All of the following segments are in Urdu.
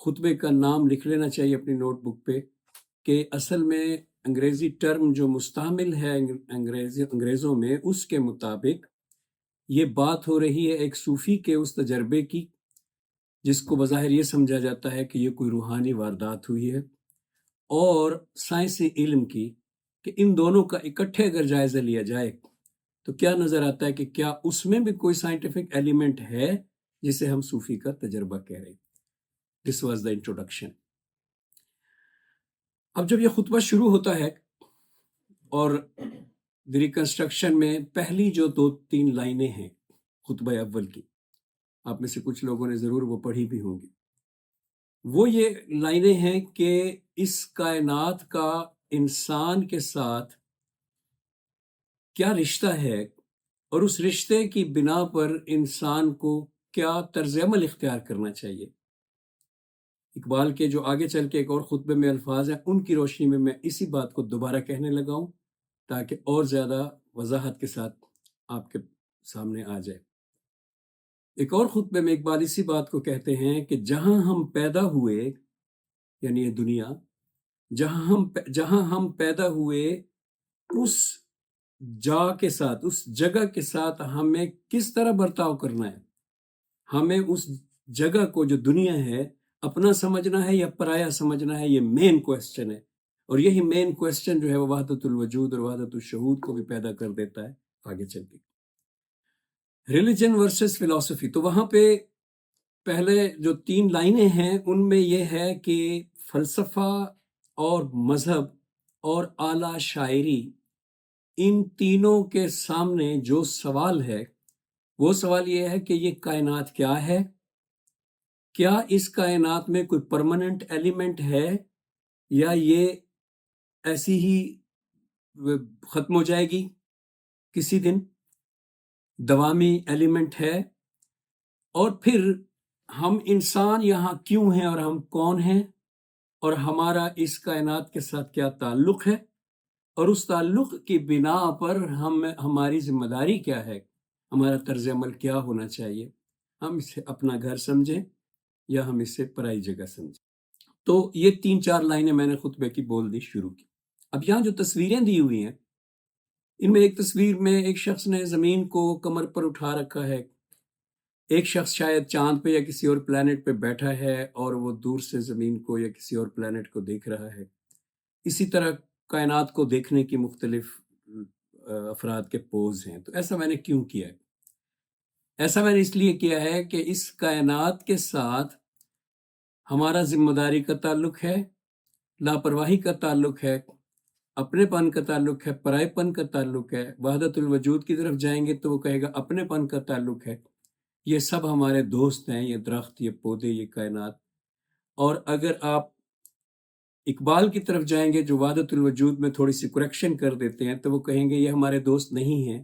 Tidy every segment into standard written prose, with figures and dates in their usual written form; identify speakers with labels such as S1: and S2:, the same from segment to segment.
S1: خطبے کا نام لکھ لینا چاہیے اپنی نوٹ بک پہ کہ اصل میں انگریزی ٹرم جو مستعمل ہے انگریزوں میں، اس کے مطابق یہ بات ہو رہی ہے ایک صوفی کے اس تجربے کی جس کو بظاہر یہ سمجھا جاتا ہے کہ یہ کوئی روحانی واردات ہوئی ہے، اور سائنسی علم کی کہ ان دونوں کا اکٹھے اگر جائزہ لیا جائے تو کیا نظر آتا ہے کہ کیا اس میں بھی کوئی سائنٹیفک ایلیمنٹ ہے جسے ہم صوفی کا تجربہ کہہ رہے ہیں۔ This was the introduction. اب جب یہ خطبہ شروع ہوتا ہے اور ریکنسٹرکشن میں پہلی جو 2-3 لائنیں ہیں خطبہ اول کی، آپ میں سے کچھ لوگوں نے ضرور وہ پڑھی بھی ہوں گی، وہ یہ لائنیں ہیں کہ اس کائنات کا انسان کے ساتھ کیا رشتہ ہے، اور اس رشتے کی بنا پر انسان کو کیا طرز عمل اختیار کرنا چاہیے۔ اقبال کے جو آگے چل کے ایک اور خطبے میں الفاظ ہیں، ان کی روشنی میں اسی بات کو دوبارہ کہنے لگا ہوں تاکہ اور زیادہ وضاحت کے ساتھ آپ کے سامنے آ جائے۔ ایک اور خطبے میں اقبال اسی بات کو کہتے ہیں کہ جہاں ہم پیدا ہوئے، یعنی یہ دنیا، جہاں ہم پیدا ہوئے، اس کے ساتھ، اس جگہ کے ساتھ ہمیں کس طرح برتاؤ کرنا ہے۔ ہمیں اس جگہ کو جو دنیا ہے اپنا سمجھنا ہے یا پرایا سمجھنا ہے، یہ مین کویسچن ہے، اور یہی مین کویسچن جو ہے وہ وحدت الوجود اور وحدت الشہود کو بھی پیدا کر دیتا ہے آگے چل کے۔ ریلیجن ورسز فلسفی، تو وہاں پہ پہلے جو 3 لائنیں ہیں ان میں یہ ہے کہ فلسفہ اور مذہب اور اعلیٰ شاعری، ان تینوں کے سامنے جو سوال ہے وہ سوال یہ ہے کہ یہ کائنات کیا ہے، کیا اس کائنات میں کوئی پرماننٹ ایلیمنٹ ہے یا یہ ایسی ہی ختم ہو جائے گی کسی دن، دوامی ایلیمنٹ ہے، اور پھر ہم انسان یہاں کیوں ہیں اور ہم کون ہیں، اور ہمارا اس کائنات کے ساتھ کیا تعلق ہے، اور اس تعلق کی بنا پر ہماری ذمہ داری کیا ہے، ہمارا طرز عمل کیا ہونا چاہیے، ہم اسے اپنا گھر سمجھیں یا ہم اسے پرائی جگہ سمجھیں۔ تو یہ 3-4 لائنیں میں نے خطبے کی بول دی شروع کی۔ اب یہاں جو تصویریں دی ہوئی ہیں، ان میں ایک تصویر میں ایک شخص نے زمین کو کمر پر اٹھا رکھا ہے، ایک شخص شاید چاند پہ یا کسی اور پلانٹ پہ بیٹھا ہے اور وہ دور سے زمین کو یا کسی اور پلانٹ کو دیکھ رہا ہے۔ اسی طرح کائنات کو دیکھنے کی مختلف افراد کے پوز ہیں۔ تو ایسا میں نے کیوں کیا ہے؟ ایسا میں نے اس لیے کیا ہے کہ اس کائنات کے ساتھ ہمارا ذمہ داری کا تعلق ہے، لاپرواہی کا تعلق ہے، اپنے پن کا تعلق ہے، پرائے پن کا تعلق ہے۔ وحدت الوجود کی طرف جائیں گے تو وہ کہے گا اپنے پن کا تعلق ہے۔ یہ سب ہمارے دوست ہیں، یہ درخت، یہ پودے، یہ کائنات۔ اور اگر آپ اقبال کی طرف جائیں گے جو وحدت الوجود میں تھوڑی سی کریکشن کر دیتے ہیں، تو وہ کہیں گے یہ ہمارے دوست نہیں ہیں،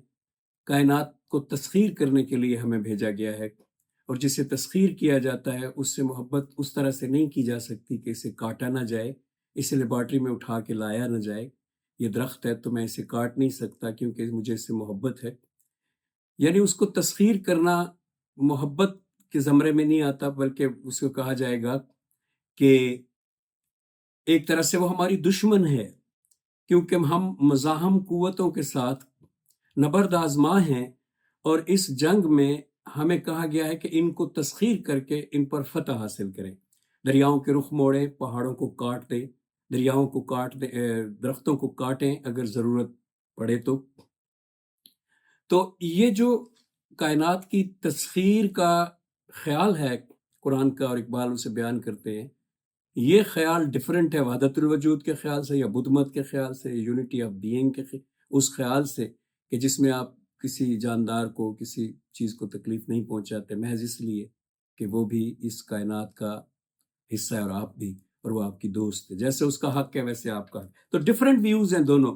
S1: کائنات کو تسخیر کرنے کے لیے ہمیں بھیجا گیا ہے، اور جسے تسخیر کیا جاتا ہے اس سے محبت اس طرح سے نہیں کی جا سکتی کہ اسے کاٹا نہ جائے، اسے لیبارٹری میں اٹھا کے لایا نہ جائے۔ یہ درخت ہے تو میں اسے کاٹ نہیں سکتا کیونکہ مجھے اس سے محبت ہے۔ یعنی اس کو تسخیر کرنا محبت کے زمرے میں نہیں آتا، بلکہ اس کو کہا جائے گا کہ ایک طرح سے وہ ہماری دشمن ہے، کیونکہ ہم مزاحم قوتوں کے ساتھ نبرد آزما ہیں، اور اس جنگ میں ہمیں کہا گیا ہے کہ ان کو تسخیر کر کے ان پر فتح حاصل کریں۔ دریاؤں کے رخ موڑیں، پہاڑوں کو کاٹ دیں، دریاؤں کو کاٹ دیں، درختوں کو کاٹیں اگر ضرورت پڑے تو یہ جو کائنات کی تسخیر کا خیال ہے قرآن کا، اور اقبال اسے بیان کرتے ہیں، یہ خیال ڈیفرنٹ ہے وحدت الوجود کے خیال سے، یا بدھ مت کے خیال سے، یونٹی آف بینگ کے اس خیال سے کہ جس میں آپ کسی جاندار کو، کسی چیز کو تکلیف نہیں پہنچاتے محض اس لیے کہ وہ بھی اس کائنات کا حصہ ہے اور آپ بھی، اور وہ آپ کی دوست ہے، جیسے اس کا حق ہے ویسے آپ کا حق۔ تو ڈیفرنٹ ویوز ہیں دونوں۔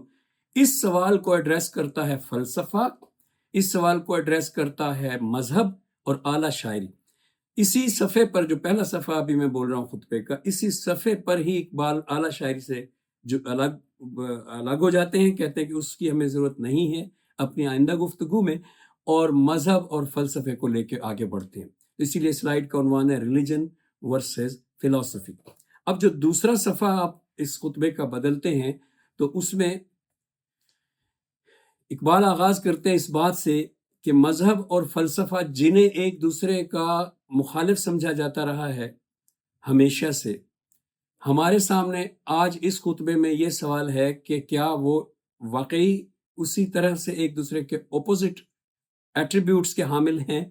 S1: اس سوال کو ایڈریس کرتا ہے فلسفہ، اس سوال کو ایڈریس کرتا ہے مذہب اور اعلیٰ شاعری۔ اسی صفحے پر، جو پہلا صفحہ ابھی میں بول رہا ہوں خطبے کا، اسی صفحے پر ہی اقبال اعلیٰ شاعری سے جو الگ ہو جاتے ہیں، کہتے ہیں کہ اس کی ہمیں ضرورت نہیں ہے اپنی آئندہ گفتگو میں، اور مذہب اور فلسفے کو لے کے آگے بڑھتے ہیں۔ اسی لیے سلائیڈ کا عنوان ہے ریلیجن ورسز philosophy. اب جو دوسرا صفحہ آپ اس خطبے کا بدلتے ہیں تو اس میں اقبال آغاز کرتے ہیں اس بات سے کہ مذہب اور فلسفہ جنہیں ایک دوسرے کا مخالف سمجھا جاتا رہا ہے ہمیشہ سے، ہمارے سامنے آج اس خطبے میں یہ سوال ہے کہ کیا وہ واقعی اسی طرح سے ایک دوسرے کے اپوزٹ ایٹریبیوٹس کے حامل ہیں؟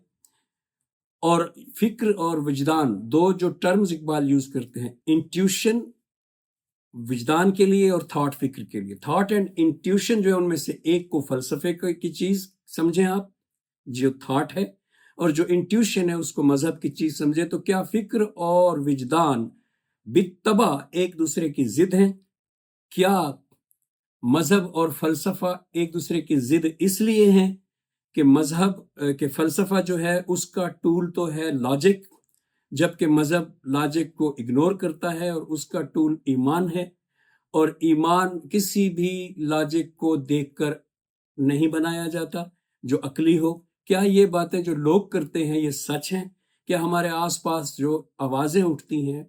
S1: اور فکر اور وجدان، دو جو ٹرمز اقبال یوز کرتے ہیں، انٹیوشن وجدان کے لیے اور تھاٹ فکر کے لیے، تھاٹ اینڈ انٹیوشن جو ہے ان میں سے ایک کو فلسفے کی چیز سمجھیں آپ جو تھاٹ ہے، اور جو انٹیوشن ہے اس کو مذہب کی چیز سمجھیں. تو کیا فکر اور وجدان بالطبع ایک دوسرے کی ضد ہیں؟ کیا مذہب اور فلسفہ ایک دوسرے کی ضد اس لیے ہیں کہ مذہب کے فلسفہ جو ہے اس کا ٹول تو ہے لاجک، جبکہ مذہب لاجک کو اگنور کرتا ہے اور اس کا ٹول ایمان ہے، اور ایمان کسی بھی لاجک کو دیکھ کر نہیں بنایا جاتا جو عقلی ہو. کیا یہ باتیں جو لوگ کرتے ہیں یہ سچ ہیں؟ کیا ہمارے آس پاس جو آوازیں اٹھتی ہیں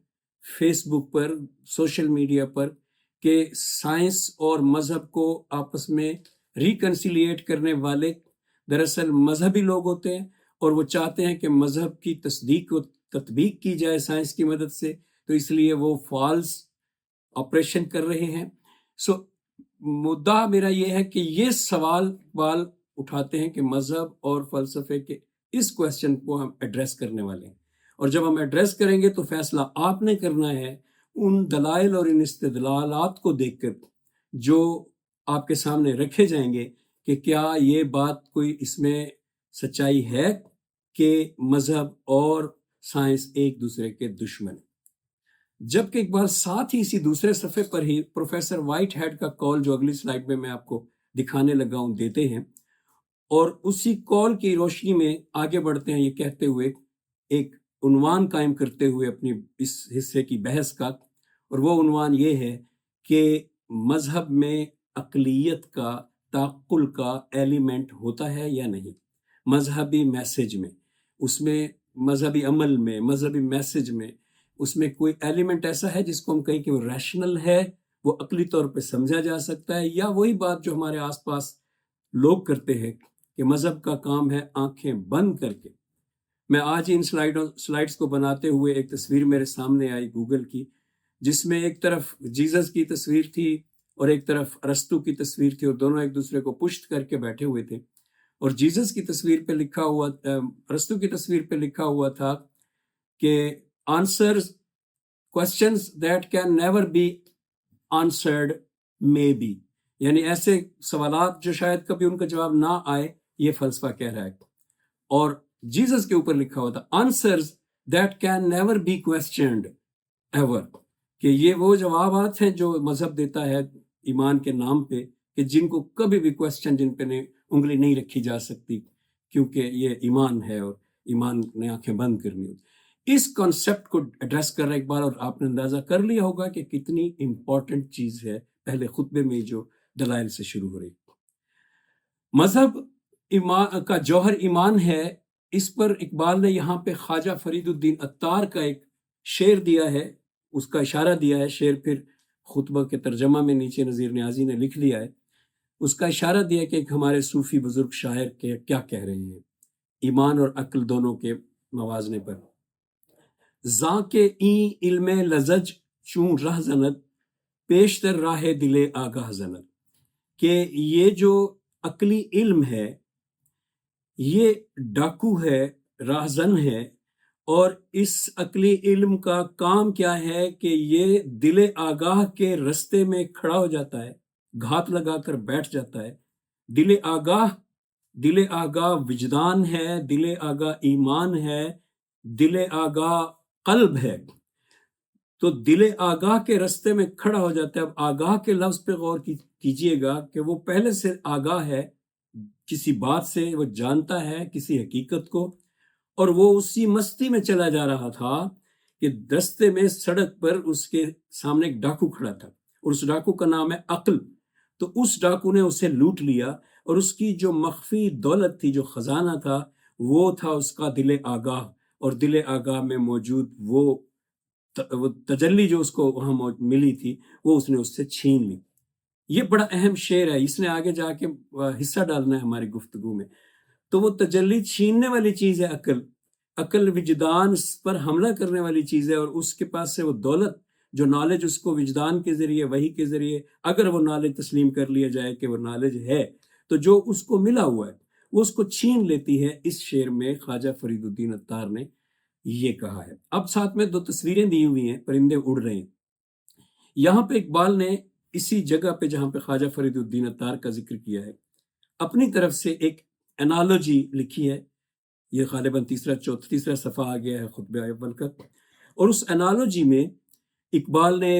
S1: فیس بک پر، سوشل میڈیا پر، کہ سائنس اور مذہب کو آپس میں ریکنسیلیٹ کرنے والے دراصل مذہبی لوگ ہوتے ہیں، اور وہ چاہتے ہیں کہ مذہب کی تصدیق و تطبیق کی جائے سائنس کی مدد سے، تو اس لیے وہ فالس آپریشن کر رہے ہیں. مدعا میرا یہ ہے کہ یہ سوال اٹھاتے ہیں کہ مذہب اور فلسفے کے اس کویسچن کو ہم ایڈریس کرنے والے ہیں، اور جب ہم ایڈریس کریں گے تو فیصلہ آپ نے کرنا ہے ان دلائل اور ان استدلالات کو دیکھ کر جو آپ کے سامنے رکھے جائیں گے کہ کیا یہ بات کوئی اس میں سچائی ہے کہ مذہب اور سائنس ایک دوسرے کے دشمن. جبکہ اقبال ساتھ ہی اسی دوسرے صفحے پر ہی پروفیسر وائٹ ہیڈ کا کال جو اگلی سلائیڈ میں آپ کو دکھانے لگا ہوں دیتے ہیں، اور اسی کال کی روشنی میں آگے بڑھتے ہیں، یہ کہتے ہوئے ایک عنوان قائم کرتے ہوئے اپنی اس حصے کی بحث کا، اور وہ عنوان یہ ہے کہ مذہب میں عقلیت کا، تعقل کا ایلیمنٹ ہوتا ہے یا نہیں. مذہبی میسج میں، اس میں مذہبی عمل میں، مذہبی میسج میں، اس میں کوئی ایلیمنٹ ایسا ہے جس کو ہم کہیں کہ وہ ریشنل ہے، وہ عقلی طور پہ سمجھا جا سکتا ہے، یا وہی بات جو ہمارے آس پاس لوگ کرتے ہیں کہ مذہب کا کام ہے آنکھیں بند کر کے. میں آج ان سلائیڈز کو بناتے ہوئے ایک تصویر میرے سامنے آئی گوگل کی، جس میں ایک طرف جیزس کی تصویر تھی اور ایک طرف ارسطو کی تصویر تھی، اور دونوں ایک دوسرے کو پشت کر کے بیٹھے ہوئے تھے. اور جیزس کی تصویر پہ لکھا ہوا، ارسطو کی تصویر پہ لکھا ہوا تھا کہ answers questions that can never be answered may be، یعنی ایسے سوالات جو شاید کبھی ان کا جواب نہ آئے، یہ فلسفہ کہہ رہا ہے. اور جیزس کے اوپر لکھا ہوا تھا answers that can never be questioned ever، کہ یہ وہ جوابات ہیں جو مذہب دیتا ہے ایمان کے نام پہ، کہ جن کو کبھی بھی کویسچن، جن پہ انگلی نہیں رکھی جا سکتی، کیونکہ یہ ایمان ہے اور ایمان نے آنکھیں بند کرنی ہوتی. اس کانسیپٹ کو ایڈریس کر رہا اقبال، اور آپ نے اندازہ کر لیا ہوگا کہ کتنی امپورٹنٹ چیز ہے پہلے خطبے میں جو دلائل سے شروع ہو رہی. مذہب ایمان کا جوہر ایمان ہے، اس پر اقبال نے یہاں پہ خواجہ فرید الدین عطار کا ایک شعر دیا ہے، اس کا اشارہ دیا ہے. شعر پھر خطبہ کے ترجمہ میں نیچے نذیر نیازی نے لکھ لیا ہے. اس کا اشارہ دیا کہ ایک ہمارے صوفی بزرگ شاعر کے کیا کہہ رہے ہیں ایمان اور عقل دونوں کے موازنے پر. زاں کے این علم لزج چون رہ زند، پیشتر راہ دل آگاہ زند، کہ یہ جو عقلی علم ہے یہ ڈاکو ہے، راہزن ہے، اور اس عقلی علم کا کام کیا ہے کہ یہ دل آگاہ کے رستے میں کھڑا ہو جاتا ہے، گھات لگا کر بیٹھ جاتا ہے. دل آگاہ وجدان ہے، دل آگاہ ایمان ہے، دل آگاہ قلب ہے. تو دل آگاہ کے رستے میں کھڑا ہو جاتا ہے. اب آگاہ کے لفظ پہ غور کیجئے گا کہ وہ پہلے سے آگاہ ہے کسی بات سے، وہ جانتا ہے کسی حقیقت کو، اور وہ اسی مستی میں چلا جا رہا تھا کہ رستے میں سڑک پر اس کے سامنے ایک ڈاکو کھڑا تھا، اور اس ڈاکو کا نام ہے عقل. تو اس ڈاکو نے اسے لوٹ لیا، اور اس کی جو مخفی دولت تھی، جو خزانہ تھا، وہ تھا اس کا دل آگاہ. اور دل آگاہ میں موجود وہ وہ تجلی جو اس کو وہاں ملی تھی وہ اس نے اس سے چھین لی۔ یہ بڑا اہم شعر ہے، اس نے آگے جا کے حصہ ڈالنا ہے ہماری گفتگو میں۔ تو وہ تجلی چھیننے والی چیز ہے عقل، عقل وجدان پر حملہ کرنے والی چیز ہے، اور اس کے پاس سے وہ دولت جو نالج اس کو وجدان کے ذریعے، وحی کے ذریعے اگر وہ نالج تسلیم کر لیا جائے کہ وہ نالج ہے، تو جو اس کو ملا ہوا ہے وہ اس کو چھین لیتی ہے۔ اس شعر میں خواجہ فرید الدین عطار نے یہ کہا ہے۔ اب ساتھ میں 2 تصویریں دی ہوئی ہیں، پرندے اڑ رہے ہیں۔ یہاں پہ اقبال نے اسی جگہ پہ جہاں پہ خواجہ فرید الدین عطار کا ذکر کیا ہے، اپنی طرف سے ایک انالوجی لکھی ہے۔ یہ غالباً تیسرا صفحہ آ گیا ہے خطبہ اول کا، اور اس انالوجی میں اقبال نے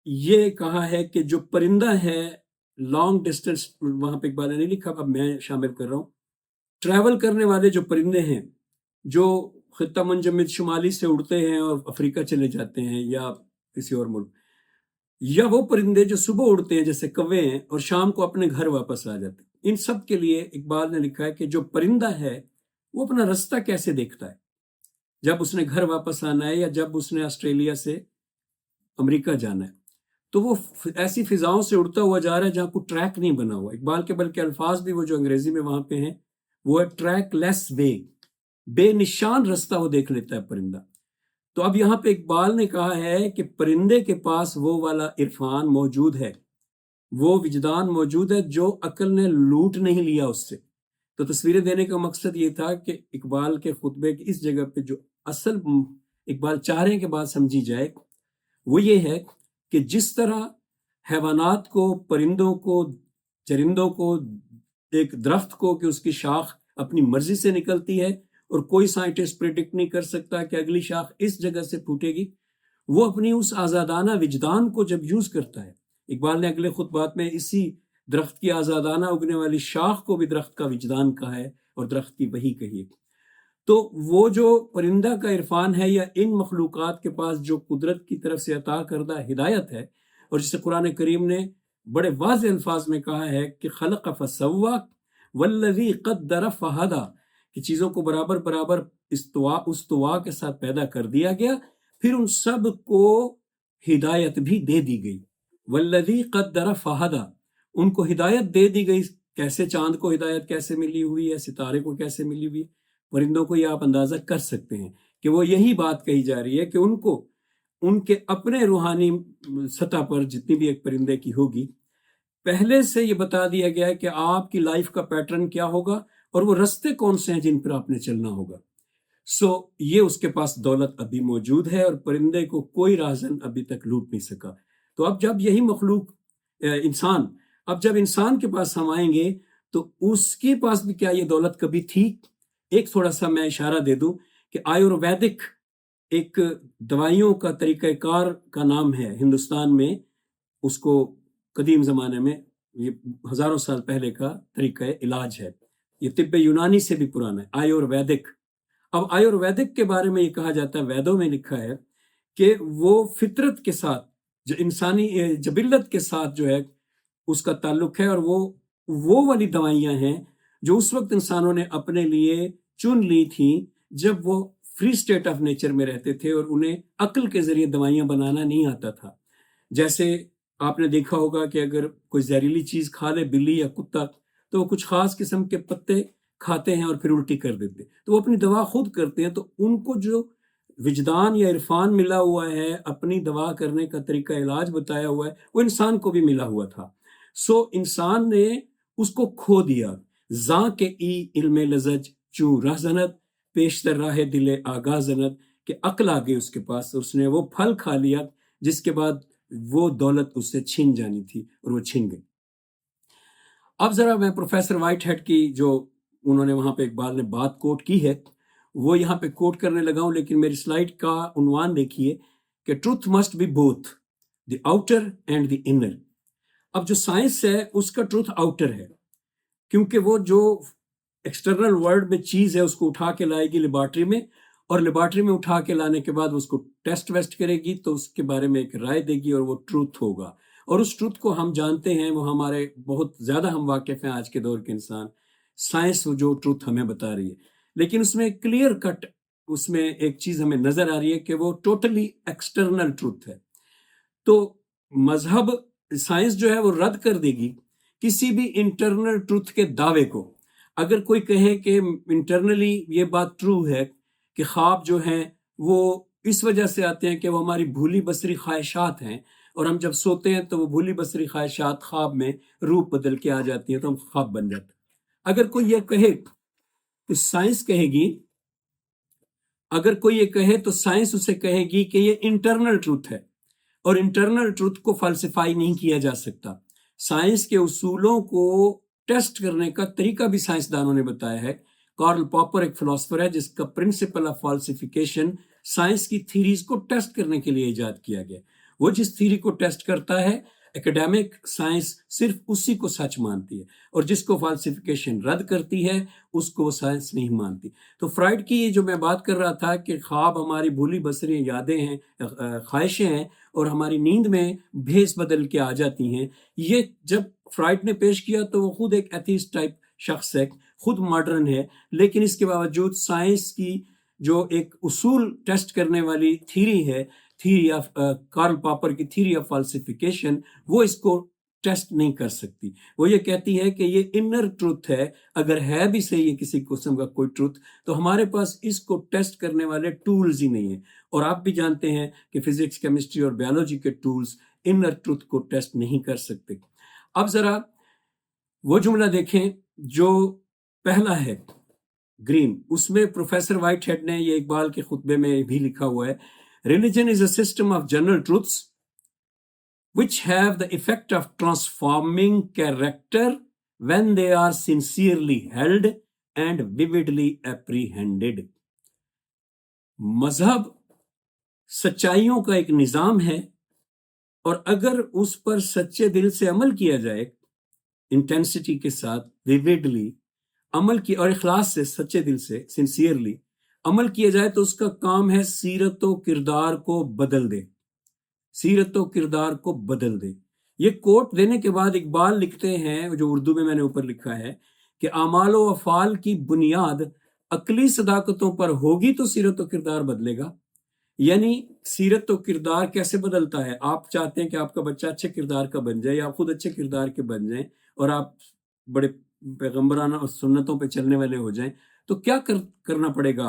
S1: یہ کہا ہے کہ جو پرندہ ہے لانگ ڈسٹینس، وہاں پہ اقبال نے نہیں لکھا، اب میں شامل کر رہا ہوں، ٹریول کرنے والے جو پرندے ہیں جو خطہ منجمد شمالی سے اڑتے ہیں اور افریقہ چلے جاتے ہیں یا کسی اور ملک، یا وہ پرندے جو صبح اڑتے ہیں جیسے کوے ہیں اور شام کو اپنے گھر واپس آ جاتے ہیں، ان سب کے لیے اقبال نے لکھا ہے کہ جو پرندہ ہے وہ اپنا رستہ کیسے دیکھتا ہے جب اس نے گھر واپس آنا ہے یا جب اس نے آسٹریلیا سے امریکہ جانا ہے، تو وہ ایسی فضاؤں سے اڑتا ہوا جا رہا ہے جہاں کوئی ٹریک نہیں بنا ہوا۔ اقبال کے بلکہ الفاظ بھی وہ جو انگریزی میں وہاں پہ ہیں وہ ہے ٹریک لیس وے، بے نشان رستہ وہ دیکھ لیتا ہے پرندہ۔ تو اب یہاں پہ اقبال نے کہا ہے کہ پرندے کے پاس وہ والا عرفان موجود ہے، وہ وجدان موجود ہے جو عقل نے لوٹ نہیں لیا اس سے۔ تو تصویریں دینے کا مقصد یہ تھا کہ اقبال کے خطبے کی اس جگہ پہ جو اصل اقبال چاہ رہے ہیں کہ بات سمجھی جائے وہ یہ ہے کہ جس طرح حیوانات کو، پرندوں کو، چرندوں کو، ایک درخت کو کہ اس کی شاخ اپنی مرضی سے نکلتی ہے اور کوئی سائنٹسٹ پریڈکٹ نہیں کر سکتا کہ اگلی شاخ اس جگہ سے پھوٹے گی، وہ اپنی اس آزادانہ وجدان کو جب یوز کرتا ہے، اقبال نے اگلے خطبات میں اسی درخت کی آزادانہ اگنے والی شاخ کو بھی درخت کا وجدان کہا ہے اور درخت کی وحی کہی ہے۔ تو وہ جو پرندہ کا عرفان ہے یا ان مخلوقات کے پاس جو قدرت کی طرف سے عطا کردہ ہدایت ہے، اور جسے قرآن کریم نے بڑے واضح الفاظ میں کہا ہے کہ خلق فسوا والذی قدر فہدی، کہ چیزوں کو برابر برابر استوا کے ساتھ پیدا کر دیا گیا، پھر ان سب کو ہدایت بھی دے دی گئی۔ والذی قدر فہدی، ان کو ہدایت دے دی گئی۔ کیسے؟ چاند کو ہدایت کیسے ملی ہوئی ہے، ستارے کو کیسے ملی ہوئی ہے، پرندوں کو یہ آپ اندازہ کر سکتے ہیں کہ وہ یہی بات کہی جا رہی ہے کہ ان کو ان کے اپنے روحانی سطح پر جتنی بھی ایک پرندے کی ہوگی، پہلے سے یہ بتا دیا گیا ہے کہ آپ کی لائف کا پیٹرن کیا ہوگا اور وہ رستے کون سے ہیں جن پر آپ نے چلنا ہوگا۔ یہ اس کے پاس دولت ابھی موجود ہے اور پرندے کو کوئی راہزن ابھی تک لوٹ نہیں سکا۔ تو اب جب یہی مخلوق جب انسان کے پاس ہم آئیں گے تو اس کے پاس بھی کیا یہ دولت کبھی تھی؟ ایک تھوڑا سا میں اشارہ دے دوں کہ آیورویدک ایک دوائیوں کا طریقہ کار کا نام ہے ہندوستان میں، اس کو قدیم زمانے میں، یہ ہزاروں سال پہلے کا طریقہ علاج ہے، یہ طب یونانی سے بھی پرانا ہے، آیورویدک۔ اب آیورویدک کے بارے میں یہ کہا جاتا ہے، ویدوں میں لکھا ہے کہ وہ فطرت کے ساتھ، جو انسانی جبلت کے ساتھ جو ہے اس کا تعلق ہے، اور وہ والی دوائیاں ہیں جو اس وقت انسانوں نے اپنے لیے چن لی تھیں جب وہ فری سٹیٹ آف نیچر میں رہتے تھے اور انہیں عقل کے ذریعے دوائیاں بنانا نہیں آتا تھا۔ جیسے آپ نے دیکھا ہوگا کہ اگر کوئی زہریلی چیز کھا لے بلی یا کتا تو وہ کچھ خاص قسم کے پتے کھاتے ہیں اور پھر الٹی کر دیتے، تو وہ اپنی دوا خود کرتے ہیں۔ تو ان کو جو وجدان یا عرفان ملا ہوا ہے، اپنی دوا کرنے کا طریقہ علاج بتایا ہوا ہے، وہ انسان کو بھی ملا ہوا تھا۔ انسان نے اس کو کھو دیا۔ زاں کے ای علم لزج چوں راہ زند، پیشتر راہ دل آگاہ زند، کہ عقل آ گئی اس کے پاس، اس نے وہ پھل کھا لیا جس کے بعد وہ دولت اس سے چھن جانی تھی اور وہ چھن گئی۔ اب ذرا میں پروفیسر وائٹ ہیڈ کی جو انہوں نے وہاں پہ اقبال نے بات کوٹ کی ہے وہ یہاں پہ کوٹ کرنے لگا ہوں، لیکن میری سلائیڈ کا عنوان دیکھیے کہ truth must be both the outer and the inner. اب جو سائنس ہے اس کا ٹروتھ آؤٹر ہے، کیونکہ وہ جو ایکسٹرنل ورلڈ میں چیز ہے اس کو اٹھا کے لائے گی لیبارٹری میں، اور لیبارٹری میں اٹھا کے لانے کے بعد اس کو ٹیسٹ ویسٹ کرے گی تو اس کے بارے میں ایک رائے دے گی اور وہ ٹروتھ ہوگا، اور اس ٹروتھ کو ہم جانتے ہیں، وہ ہمارے بہت زیادہ ہم واقف ہیں آج کے دور کے انسان، سائنس جو ٹروتھ ہمیں بتا رہی ہے، لیکن اس میں کلیئر کٹ اس میں ایک چیز ہمیں نظر آ رہی ہے کہ وہ ٹوٹلی ایکسٹرنل ٹروتھ ہے. تو مذہب سائنس جو ہے وہ رد کر دے گی کسی بھی انٹرنل ٹروتھ کے دعوے کو. اگر کوئی کہے کہ انٹرنلی یہ بات ٹرو ہے کہ خواب جو ہیں وہ اس وجہ سے آتے ہیں کہ وہ ہماری بھولی بسری خواہشات ہیں، اور ہم جب سوتے ہیں تو وہ بھولی بسری خواہشات خواب میں روپ بدل کے آ جاتی ہیں تو ہم خواب بن جاتے ہیں. اگر کوئی یہ کہے تو سائنس کہے گی، اگر کوئی یہ کہے تو سائنس اسے کہے گی کہ یہ انٹرنل ٹروتھ ہے، اور انٹرنل ٹروتھ کو فلسفائی نہیں کیا جا سکتا. سائنس کے اصولوں کو ٹیسٹ کرنے کا طریقہ بھی سائنسدانوں نے بتایا ہے. کارل پاپر ایک فلاسفر ہے جس کا پرنسپل آف فالسیفیکیشن سائنس کی تھیریز کو ٹیسٹ کرنے کے لیے ایجاد کیا گیا. وہ جس تھیری کو ٹیسٹ کرتا ہے ایکڈیمک سائنس صرف اسی کو سچ مانتی ہے، اور جس کو فالسیفیکیشن رد کرتی ہے اس کو سائنس نہیں مانتی. تو فرائڈ کی یہ جو میں بات کر رہا تھا کہ خواب ہماری بھولی بسری یادیں ہیں، خواہشیں ہیں، اور ہماری نیند میں بھیس بدل کے آ جاتی ہیں، یہ جب فرائڈ نے پیش کیا تو وہ خود ایک ایتھیسٹ ٹائپ شخص ہے، خود ماڈرن ہے، لیکن اس کے باوجود سائنس کی جو ایک اصول ٹیسٹ کرنے والی تھیری ہے، تھیری آف کارل پاپر کی تھیری آف فالسیفیکیشن، وہ اس کو ٹیسٹ نہیں کر سکتی. وہ یہ کہتی ہے کہ یہ انر ٹروتھ ہے، اگر ہے بھی صحیح ہے کسی قسم کا کوئی ٹروتھ تو ہمارے پاس اس کو ٹیسٹ کرنے والے ٹولز ہی نہیں ہیں. اور آپ بھی جانتے ہیں کہ فزکس، کیمسٹری اور بیولوجی کے ٹولز انر ٹروتھ کو ٹیسٹ نہیں کر سکتے. اب ذرا وہ جملہ دیکھیں جو پہلا ہے گرین، اس میں پروفیسر وائٹ ہیڈ نے یہ اقبال کے خطبے میں بھی لکھا ہوا ہے: Religion is a system of general truths which have the effect of transforming character when they are sincerely held and vividly apprehended. مذہب سچائیوں کا ایک نظام ہے، اور اگر اس پر سچے دل سے عمل کیا جائے، انٹینسٹی کے ساتھ، ویوڈلی عمل کی، اور اخلاص سے، سچے دل سے، سنسیئرلی عمل کیا جائے، تو اس کا کام ہے سیرت و کردار کو بدل دے، سیرت و کردار کو بدل دے. یہ کوٹ دینے کے بعد اقبال لکھتے ہیں، جو اردو میں نے اوپر لکھا ہے، کہ اعمال و افعال کی بنیاد عقلی صداقتوں پر ہوگی تو سیرت و کردار بدلے گا. یعنی سیرت و کردار کیسے بدلتا ہے؟ آپ چاہتے ہیں کہ آپ کا بچہ اچھے کردار کا بن جائے، یا آپ خود اچھے کردار کے بن جائیں، اور آپ بڑے پیغمبرانہ اور سنتوں پہ چلنے والے ہو جائیں، تو کیا کرنا پڑے گا؟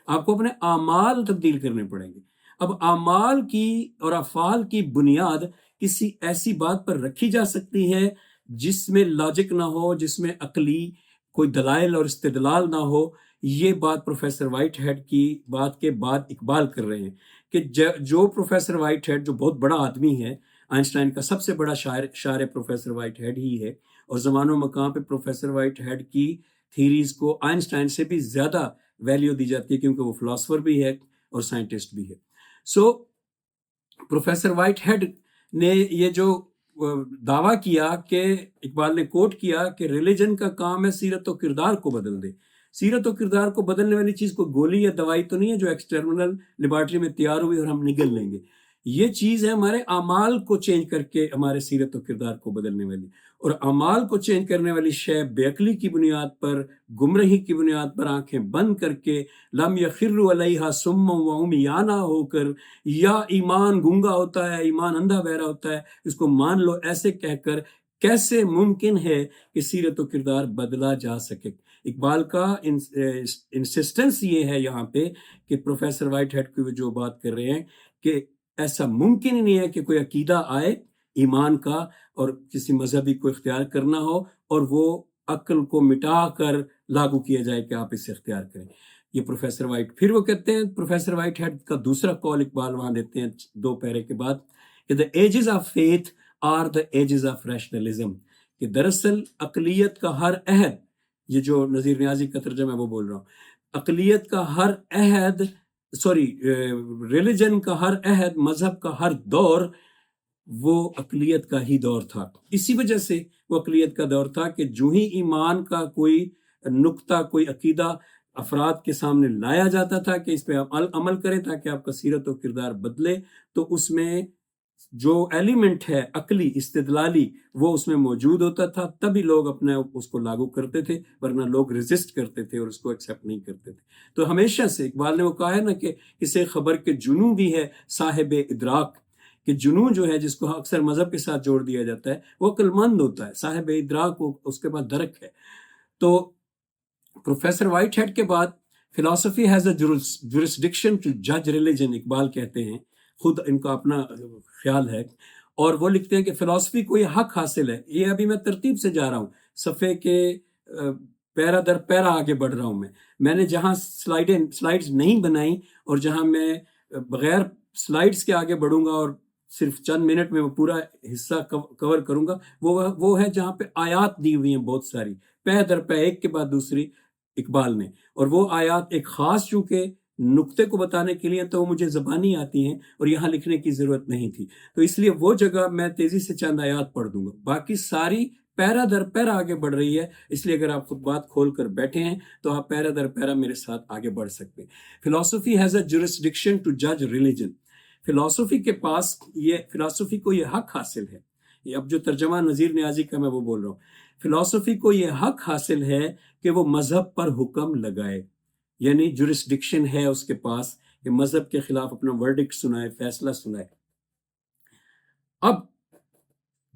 S1: آپ کو اپنے اعمال تبدیل کرنے پڑیں گے. اب اعمال کی اور افعال کی بنیاد کسی ایسی بات پر رکھی جا سکتی ہے جس میں لاجک نہ ہو، جس میں عقلی کوئی دلائل اور استدلال نہ ہو. یہ بات پروفیسر وائٹ ہیڈ کی بات کے بعد اقبال کر رہے ہیں کہ جو پروفیسر وائٹ ہیڈ، جو بہت بڑا آدمی ہے، آئنسٹائن کا سب سے بڑا شاعر پروفیسر وائٹ ہیڈ ہی ہے، اور زمان و مکان پہ پروفیسر وائٹ ہیڈ کی تھیریز کو آئنسٹائن سے بھی زیادہ ویلیو دی جاتی ہے، کیونکہ وہ فلاسفر بھی ہے اور سائنٹسٹ بھی ہے. سو پروفیسر وائٹ ہیڈ نے یہ جو دعویٰ کیا کہ اقبال نے کوٹ کیا کہ ریلیجن کا کام ہے سیرت و کردار کو بدل دے. سیرت و کردار کو بدلنے والی چیز کوئی گولی یا دوائی تو نہیں ہے جو ایکسٹرنل لیبارٹری میں تیار ہوئی اور ہم نگل لیں گے. یہ چیز ہے ہمارے اعمال کو چینج کر کے ہمارے سیرت و کردار کو بدلنے والی. اور اعمال کو چینج کرنے والی شے بے عقلی کی بنیاد پر، گمراہی کی بنیاد پر آنکھیں بند کر کے، لم یخروا علیہا صم و عمیانا ہو کر، یا ایمان گونگا ہوتا ہے، ایمان اندھا بہرا ہوتا ہے، اس کو مان لو، ایسے کہہ کر کیسے ممکن ہے کہ سیرت و کردار بدلا جا سکے؟ اقبال کا انسسٹنس یہ ہے یہاں پہ کہ پروفیسر وائٹ ہیڈ کی جو بات کر رہے ہیں کہ ایسا ممکن ہی نہیں ہے کہ کوئی عقیدہ آئے ایمان کا اور کسی مذہبی کو اختیار کرنا ہو اور وہ عقل کو مٹا کر لاگو کیا جائے کہ آپ اسے اختیار کریں. یہ پروفیسر وائٹ، پھر وہ کہتے ہیں، پروفیسر وائٹ ہیڈ کا دوسرا قول اقبال وہاں دیتے ہیں 2 پیرے کے بعد، کہ the ages of faith are the ages of rationalism، کہ دراصل عقلیت کا ہر عہد، یہ جو نذیر نیازی کا ترجمہ ہے وہ بول رہا ہوں، عقلیت کا ہر عہد، ریلیجن کا ہر عہد، مذہب کا ہر دور، وہ عقلیت کا ہی دور تھا. اسی وجہ سے وہ عقلیت کا دور تھا کہ جو ہی ایمان کا کوئی نقطہ، کوئی عقیدہ افراد کے سامنے لایا جاتا تھا کہ اس پہ عمل کریں تاکہ آپ کا سیرت و کردار بدلے، تو اس میں جو ایلیمنٹ ہے عقلی استدلالی وہ اس میں موجود ہوتا تھا، تبھی لوگ اپنے اس کو لاگو کرتے تھے، ورنہ لوگ ریزسٹ کرتے تھے اور اس کو ایکسیپٹ نہیں کرتے تھے۔ تو ہمیشہ سے اقبال نے وہ کہا ہے نا کہ اسے خبر کے جنوں بھی ہے صاحب ادراک، کہ جنوں جو ہے جس کو اکثر مذہب کے ساتھ جوڑ دیا جاتا ہے وہ عقل مند ہوتا ہے، صاحب ادراک وہ اس کے بعد درک ہے۔ تو پروفیسر وائٹ ہیڈ کے بعد philosophy has a jurisdiction to جج ریلیجن، اقبال کہتے ہیں، خود ان کا اپنا خیال ہے، اور وہ لکھتے ہیں کہ فلاسفی کو یہ حق حاصل ہے، یہ ابھی میں ترتیب سے جا رہا ہوں، صفحے کے پیرا در پیرا آگے بڑھ رہا ہوں، میں نے جہاں سلائیڈز نہیں بنائی اور جہاں میں بغیر سلائیڈز کے آگے بڑھوں گا اور صرف چند منٹ میں وہ پورا حصہ کور کروں گا، وہ ہے جہاں پہ آیات دی ہوئی ہیں بہت ساری، پہ در پہ ایک کے بعد دوسری اقبال نے، اور وہ آیات ایک خاص چونکہ نقطے کو بتانے کے لیے تو وہ مجھے زبانی آتی ہیں اور یہاں لکھنے کی ضرورت نہیں تھی، تو اس لیے وہ جگہ میں تیزی سے چند آیات پڑھ دوں گا، باقی ساری پیرا در پیرا آگے بڑھ رہی ہے، اس لیے اگر آپ خود بات کھول کر بیٹھے ہیں تو آپ پیرا در پیرا میرے ساتھ آگے بڑھ سکتے ہیں۔ Philosophy has a jurisdiction to جج ریلیجن، فلاسفی کے پاس فلاسفی کو یہ حق حاصل ہے، یہ اب جو ترجمہ نذیر نیازی کا میں وہ بول رہا ہوں، فلاسفی کو یہ حق حاصل ہے کہ وہ مذہب پر حکم لگائے، یعنی جورسڈکشن ہے اس کے پاس کہ مذہب کے خلاف اپنا ورڈکٹ سنائے، فیصلہ سنائے۔ اب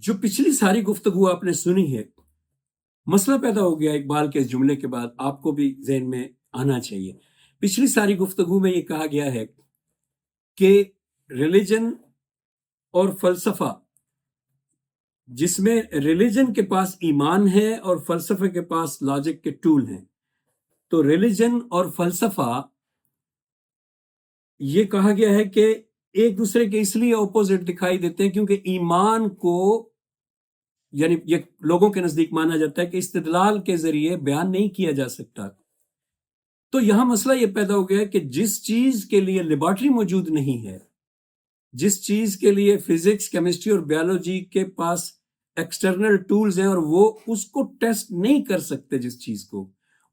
S1: جو پچھلی ساری گفتگو آپ نے سنی ہے، مسئلہ پیدا ہو گیا اقبال کے اس جملے کے بعد، آپ کو بھی ذہن میں آنا چاہیے۔ پچھلی ساری گفتگو میں یہ کہا گیا ہے کہ ریلیجن اور فلسفہ، جس میں ریلیجن کے پاس ایمان ہے اور فلسفے کے پاس لاجک کے ٹول ہیں، تو ریلیجن اور فلسفہ یہ کہا گیا ہے کہ ایک دوسرے کے اس لیے اپوزٹ دکھائی دیتے ہیں کیونکہ ایمان کو یعنی یہ لوگوں کے نزدیک مانا جاتا ہے کہ استدلال کے ذریعے بیان نہیں کیا جا سکتا۔ تو یہاں مسئلہ یہ پیدا ہو گیا ہے کہ جس چیز کے لیے لیبارٹری موجود نہیں ہے، جس چیز کے لیے فزکس، کیمسٹری اور بیولوجی کے پاس ایکسٹرنل ٹولز ہیں اور وہ اس کو ٹیسٹ نہیں کر سکتے، جس چیز کو،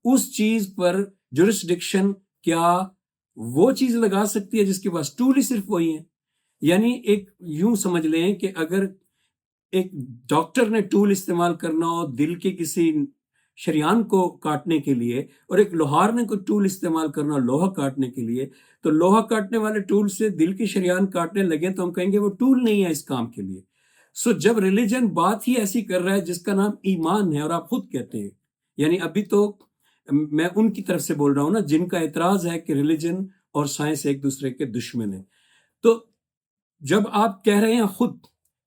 S1: اس چیز پر جورسڈکشن کیا وہ چیز لگا سکتی ہے جس کے پاس ٹول ہی صرف وہی ہیں؟ یعنی ایک یوں سمجھ لیں کہ اگر ایک ڈاکٹر نے ٹول استعمال کرنا ہو دل کے کسی شریان کو کاٹنے کے لیے، اور ایک لوہار نے کوئی ٹول استعمال کرنا ہو لوہا کاٹنے کے لیے، تو لوہا کاٹنے والے ٹول سے دل کی شریان کاٹنے لگے تو ہم کہیں گے وہ ٹول نہیں ہے اس کام کے لیے۔ سو جب ریلیجن بات ہی ایسی کر رہا ہے جس کا نام ایمان ہے، اور آپ خود کہتے ہیں، یعنی ابھی تو میں ان کی طرف سے بول رہا ہوں نا جن کا اعتراض ہے کہ ریلیجن اور سائنس ایک دوسرے کے دشمن ہیں، تو جب آپ کہہ رہے ہیں خود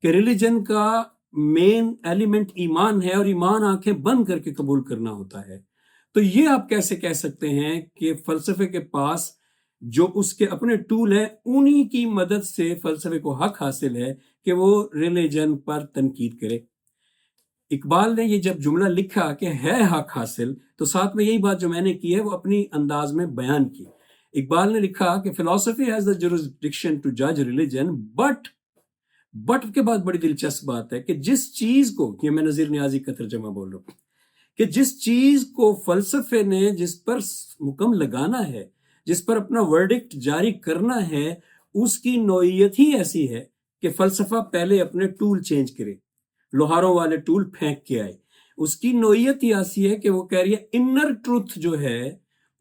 S1: کہ ریلیجن کا مین ایلیمنٹ ایمان ہے اور ایمان آنکھیں بند کر کے قبول کرنا ہوتا ہے، تو یہ آپ کیسے کہہ سکتے ہیں کہ فلسفے کے پاس جو اس کے اپنے ٹول ہیں انہی کی مدد سے فلسفے کو حق حاصل ہے کہ وہ ریلیجن پر تنقید کرے؟ اقبال نے یہ جب جملہ لکھا کہ ہے حق حاصل، تو ساتھ میں یہی بات جو میں نے کی ہے وہ اپنی انداز میں بیان کی۔ اقبال نے لکھا کہ philosophy has the jurisdiction to judge religion but کے بعد بڑی دلچسپ بات ہے کہ جس چیز کو، یہ میں نذیر نیازی کا ترجمہ بول رہا ہوں، کہ جس چیز کو فلسفے نے جس پر حکم لگانا ہے، جس پر اپنا ورڈکٹ جاری کرنا ہے، اس کی نوعیت ہی ایسی ہے کہ فلسفہ پہلے اپنے ٹول چینج کرے، لوہاروں والے ٹول پھینک کے آئے۔ اس کی نوعیت ہی ایسی ہے کہ وہ کہہ رہی ہے انر ٹروتھ جو ہے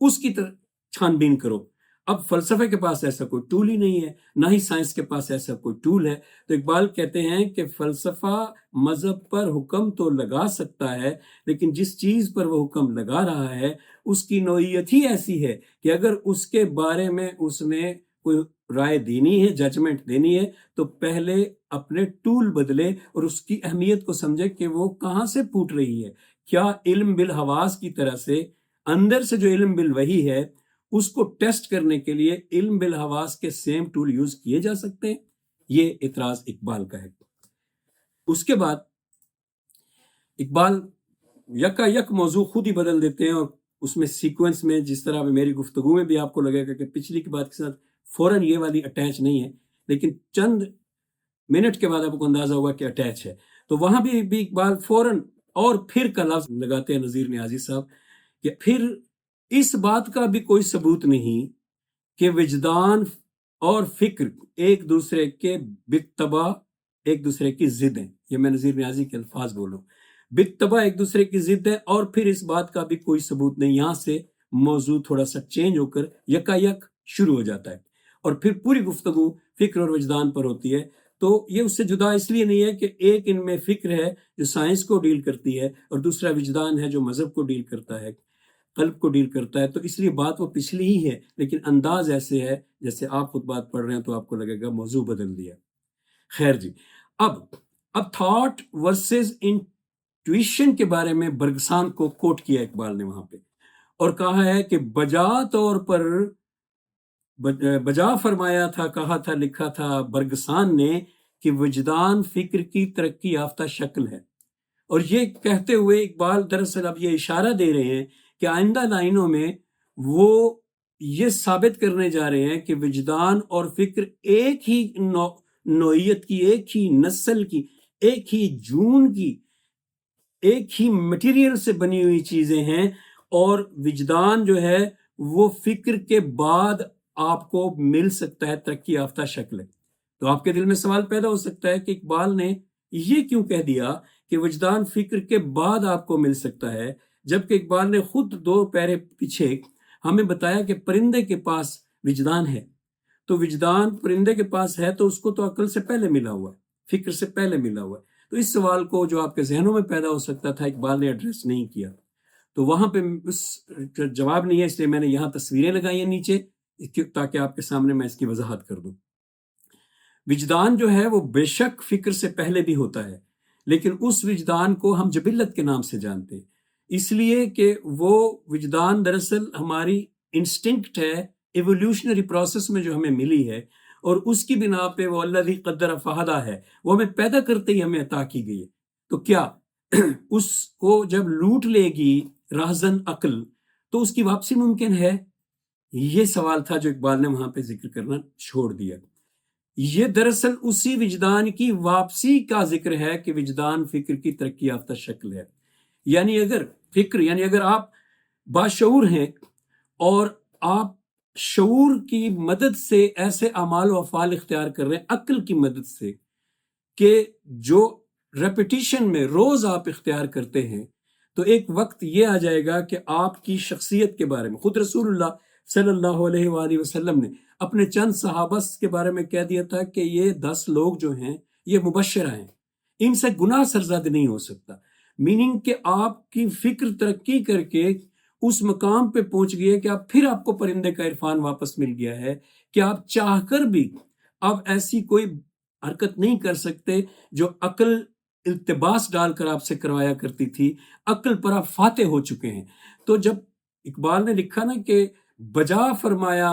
S1: اس کی طرف چھان بین کرو۔ اب فلسفے کے پاس ایسا کوئی ٹول ہی نہیں ہے، نہ ہی سائنس کے پاس ایسا کوئی ٹول ہے، تو اقبال کہتے ہیں کہ فلسفہ مذہب پر حکم تو لگا سکتا ہے، لیکن جس چیز پر وہ حکم لگا رہا ہے اس کی نوعیت ہی ایسی ہے کہ اگر اس کے بارے میں اس نے کوئی رائے دینی ہے، ججمنٹ دینی ہے، تو پہلے اپنے ٹول بدلے اور اس کی اہمیت کو سمجھے کہ وہ کہاں سے پھوٹ رہی ہے۔ کیا علم بالحواس کی طرح سے اندر سے جو علم بالوحی ہے اس کو ٹیسٹ کرنے کے لیے علم بالحواس کے سیم ٹول یوز کیے جا سکتے ہیں؟ یہ اعتراض اقبال کا ہے۔ اس کے بعد اقبال یکا یک موضوع خود ہی بدل دیتے ہیں، اور اس میں سیکوینس میں جس طرح میری گفتگو میں بھی آپ کو لگے گا کہ پچھلی کی بات کے ساتھ فوراً یہ والی اٹیچ نہیں ہے، لیکن چند منٹ کے بعد آپ کو اندازہ ہوگا کہ اٹیچ ہے، تو وہاں بھی اقبال فوراً اور پھر کا لفظ لگاتے ہیں نذیر نیازی صاحب کہ پھر اس بات کا بھی کوئی ثبوت نہیں کہ وجدان اور فکر ایک دوسرے کے بالتبع ایک دوسرے کی ضد ہیں. یہ میں نذیر نیازی کے الفاظ بولوں. بالتبع ایک دوسرے کی ضد ہے اور پھر اس بات کا بھی کوئی ثبوت نہیں. یہاں سے موضوع تھوڑا سا چینج ہو کر یکا یک شروع ہو جاتا ہے اور پھر پوری گفتگو فکر اور وجدان پر ہوتی ہے. تو یہ اس سے جدا اس لیے نہیں ہے کہ ایک ان میں فکر ہے جو سائنس کو ڈیل کرتی ہے اور دوسرا وجدان ہے جو مذہب کو ڈیل کرتا ہے، قلب کو ڈیل کرتا ہے. تو اس لیے بات وہ پچھلی ہی ہے، لیکن انداز ایسے ہے جیسے آپ خود بات پڑھ رہے ہیں تو آپ کو لگے گا موضوع بدل دیا. خیر جی، اب تھاٹ ورسز انٹویشن کے بارے میں برگسان کو کوٹ کیا اقبال نے وہاں پہ اور کہا ہے کہ بجا فرمایا تھا، کہا تھا، لکھا تھا برگسان نے کہ وجدان فکر کی ترقی یافتہ شکل ہے. اور یہ کہتے ہوئے اقبال دراصل اب یہ اشارہ دے رہے ہیں کہ آئندہ لائنوں میں وہ یہ ثابت کرنے جا رہے ہیں کہ وجدان اور فکر ایک ہی نوعیت کی، ایک ہی نسل کی، ایک ہی جون کی، ایک ہی مٹیریل سے بنی ہوئی چیزیں ہیں. اور وجدان جو ہے وہ فکر کے بعد آپ کو مل سکتا ہے، ترقی یافتہ شکل ہے. تو آپ کے دل میں سوال پیدا ہو سکتا ہے کہ اقبال نے یہ کیوں کہہ دیا کہ وجدان فکر کے بعد آپ کو مل سکتا ہے، جبکہ اقبال نے خود 2 پیرے پیچھے ہمیں بتایا کہ پرندے کے پاس وجدان ہے. تو وجدان پرندے کے پاس ہے تو اس کو تو عقل سے پہلے ملا ہوا ہے، فکر سے پہلے ملا ہوا ہے. تو اس سوال کو جو آپ کے ذہنوں میں پیدا ہو سکتا تھا اقبال نے ایڈریس نہیں کیا. تو وہاں پہ اس کا جواب نہیں ہے، اس لیے میں نے یہاں تصویریں لگائی ہیں نیچے تاکہ آپ کے سامنے میں اس کی وضاحت کر دوں. وجدان جو ہے وہ بے شک فکر سے پہلے بھی ہوتا ہے، لیکن اس وجدان کو ہم جبلت کے نام سے جانتے ہیں، اس لیے کہ وہ وجدان دراصل ہماری انسٹنکٹ ہے، ایولیوشنری پروسیس میں جو ہمیں ملی ہے، اور اس کی بنا پہ وہ الذی قدر فہدی ہے، وہ ہمیں پیدا کرتے ہی ہمیں عطا کی گئی ہے. تو کیا اس کو جب لوٹ لے گی راہزن عقل تو اس کی واپسی ممکن ہے؟ یہ سوال تھا جو اقبال نے وہاں پہ ذکر کرنا چھوڑ دیا. یہ دراصل اسی وجدان کی واپسی کا ذکر ہے کہ وجدان فکر کی ترقی یافتہ شکل ہے. یعنی اگر آپ باشعور ہیں اور آپ شعور کی مدد سے ایسے اعمال و افعال اختیار کر رہے ہیں عقل کی مدد سے کہ جو ریپیٹیشن میں روز آپ اختیار کرتے ہیں، تو ایک وقت یہ آ جائے گا کہ آپ کی شخصیت کے بارے میں خود رسول اللہ صلی اللہ علیہ وآلہ وسلم نے اپنے چند صحابہ کے بارے میں کہہ دیا تھا کہ یہ 10 لوگ جو ہیں یہ مبشرہ ہیں، ان سے گناہ سرزد نہیں ہو سکتا. میننگ کہ آپ کی فکر ترقی کر کے اس مقام پہ پہنچ گئی ہے کہ پھر آپ کو پرندے کا عرفان واپس مل گیا ہے کہ آپ چاہ کر بھی اب ایسی کوئی حرکت نہیں کر سکتے جو عقل التباس ڈال کر آپ سے کروایا کرتی تھی. عقل پر آپ فاتح ہو چکے ہیں. تو جب اقبال نے لکھا نا کہ بجا فرمایا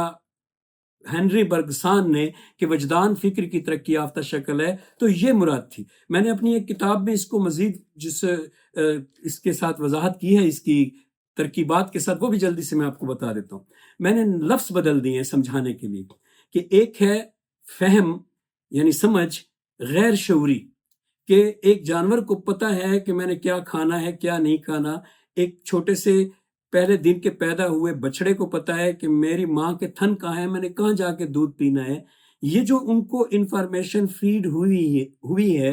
S1: ہنری برگسان نے کہ وجدان فکر کی ترقی یافتہ شکل ہے، تو یہ مراد تھی. میں نے اپنی ایک کتاب میں اس کو مزید اس کے ساتھ وضاحت کی ہے، اس کی ترکیبات کے ساتھ، وہ بھی جلدی سے میں آپ کو بتا دیتا ہوں. میں نے لفظ بدل دیے ہیں سمجھانے کے لیے کہ ایک ہے فہم یعنی سمجھ غیر شعوری، کہ ایک جانور کو پتہ ہے کہ میں نے کیا کھانا ہے کیا نہیں کھانا. ایک چھوٹے سے پہلے دن کے پیدا ہوئے بچڑے کو پتہ ہے کہ میری ماں کے تھن کہاں ہے، میں نے کہاں جا کے دودھ پینا ہے. یہ جو ان کو انفارمیشن فیڈ ہوئی ہے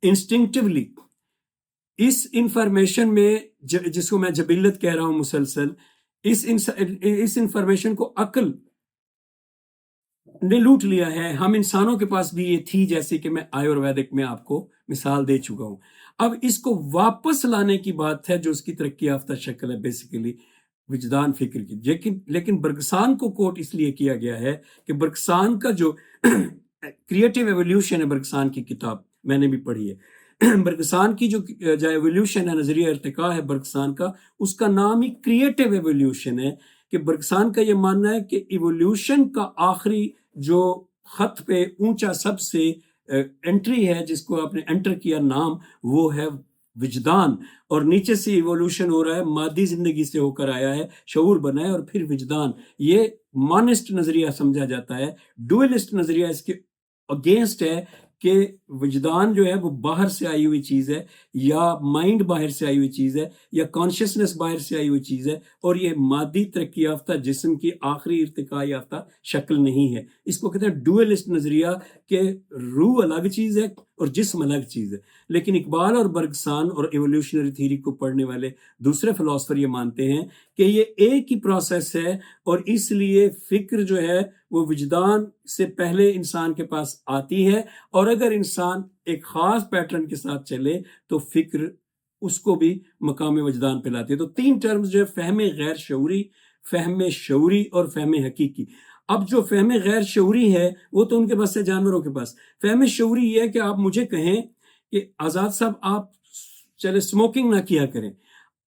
S1: انسٹنکٹیولی، اس انفارمیشن میں جس کو میں جبلت کہہ رہا ہوں مسلسل، اس انفارمیشن کو عقل نے لوٹ لیا ہے. ہم انسانوں کے پاس بھی یہ تھی، جیسے کہ میں آیورویدک میں آپ کو مثال دے چکا ہوں. اب اس کو واپس لانے کی بات ہے جو اس کی ترقی یافتہ شکل ہے بیسیکلی وجدان فکر کی. لیکن برگسان کو کوٹ اس لیے کیا گیا ہے کہ برگسان کا جو کریٹیو ایولیوشن ہے، برگسان کی کتاب میں نے بھی پڑھی ہے، برگسان کی جو ایولیوشن ہے، نظریہ ارتقاء ہے برگسان کا، اس کا نام ہی کریٹیو ایولیوشن ہے. کہ برگسان کا یہ ماننا ہے کہ ایولیوشن کا آخری جو خط پہ اونچا سب سے انٹری ہے، جس کو آپ نے انٹر کیا نام، وہ ہے وجدان. اور نیچے سے ایولیوشن ہو رہا ہے، مادی زندگی سے ہو کر آیا ہے، شعور بنا ہے، اور پھر وجدان. یہ مانسٹ نظریہ سمجھا جاتا ہے. ڈوئلسٹ نظریہ اس کے اگینسٹ ہے کہ وجدان جو ہے وہ باہر سے آئی ہوئی چیز ہے، یا مائنڈ باہر سے آئی ہوئی چیز ہے، یا کانشیسنس باہر سے آئی ہوئی چیز ہے، اور یہ مادی ترقی یافتہ جسم کی آخری ارتقاء یافتہ شکل نہیں ہے۔ اس کو کہتے ہیں ڈوئلسٹ نظریہ، کہ روح الگ چیز ہے اور جسم الگ چیز ہے۔ لیکن اقبال اور برگسان اور ایولیوشنری تھیوری کو پڑھنے والے دوسرے فلاسفر یہ مانتے ہیں کہ یہ ایک ہی پروسیس ہے، اور اس لیے فکر جو ہے وہ وجدان سے پہلے انسان کے پاس آتی ہے، اور اگر انسان ایک خاص پیٹرن کے ساتھ چلے تو فکر اس کو بھی مقام وجدان پہ لاتی ہے۔ تو تین ٹرمز جو ہے، فہم غیر شعوری، فہم شعوری اور فہم حقیقی۔ اب جو فہم غیر شعوری ہے وہ تو ان کے پاس ہے، جانوروں کے پاس۔ فہم شعوری یہ ہے کہ آپ مجھے کہیں کہ آزاد صاحب آپ چلے اسموکنگ نہ کیا کریں،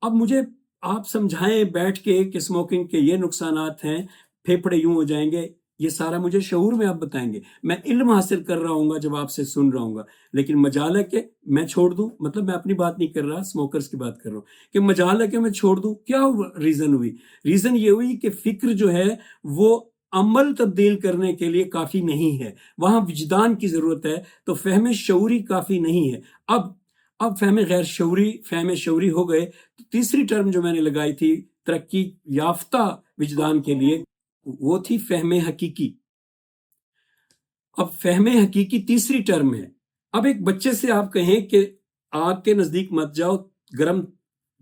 S1: اب مجھے آپ سمجھائیں بیٹھ کے کہ اسموکنگ کے یہ نقصانات ہیں، پھیپھڑے یوں ہو جائیں گے، یہ سارا مجھے شعور میں آپ بتائیں گے، میں علم حاصل کر رہا ہوں گا جب آپ سے سن رہا ہوں گا۔ لیکن مجال ہے کہ میں چھوڑ دوں، مطلب میں اپنی بات نہیں کر رہا، اسموکرز کی بات کر رہا ہوں، کہ مجال ہے کہ میں چھوڑ دوں۔ کیا ریزن ہوئی؟ ریزن یہ ہوئی کہ فکر جو ہے وہ عمل تبدیل کرنے کے لیے کافی نہیں ہے، وہاں وجدان کی ضرورت ہے، تو فہم شعوری کافی نہیں ہے۔ اب فہم غیر شعوری، فہم شعوری ہو گئے، تو تیسری ٹرم جو میں نے لگائی تھی ترقی یافتہ وجدان کے لیے، وہ تھی فہم حقیقی۔ اب فہم حقیقی تیسری ٹرم ہے۔ اب ایک بچے سے آپ کہیں کہ آگ کے نزدیک مت جاؤ، گرم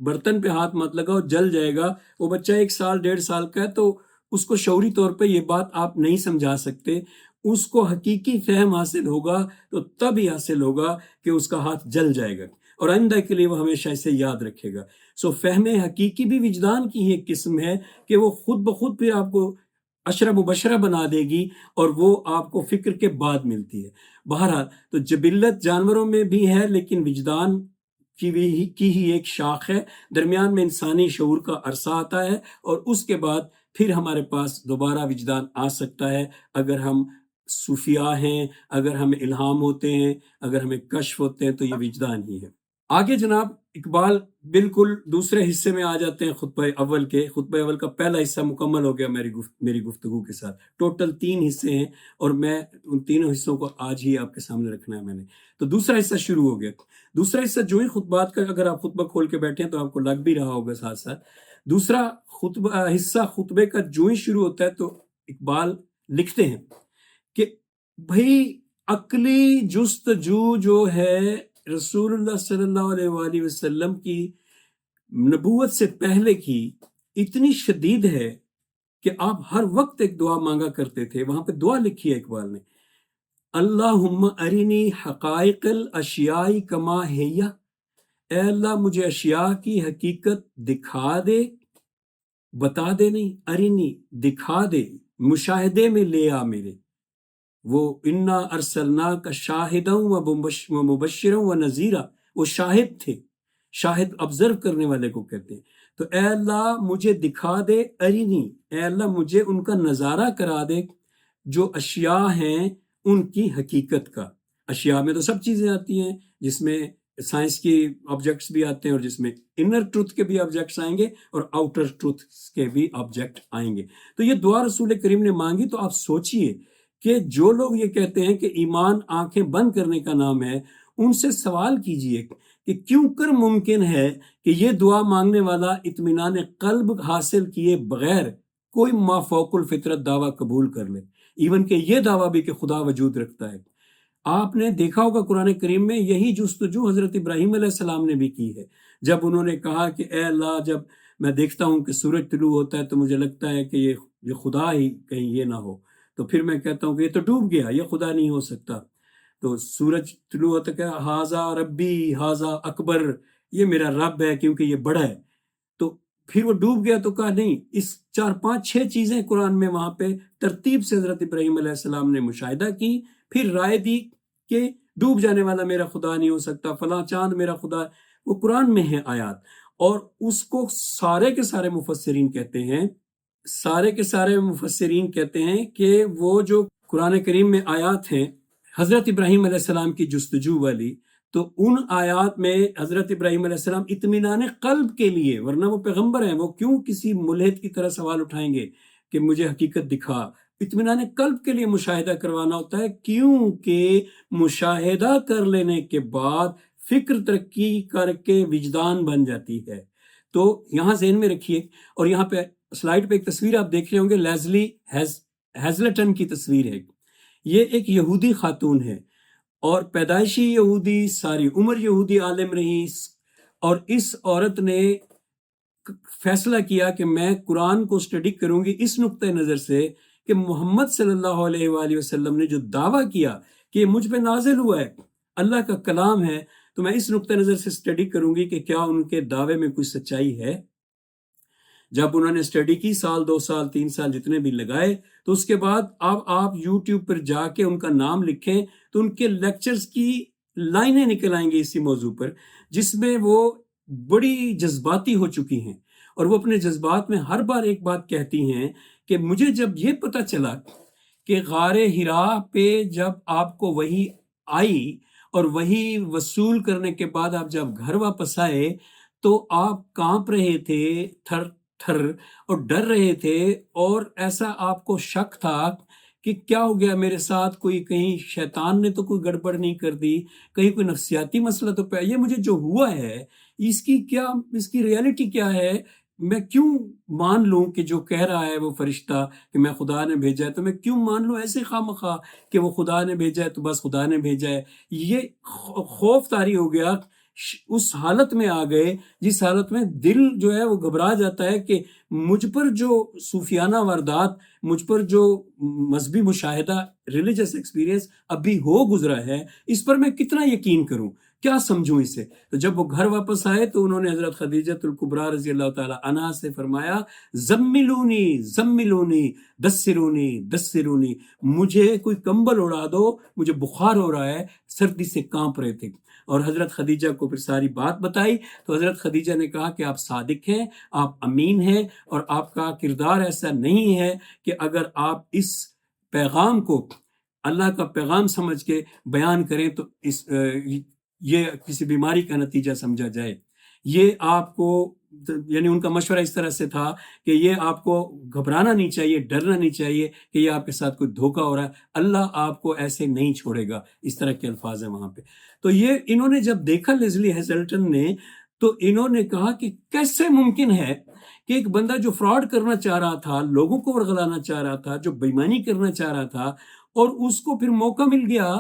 S1: برتن پہ ہاتھ مت لگاؤ، جل جائے گا، وہ بچہ 1 سال 1.5 سال کا ہے، تو اس کو شعوری طور پہ یہ بات آپ نہیں سمجھا سکتے۔ اس کو حقیقی فہم حاصل ہوگا تو تب ہی حاصل ہوگا کہ اس کا ہاتھ جل جائے گا، اور آئندہ کے لیے وہ ہمیشہ اسے یاد رکھے گا۔ فہم حقیقی بھی وجدان کی ہی ایک قسم ہے کہ وہ خود بخود پھر آپ کو اشرہ مبشرہ بنا دے گی، اور وہ آپ کو فکر کے بعد ملتی ہے۔ بہرحال تو جبلت جانوروں میں بھی ہے، لیکن وجدان کی ہی ایک شاخ ہے، درمیان میں انسانی شعور کا عرصہ آتا ہے، اور اس کے بعد پھر ہمارے پاس دوبارہ وجدان آ سکتا ہے، اگر ہم صوفیاء ہیں، اگر ہمیں الہام ہوتے ہیں، اگر ہمیں کشف ہوتے ہیں، تو یہ وجدان ہی ہے۔ آگے جناب اقبال بالکل دوسرے حصے میں آ جاتے ہیں خطبہ اول کے۔ خطبہ اول کا پہلا حصہ مکمل ہو گیا میری گفتگو کے ساتھ۔ ٹوٹل 3 حصے ہیں، اور میں ان تینوں حصوں کو آج ہی آپ کے سامنے رکھنا ہے میں نے۔ تو دوسرا حصہ شروع ہو گیا۔ دوسرا حصہ جو ہی خطبات کا، اگر آپ خطبہ کھول کے بیٹھے ہیں تو آپ کو لگ بھی رہا ہوگا ساتھ ساتھ، دوسرا حصہ خطبے کا جو ہی شروع ہوتا ہے تو اقبال لکھتے ہیں کہ بھئی عقلی جستجو جو ہے رسول اللہ صلی اللہ علیہ وآلہ وسلم کی نبوت سے پہلے کی، اتنی شدید ہے کہ آپ ہر وقت ایک دعا مانگا کرتے تھے۔ وہاں پہ دعا لکھی ہے اقبال نے، اللہم ارنی حقائق الاشیاء کما ہی، اے اللہ مجھے اشیاء کی حقیقت دکھا دے، بتا دے نہیں، ارنی دکھا دے، مشاہدے میں لے آ میرے۔ وہ انا ارسلناک شاہدا و مبشرا و نذیرا، وہ شاہد تھے، شاہد آبزرو کرنے والے کو کہتے ہیں۔ تو اے اللہ مجھے دکھا دے، ارنی، اے اللہ مجھے ان کا نظارہ کرا دے، جو اشیاء ہیں ان کی حقیقت کا۔ اشیاء میں تو سب چیزیں آتی ہیں، جس میں سائنس کی آبجیکٹس بھی آتے ہیں، اور جس میں انر ٹروتھ کے بھی آبجیکٹس آئیں گے اور آؤٹر ٹروتھ کے بھی آبجیکٹ آئیں گے۔ تو یہ دعا رسول کریم نے مانگی۔ تو آپ سوچئے کہ جو لوگ یہ کہتے ہیں کہ ایمان آنکھیں بند کرنے کا نام ہے، ان سے سوال کیجئے کہ کیوں کر ممکن ہے کہ یہ دعا مانگنے والا اطمینان قلب حاصل کیے بغیر کوئی مافوق الفطرت دعویٰ قبول کر لے، ایون کہ یہ دعویٰ بھی کہ خدا وجود رکھتا ہے۔ آپ نے دیکھا ہوگا قرآن کریم میں یہی جستجو حضرت ابراہیم علیہ السلام نے بھی کی ہے، جب انہوں نے کہا کہ اے اللہ، جب میں دیکھتا ہوں کہ سورج طلوع ہوتا ہے تو مجھے لگتا ہے کہ یہ خدا ہی کہیں یہ نہ ہو، تو پھر میں کہتا ہوں کہ یہ تو ڈوب گیا، یہ خدا نہیں ہو سکتا۔ تو سورج طلوع ہوتا کہ ہاذا ربی ہاذا اکبر، یہ میرا رب ہے کیونکہ یہ بڑا ہے۔ تو پھر وہ ڈوب گیا تو کہا نہیں، اس 4 5 6 چیزیں قرآن میں وہاں پہ ترتیب سے حضرت ابراہیم علیہ السلام نے مشاہدہ کی، پھر رائے دی کہ ڈوب جانے والا میرا خدا نہیں ہو سکتا، فلاں چاند میرا خدا، وہ قرآن میں ہے آیات۔ اور اس کو سارے کے سارے مفسرین کہتے ہیں، سارے کے سارے مفسرین کہتے ہیں کہ وہ جو قرآن کریم میں آیات ہیں حضرت ابراہیم علیہ السلام کی جستجو والی، تو ان آیات میں حضرت ابراہیم علیہ السلام اطمینان قلب کے لیے، ورنہ وہ پیغمبر ہیں، وہ کیوں کسی ملحد کی طرح سوال اٹھائیں گے کہ مجھے حقیقت دکھا، اطمینان قلب کے لیے مشاہدہ کروانا ہوتا ہے، کیونکہ مشاہدہ کر لینے کے بعد فکر ترقی کر کے وجدان بن جاتی ہے۔ تو یہاں ذہن میں رکھیے، اور یہاں پہ سلائیڈ پہ ایک تصویر آپ دیکھ رہے ہوں گے، لیزلی ہیزلٹن کی تصویر ہے۔ یہ ایک یہودی خاتون ہے، اور پیدائشی یہودی، ساری عمر یہودی عالم رہی، اور اس عورت نے فیصلہ کیا کہ میں قرآن کو اسٹڈی کروں گی اس نقطۂ نظر سے کہ محمد صلی اللہ علیہ وآلہ وسلم نے جو دعویٰ کیا کہ یہ مجھ پہ نازل ہوا ہے، اللہ کا کلام ہے، تو میں اس نقطۂ نظر سے اسٹڈی کروں گی کہ کیا ان کے دعوے میں کوئی سچائی ہے۔ جب انہوں نے اسٹڈی کی، 1 سال 2 سال 3 سال جتنے بھی لگائے، تو اس کے بعد اب آپ یوٹیوب پر جا کے ان کا نام لکھیں تو ان کے لیکچرز کی لائنیں نکل آئیں گی اسی موضوع پر، جس میں وہ بڑی جذباتی ہو چکی ہیں، اور وہ اپنے جذبات میں ہر بار ایک بات کہتی ہیں کہ مجھے جب یہ پتہ چلا کہ غار حرا پہ جب آپ کو وحی آئی اور وحی وصول کرنے کے بعد آپ جب گھر واپس آئے تو آپ کانپ رہے تھے، تھر تھر، اور ڈر رہے تھے، اور ایسا آپ کو شک تھا کہ کیا ہو گیا میرے ساتھ، کوئی کہیں شیطان نے تو کوئی گڑبڑ نہیں کر دی، کہیں کوئی نفسیاتی مسئلہ تو یہ مجھے جو ہوا ہے اس کی ریالٹی کیا ہے، میں کیوں مان لوں کہ جو کہہ رہا ہے وہ فرشتہ کہ میں خدا نے بھیجا ہے، تو میں کیوں مان لوں ایسے خواہ کہ وہ خدا نے بھیجا ہے تو بس خدا نے بھیجا ہے۔ یہ خوف طاری ہو گیا، اس حالت میں آ گئے جس حالت میں دل جو ہے وہ گھبرا جاتا ہے کہ مجھ پر جو صوفیانہ واردات، مجھ پر جو مذہبی مشاہدہ، ریلیجس ایکسپیرینس ابھی ہو گزرا ہے، اس پر میں کتنا یقین کروں، کیا سمجھوں اسے۔ تو جب وہ گھر واپس آئے تو انہوں نے حضرت خدیجۃ الکبریٰ رضی اللہ تعالی عنہا سے فرمایا، زملونی زملونی دسرونی دسرونی، مجھے کوئی کمبل اڑا دو، مجھے بخار ہو رہا ہے، سردی سے کانپ رہے تھے۔ اور حضرت خدیجہ کو پھر ساری بات بتائی تو حضرت خدیجہ نے کہا کہ آپ صادق ہیں، آپ امین ہیں، اور آپ کا کردار ایسا نہیں ہے کہ اگر آپ اس پیغام کو اللہ کا پیغام سمجھ کے بیان کریں تو یہ کسی بیماری کا نتیجہ سمجھا جائے۔ یہ آپ کو، یعنی ان کا مشورہ اس طرح سے تھا کہ یہ آپ کو گھبرانا نہیں چاہیے، ڈرنا نہیں چاہیے کہ یہ آپ کے ساتھ کوئی دھوکہ ہو رہا ہے، اللہ آپ کو ایسے نہیں چھوڑے گا، اس طرح کے الفاظ ہیں وہاں پہ۔ تو یہ انہوں نے جب دیکھا لیزلی ہیزلٹن نے، تو انہوں نے کہا کہ کیسے ممکن ہے کہ ایک بندہ جو فراڈ کرنا چاہ رہا تھا، لوگوں کو ورغلانا چاہ رہا تھا، جو بےایمانی کرنا چاہ رہا تھا، اور اس کو پھر موقع مل گیا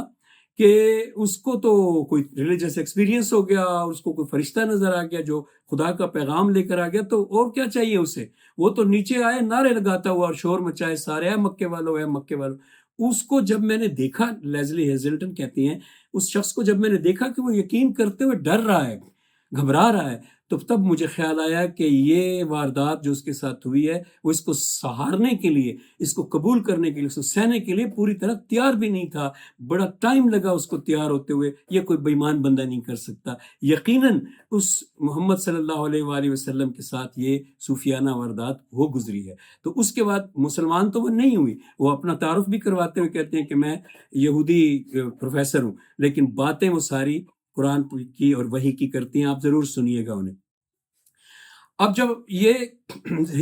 S1: کہ اس کو تو کوئی ریلیجس ایکسپیرینس ہو گیا، اس کو کوئی فرشتہ نظر آ گیا جو خدا کا پیغام لے کر آ گیا، تو اور کیا چاہیے اسے؟ وہ تو نیچے آئے نعرے لگاتا ہوا اور شور مچائے سارے، اے مکے والو اے مکے والو۔ اس کو جب میں نے دیکھا، لیزلی ہیزلٹن کہتی ہیں، اس شخص کو جب میں نے دیکھا کہ وہ یقین کرتے ہوئے ڈر رہا ہے، گھبرا رہا ہے، تو تب مجھے خیال آیا کہ یہ واردات جو اس کے ساتھ ہوئی ہے، وہ اس کو سہارنے کے لیے، اس کو قبول کرنے کے لیے، اس کو سہنے کے لیے پوری طرح تیار بھی نہیں تھا، بڑا ٹائم لگا اس کو تیار ہوتے ہوئے، یہ کوئی بے ایمان بندہ نہیں کر سکتا۔ یقیناً اس محمد صلی اللہ علیہ وآلہ وسلم کے ساتھ یہ صوفیانہ واردات ہو گزری ہے۔ تو اس کے بعد مسلمان تو وہ نہیں ہوئی، وہ اپنا تعارف بھی کرواتے ہوئے کہتے ہیں کہ میں یہودی پروفیسر ہوں، لیکن باتیں وہ ساری قرآن کی اور وحی کی کرتی ہیں، آپ ضرور سنیے گا انہیں۔ اب جب یہ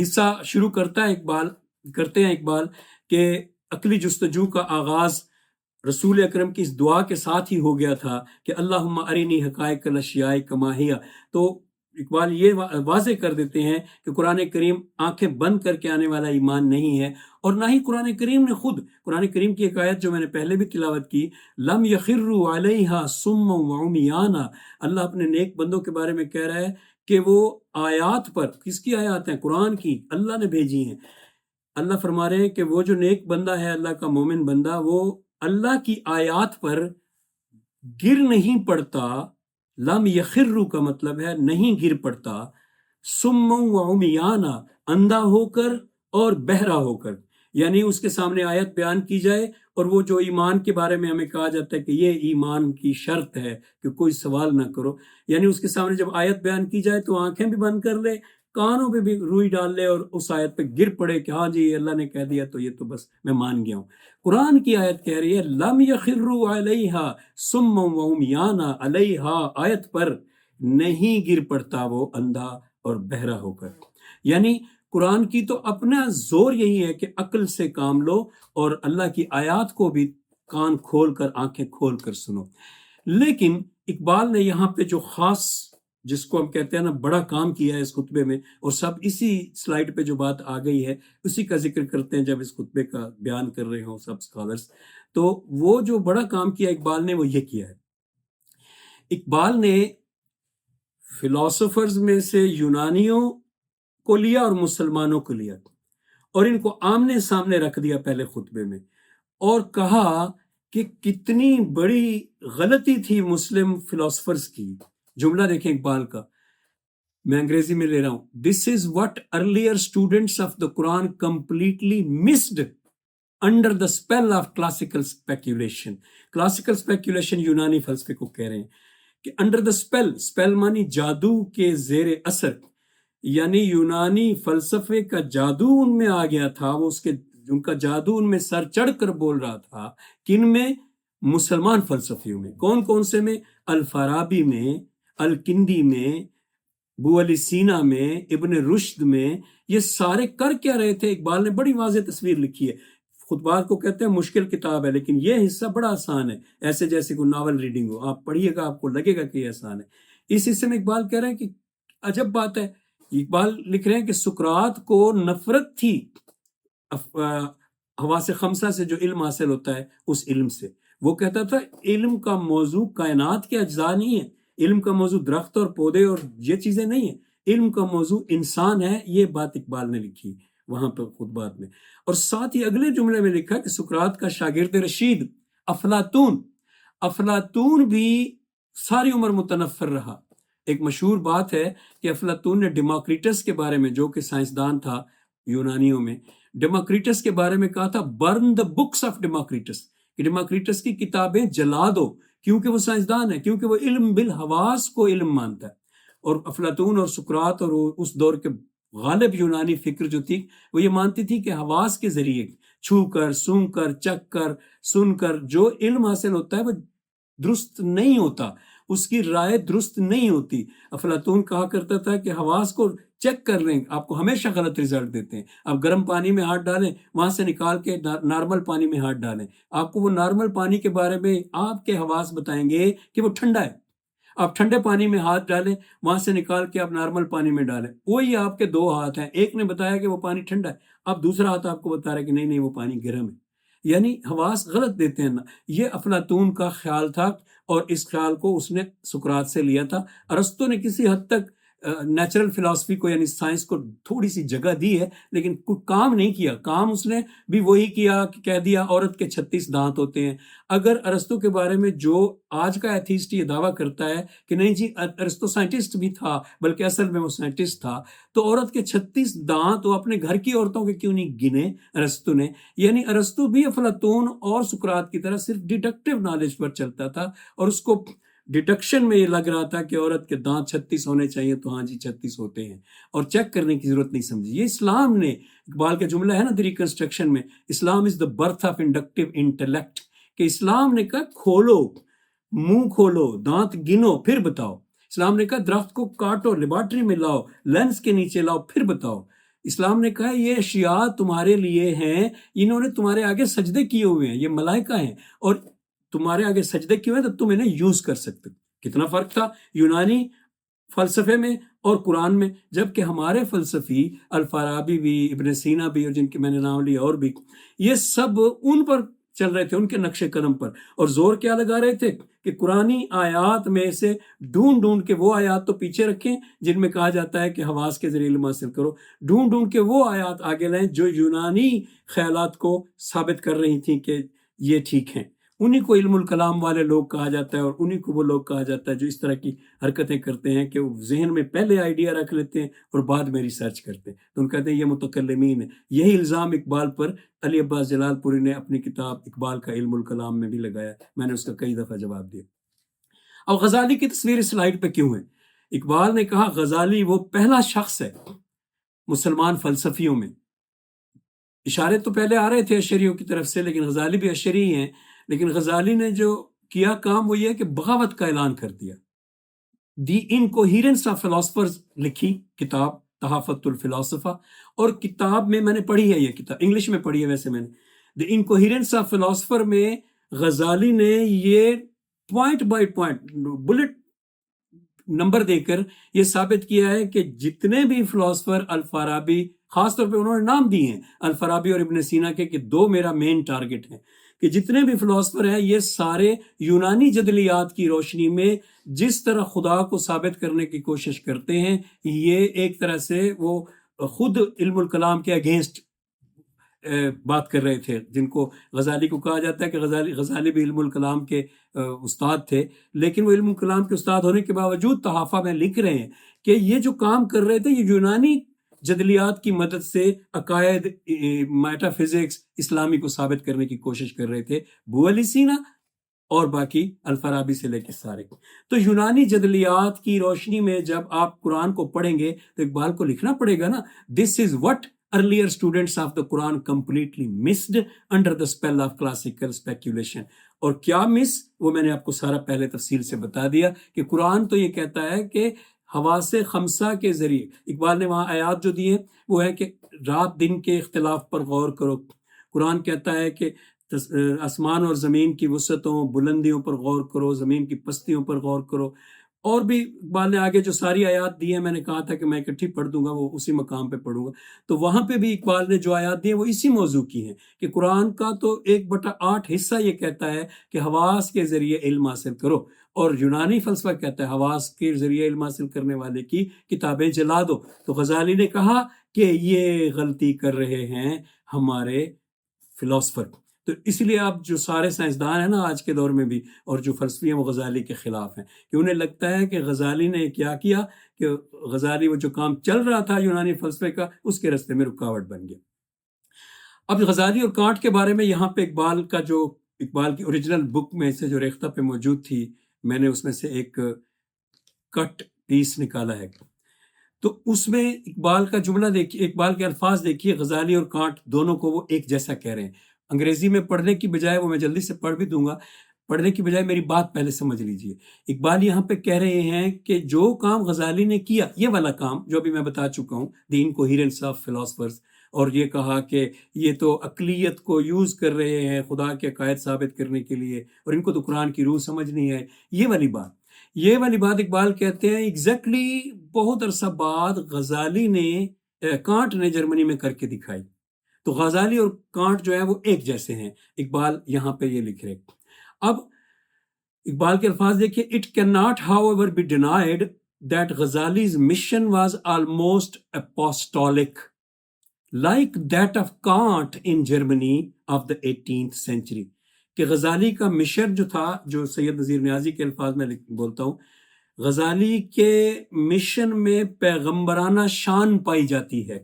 S1: حصہ شروع کرتے ہیں اقبال کہ عقلی جستجو کا آغاز رسول اکرم کی اس دعا کے ساتھ ہی ہو گیا تھا کہ اللہم ارنی حقائق الاشیاء کما ہی، تو اقبال یہ واضح کر دیتے ہیں کہ قرآن کریم آنکھیں بند کر کے آنے والا ایمان نہیں ہے، اور نہ ہی قرآن کریم نے خود، قرآن کریم کی ایک آیت جو میں نے پہلے بھی تلاوت کی، لم یخروا علیہا صما وعمیانا، اللہ اپنے نیک بندوں کے بارے میں کہہ رہا ہے کہ وہ آیات پر، کس کی آیات ہیں؟ قرآن کی، اللہ نے بھیجی ہیں۔ اللہ فرما رہے ہیں کہ وہ جو نیک بندہ ہے، اللہ کا مومن بندہ، وہ اللہ کی آیات پر گر نہیں پڑتا۔ لم یخروا کا مطلب ہے نہیں گر پڑتا، صما وعمیانا، اندھا ہو کر اور بہرا ہو کر، یعنی اس کے سامنے آیت بیان کی جائے، اور وہ جو ایمان کے بارے میں ہمیں کہا جاتا ہے کہ یہ ایمان کی شرط ہے کہ کوئی سوال نہ کرو، یعنی اس کے سامنے جب آیت بیان کی جائے تو آنکھیں بھی بند کر لے، کانوں پہ بھی روئی ڈال لے، اور اس آیت پہ گر پڑے کہ ہاں جی اللہ نے کہہ دیا تو یہ تو بس میں مان گیا ہوں۔ قرآن کی آیت کہہ رہی ہے لم یخروا علیہا صما وعمیانا، علیہا آیت پر نہیں گر پڑتا وہ اندھا اور بہرا ہو کر، یعنی قرآن کی تو اپنا زور یہی ہے کہ عقل سے کام لو اور اللہ کی آیات کو بھی کان کھول کر آنکھیں کھول کر سنو. لیکن اقبال نے یہاں پہ جو خاص جس کو ہم کہتے ہیں نا بڑا کام کیا ہے اس خطبے میں، اور سب اسی سلائیڈ پہ جو بات آ گئی ہے اسی کا ذکر کرتے ہیں جب اس خطبے کا بیان کر رہے ہوں سب اسکالرس. تو وہ جو بڑا کام کیا اقبال نے وہ یہ کیا ہے. اقبال نے فلاسفرز میں سے یونانیوں کو لیا اور مسلمانوں کو لیا اور ان کو آمنے سامنے رکھ دیا پہلے خطبے میں، اور کہا کہ کتنی بڑی غلطی تھی مسلم فلاسفرز کی. جملہ دیکھیں اقبال کا، میں انگریزی میں لے رہا ہوں. This is what earlier students of the Quran completely missed under the spell of classical speculation. Classical speculation یونانی فلسفے کو کہہ رہے ہیں کہ انڈر دا اسپیل مانی جادو کے زیر اثر، یعنی یونانی فلسفے کا جادو ان میں آ گیا تھا. وہ ان کا جادو ان میں سر چڑھ کر بول رہا تھا. کن میں؟ مسلمان فلسفیوں میں. کون کون سے میں؟ الفارابی میں، الکندی میں، ابو علی سینا میں، ابن رشد میں. یہ سارے کر کیا رہے تھے؟ اقبال نے بڑی واضح تصویر لکھی ہے. خطبات کو کہتے ہیں مشکل کتاب ہے، لیکن یہ حصہ بڑا آسان ہے، ایسے جیسے کوئی ناول ریڈنگ ہو. آپ پڑھیے گا آپ کو لگے گا کہ یہ آسان ہے. اس حصے میں اقبال کہہ رہے ہیں کہ عجب بات ہے. اقبال لکھ رہے ہیں کہ سقراط کو نفرت تھی حواس خمسہ سے جو علم حاصل ہوتا ہے اس علم سے. وہ کہتا تھا علم کا موضوع کائنات کے اجزاء نہیں ہے، علم کا موضوع درخت اور پودے اور یہ چیزیں نہیں ہیں، علم کا موضوع انسان ہے. یہ بات اقبال نے لکھی وہاں پر خطبات میں. اور ساتھ ہی اگلے جملے میں لکھا کہ سقراط کا شاگرد رشید افلاطون بھی ساری عمر متنفر رہا. ایک مشہور بات ہے کہ افلاطون نے ڈیموکریٹس کے بارے میں، جو کہ سائنسدان تھا یونانیوں میں، ڈیموکریٹس کے بارے میں کہا تھا burn the books of Democritus, کہ ڈیموکریٹس کی کتابیں جلا دو، کیونکہ وہ سائنسدان ہے، کیونکہ وہ علم بالحواس کو علم مانتا ہے. اور افلاطون اور سقراط اور اس دور کے غالب یونانی فکر جو تھی وہ یہ مانتی تھی کہ حواس کے ذریعے چھو کر، سونگ کر، چکھ کر، سن کر جو علم حاصل ہوتا ہے وہ درست نہیں ہوتا، اس کی رائے درست نہیں ہوتی. افلاطون کہا کرتا تھا کہ حواس کو چیک کر لیں، آپ کو ہمیشہ غلط رزلٹ دیتے ہیں. آپ گرم پانی میں ہاتھ ڈالیں، وہاں سے نکال کے نارمل پانی میں ہاتھ ڈالیں، آپ کو وہ نارمل پانی کے بارے میں آپ کے حواس بتائیں گے کہ وہ ٹھنڈا ہے. آپ ٹھنڈے پانی میں ہاتھ ڈالیں، وہاں سے نکال کے آپ نارمل پانی میں ڈالیں، وہی آپ کے دو ہاتھ ہیں. ایک نے بتایا کہ وہ پانی ٹھنڈا ہے، اب دوسرا ہاتھ آپ کو بتا رہا ہے کہ نہیں وہ پانی گرم ہے. یعنی حواس غلط دیتے ہیں نا. یہ افلاطون کا خیال تھا اور اس خیال کو اس نے سقراط سے لیا تھا. ارسطو نے کسی حد تک نیچرل فلاسفی کو یعنی سائنس کو تھوڑی سی جگہ دی ہے، لیکن کوئی کام نہیں کیا. کام اس نے بھی وہی کیا کہ کہہ دیا عورت کے 36 دانت ہوتے ہیں. اگر ارسطو کے بارے میں جو آج کا ایتھیسٹ یہ دعویٰ کرتا ہے کہ نہیں جی ارسطو سائنٹسٹ بھی تھا بلکہ اصل میں وہ سائنٹسٹ تھا، تو عورت کے 36 دانت وہ اپنے گھر کی عورتوں کے کیوں نہیں گنے ارسطو نے؟ یعنی ارسطو بھی افلاطون اور سقراط کی طرح صرف ڈیڈکٹیو نالج پر چلتا تھا، اور اس کو ڈیڈکشن میں یہ لگ رہا تھا کہ عورت کے دانت 36 ہونے چاہیے تو ہاں جی 36 ہوتے ہیں، اور چیک کرنے کی ضرورت نہیں سمجھی. یہ اسلام نے، اقبال کا جملہ ہے نا دی ریکنسٹرکشن میں، Islam is the birth of inductive intellect, کہ اسلام نے کہا کھولو، منہ کھولو، دانت گنو پھر بتاؤ. اسلام نے کہا درخت کو کاٹو، لیبارٹری میں لاؤ، لینس کے نیچے لاؤ پھر بتاؤ. اسلام نے کہا یہ اشیاء تمہارے لیے ہیں، انہوں نے تمہارے آگے سجدے کیے ہوئے ہیں، یہ ملائکہ ہیں اور تمہارے آگے سجدے کیے ہوئے ہیں تو تم انہیں یوز کر سکتے. کتنا فرق تھا یونانی فلسفے میں اور قرآن میں. جبکہ ہمارے فلسفی الفارابی بھی، ابن سینا بھی، اور جن کے میں نے نام لیا اور بھی، یہ سب ان پر چل رہے تھے، ان کے نقش قدم پر. اور زور کیا لگا رہے تھے کہ قرآنی آیات میں سے ڈھونڈ کے وہ آیات تو پیچھے رکھیں جن میں کہا جاتا ہے کہ حواس کے ذریعے علم حاصل کرو، ڈھونڈ کے وہ آیات آگے لائیں جو یونانی خیالات کو ثابت کر رہی تھیں کہ یہ ٹھیک ہیں. انہی کو علم الکلام والے لوگ کہا جاتا ہے، اور انہی کو وہ لوگ کہا جاتا ہے جو اس طرح کی حرکتیں کرتے ہیں کہ وہ ذہن میں پہلے آئیڈیا رکھ لیتے ہیں اور بعد میں ریسرچ کرتے ہیں. تو ان کہتے ہیں یہ متکلمین ہیں. یہی الزام اقبال پر علی عباس جلال پوری نے اپنی کتاب اقبال کا علم الکلام میں بھی لگایا. میں نے اس کا کئی دفعہ جواب دیا. اب غزالی کی تصویر اس سلائیڈ پہ کیوں ہے؟ اقبال نے کہا غزالی وہ پہلا شخص ہے مسلمان فلسفیوں میں. اشارے تو پہلے آ رہے تھے اشعریوں کی طرف سے، لیکن غزالی بھی اشعری ہیں. لیکن غزالی نے جو کیا کام وہ یہ کہ بغاوت کا اعلان کر دیا. دی انکوہیرنس آف فلاسفرز لکھی کتاب تحافت الفلاسفہ، اور کتاب میں نے پڑھی ہے، یہ کتاب انگلش میں پڑھی ہے ویسے میں نے، دی انکوہیرنس آف فلاسفر میں غزالی نے یہ point by point bullet number دے کر یہ ثابت کیا ہے کہ جتنے بھی فلاسفر، الفارابی خاص طور پہ انہوں نے نام دیے ہیں الفارابی اور ابن سینا کے، کہ دو میرا مین ٹارگٹ ہیں، کہ جتنے بھی فلاسفر ہیں یہ سارے یونانی جدلیات کی روشنی میں جس طرح خدا کو ثابت کرنے کی کوشش کرتے ہیں، یہ ایک طرح سے وہ خود علم الکلام کے اگینسٹ بات کر رہے تھے، جن کو غزالی کو کہا جاتا ہے کہ غزالی بھی علم الکلام کے استاد تھے، لیکن وہ علم الکلام کے استاد ہونے کے باوجود تحافہ میں لکھ رہے ہیں کہ یہ جو کام کر رہے تھے یہ یونانی جدلیات کی مدد سے عقائد، میٹا فزکس، اسلامی کو ثابت کرنے کی کوشش کر رہے تھے، ابو علی سینا اور باقی الفارابی سے لے کے سارے۔ تو یونانی جدلیات کی روشنی میں جب آپ قرآن کو پڑھیں گے تو اقبال کو لکھنا پڑے گا نا، this is what earlier students of the Quran completely missed under the spell of classical speculation۔ اور کیا مس، وہ میں نے آپ کو سارا پہلے تفصیل سے بتا دیا کہ قرآن تو یہ کہتا ہے کہ حواس خمسہ کے ذریعے، اقبال نے وہاں آیات جو دی ہے وہ ہے کہ رات دن کے اختلاف پر غور کرو، قرآن کہتا ہے کہ آسمان اور زمین کی وسعتوں، بلندیوں پر غور کرو، زمین کی پستیوں پر غور کرو، اور بھی اقبال نے آگے جو ساری آیات دی ہیں، میں نے کہا تھا کہ میں اکٹھی پڑھ دوں گا، وہ اسی مقام پہ پڑھوں گا، تو وہاں پہ بھی اقبال نے جو آیات دی ہیں وہ اسی موضوع کی ہیں کہ قرآن کا تو 1/8 حصہ یہ کہتا ہے کہ حواس کے ذریعے علم حاصل کرو، اور یونانی فلسفہ کہتا ہے حواس کے ذریعے علم حاصل کرنے والے کی کتابیں جلا دو۔ تو غزالی نے کہا کہ یہ غلطی کر رہے ہیں ہمارے فلاسفر۔ تو اس لیے آپ جو سارے سائنسدان ہیں نا آج کے دور میں بھی، اور جو فلسفی ہیں، وہ غزالی کے خلاف ہیں، کہ انہیں لگتا ہے کہ غزالی نے کیا کیا کہ غزالی وہ جو کام چل رہا تھا یونانی فلسفے کا، اس کے راستے میں رکاوٹ بن گیا۔ اب غزالی اور کانٹ کے بارے میں یہاں پہ اقبال کی اوریجنل بک میں سے جو ریختہ پہ موجود تھی، میں نے اس میں سے ایک کٹ پیس نکالا ہے، تو اس میں اقبال کا جملہ دیکھیے، اقبال کے الفاظ دیکھیے، غزالی اور کانٹ دونوں کو وہ ایک جیسا کہہ رہے ہیں۔ انگریزی میں پڑھنے کی بجائے، وہ میں جلدی سے پڑھ بھی دوں گا، پڑھنے کی بجائے میری بات پہلے سمجھ لیجئے۔ اقبال یہاں پہ کہہ رہے ہیں کہ جو کام غزالی نے کیا، یہ والا کام جو ابھی میں بتا چکا ہوں، دی انکوہیرنس آف فلاسفرز، اور یہ کہا کہ یہ تو عقلیت کو یوز کر رہے ہیں خدا کے عقائد ثابت کرنے کے لیے، اور ان کو تو قرآن کی روح سمجھ نہیں ہے، یہ والی بات اقبال کہتے ہیں ایگزیکٹلی بہت عرصہ بعد غزالی نے، کانٹ نے جرمنی میں کر کے دکھائی۔ تو غزالی اور کانٹ جو ہے وہ ایک جیسے ہیں، اقبال یہاں پہ یہ لکھ رہے۔ اب اقبال کے الفاظ دیکھیے، it cannot however be denied that Ghazali's mission was almost apostolic like that of Kant in Germany of the 18th century، کہ غزالی کا مشن جو تھا، جو سید نذیر نیازی کے الفاظ میں بولتا ہوں، غزالی کے مشن میں پیغمبرانہ شان پائی جاتی ہے،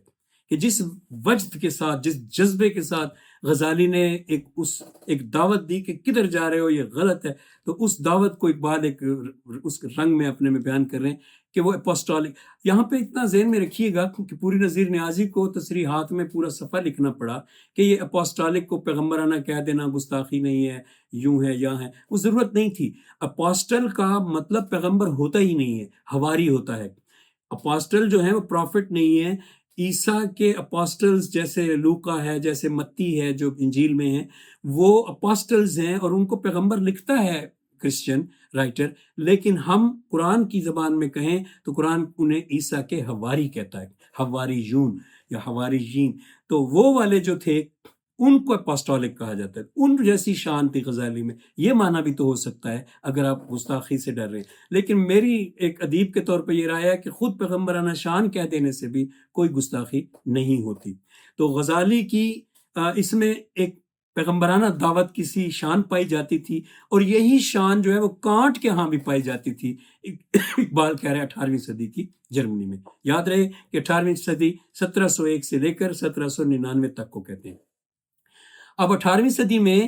S1: کہ جس وجد کے ساتھ، جس جذبے کے ساتھ غزالی نے ایک دعوت دی کہ کدھر جا رہے ہو، یہ غلط ہے، تو اس دعوت کو اقبال اس رنگ میں اپنے میں بیان کر رہے ہیں کہ وہ اپوسٹولک۔ یہاں پہ اتنا ذہن میں رکھیے گا کہ پوری نذیر نیازی کو تصریحات میں پورا صفحہ لکھنا پڑا کہ یہ اپوسٹولک کو پیغمبرانہ کہہ دینا گستاخی نہیں ہے، یوں ہے یا ہے، وہ ضرورت نہیں تھی۔ اپوسٹل کا مطلب پیغمبر ہوتا ہی نہیں ہے، حواری ہوتا ہے۔ اپوسٹل جو ہے وہ پروفٹ نہیں ہے۔ عیسیٰ کے اپوسٹلز جیسے لوکا ہے، جیسے متی ہے جو انجیل میں ہیں، وہ اپوسٹلز ہیں اور ان کو پیغمبر لکھتا ہے کرسچن رائٹر، لیکن ہم قرآن کی زبان میں کہیں تو قرآن انہیں عیسیٰ کے حواری کہتا ہے، حواریون یا حواریین۔ تو وہ والے جو تھے ان کو اپوسٹولک کہا جاتا ہے، ان جیسی شان تھی غزالی میں۔ یہ معنی بھی تو ہو سکتا ہے اگر آپ گستاخی سے ڈر رہے ہیں، لیکن میری ایک ادیب کے طور پہ یہ رائے ہے کہ خود پیغمبرانہ شان کہہ دینے سے بھی کوئی گستاخی نہیں ہوتی۔ تو غزالی کی اس میں ایک پیغمبرانہ دعوت کسی شان پائی جاتی تھی، اور یہی شان جو ہے وہ کانٹ کے ہاں بھی پائی جاتی تھی۔ اقبال کہہ رہے ہیں 18ویں صدی کی جرمنی میں۔ یاد رہے کہ 18ویں صدی 1701 سے لے کر 1799 تک کو کہتے ہیں۔ اب 18ویں صدی میں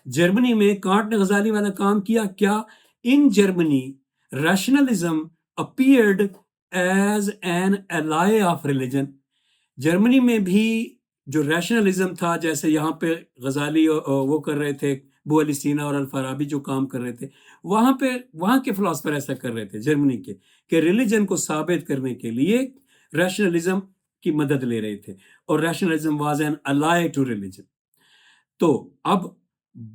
S1: جرمنی میں کانٹ نے غزالی والا کام کیا؟ In Germany rationalism appeared as an ally of religion. Germany میں بھی جو ریشنلزم تھا، جیسے یہاں پہ غزالی وہ کر رہے تھے، ابو علی سینا اور الفارابی جو کام کر رہے تھے، وہاں کے فلاسفر ایسا کر رہے تھے جرمنی کے، کہ ریلیجن کو ثابت کرنے کے لیے ریشنلزم کی مدد لے رہے تھے، اور rationalism was an ally to religion. تو اب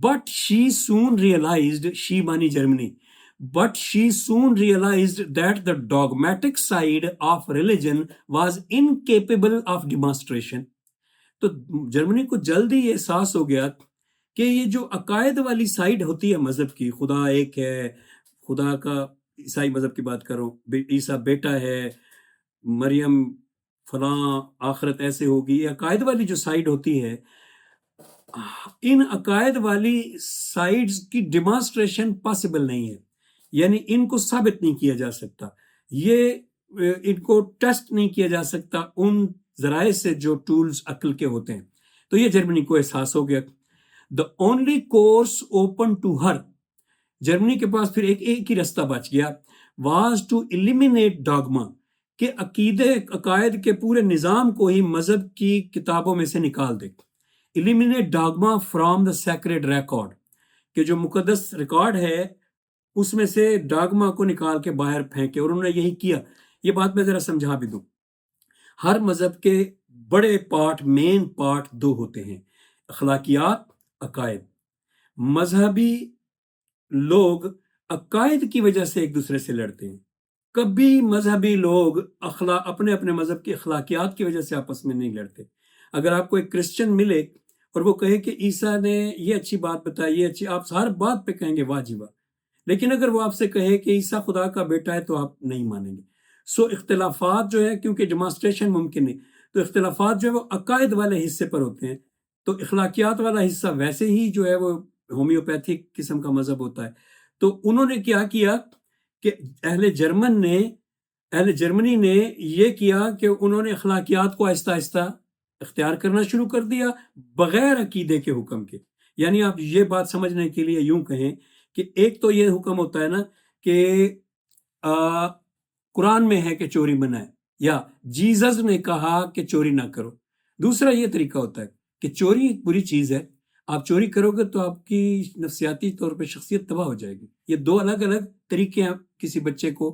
S1: but she soon realised, she مانی Germany, but she soon realised that the dogmatic side of religion was incapable of demonstration. تو جرمنی کو جلد ہی احساس ہو گیا کہ یہ جو عقائد والی سائڈ ہوتی ہے مذہب کی، خدا ایک ہے، خدا کا، عیسائی مذہب کی بات کروں، عیسیٰ بیٹا ہے، مریم فلاں، آخرت ایسے ہوگی، یہ عقائد والی جو سائڈ ہوتی ہے، ان عقائد والی سائڈز کی ڈیمانسٹریشن پاسبل نہیں ہے. یعنی ان کو ثابت نہیں کیا جا سکتا، یہ ان کو ٹیسٹ نہیں کیا جا سکتا ان ذرائع سے جو ٹولز عقل کے ہوتے ہیں. تو یہ جرمنی کو احساس ہو گیا. The only course open to her, جرمنی کے پاس پھر ایک ہی رستہ بچ گیا، واز ٹو ایلیمینیٹ ڈاگما، کہ عقائد کے پورے نظام کو ہی مذہب کی کتابوں میں سے نکال دے. Eliminate dogma from the sacred record, کہ جو مقدس ریکارڈ ہے اس میں سے ڈاگما کو نکال کے باہر پھینکے، اور انہوں نے یہی کیا. یہ بات میں ذرا سمجھا بھی دوں. ہر مذہب کے بڑے پارٹ، مین پارٹ دو ہوتے ہیں، اخلاقیات، عقائد. مذہبی لوگ عقائد کی وجہ سے ایک دوسرے سے لڑتے ہیں، کبھی مذہبی لوگ اپنے اپنے مذہب کی اخلاقیات کی وجہ سے آپس میں نہیں لڑتے. اگر آپ کو ایک کرسچن ملے اور وہ کہے کہ عیسیٰ نے یہ اچھی بات بتائی، یہ اچھی، آپ ہر بات پہ کہیں گے واہ جی واہ. لیکن اگر وہ آپ سے کہے کہ عیسیٰ خدا کا بیٹا ہے تو آپ نہیں مانیں گے. سو اختلافات جو ہے، کیونکہ ڈیمانسٹریشن ممکن نہیں، تو اختلافات جو ہے وہ عقائد والے حصے پر ہوتے ہیں. تو اخلاقیات والا حصہ ویسے ہی جو ہے وہ ہومیوپیتھک قسم کا مذہب ہوتا ہے. تو انہوں نے کیا کیا کہ اہل جرمنی نے یہ کیا کہ انہوں نے اخلاقیات کو آہستہ آہستہ اختیار کرنا شروع کر دیا بغیر عقیدے کے حکم کے. یعنی آپ یہ بات سمجھنے کے لیے یوں کہیں کہ ایک تو یہ حکم ہوتا ہے نا کہ قرآن میں ہے کہ چوری منع ہے، یا جیزس نے کہا کہ چوری نہ کرو. دوسرا یہ طریقہ ہوتا ہے کہ چوری ایک بری چیز ہے، آپ چوری کرو گے تو آپ کی نفسیاتی طور پہ شخصیت تباہ ہو جائے گی. یہ دو الگ الگ طریقے ہیں کسی بچے کو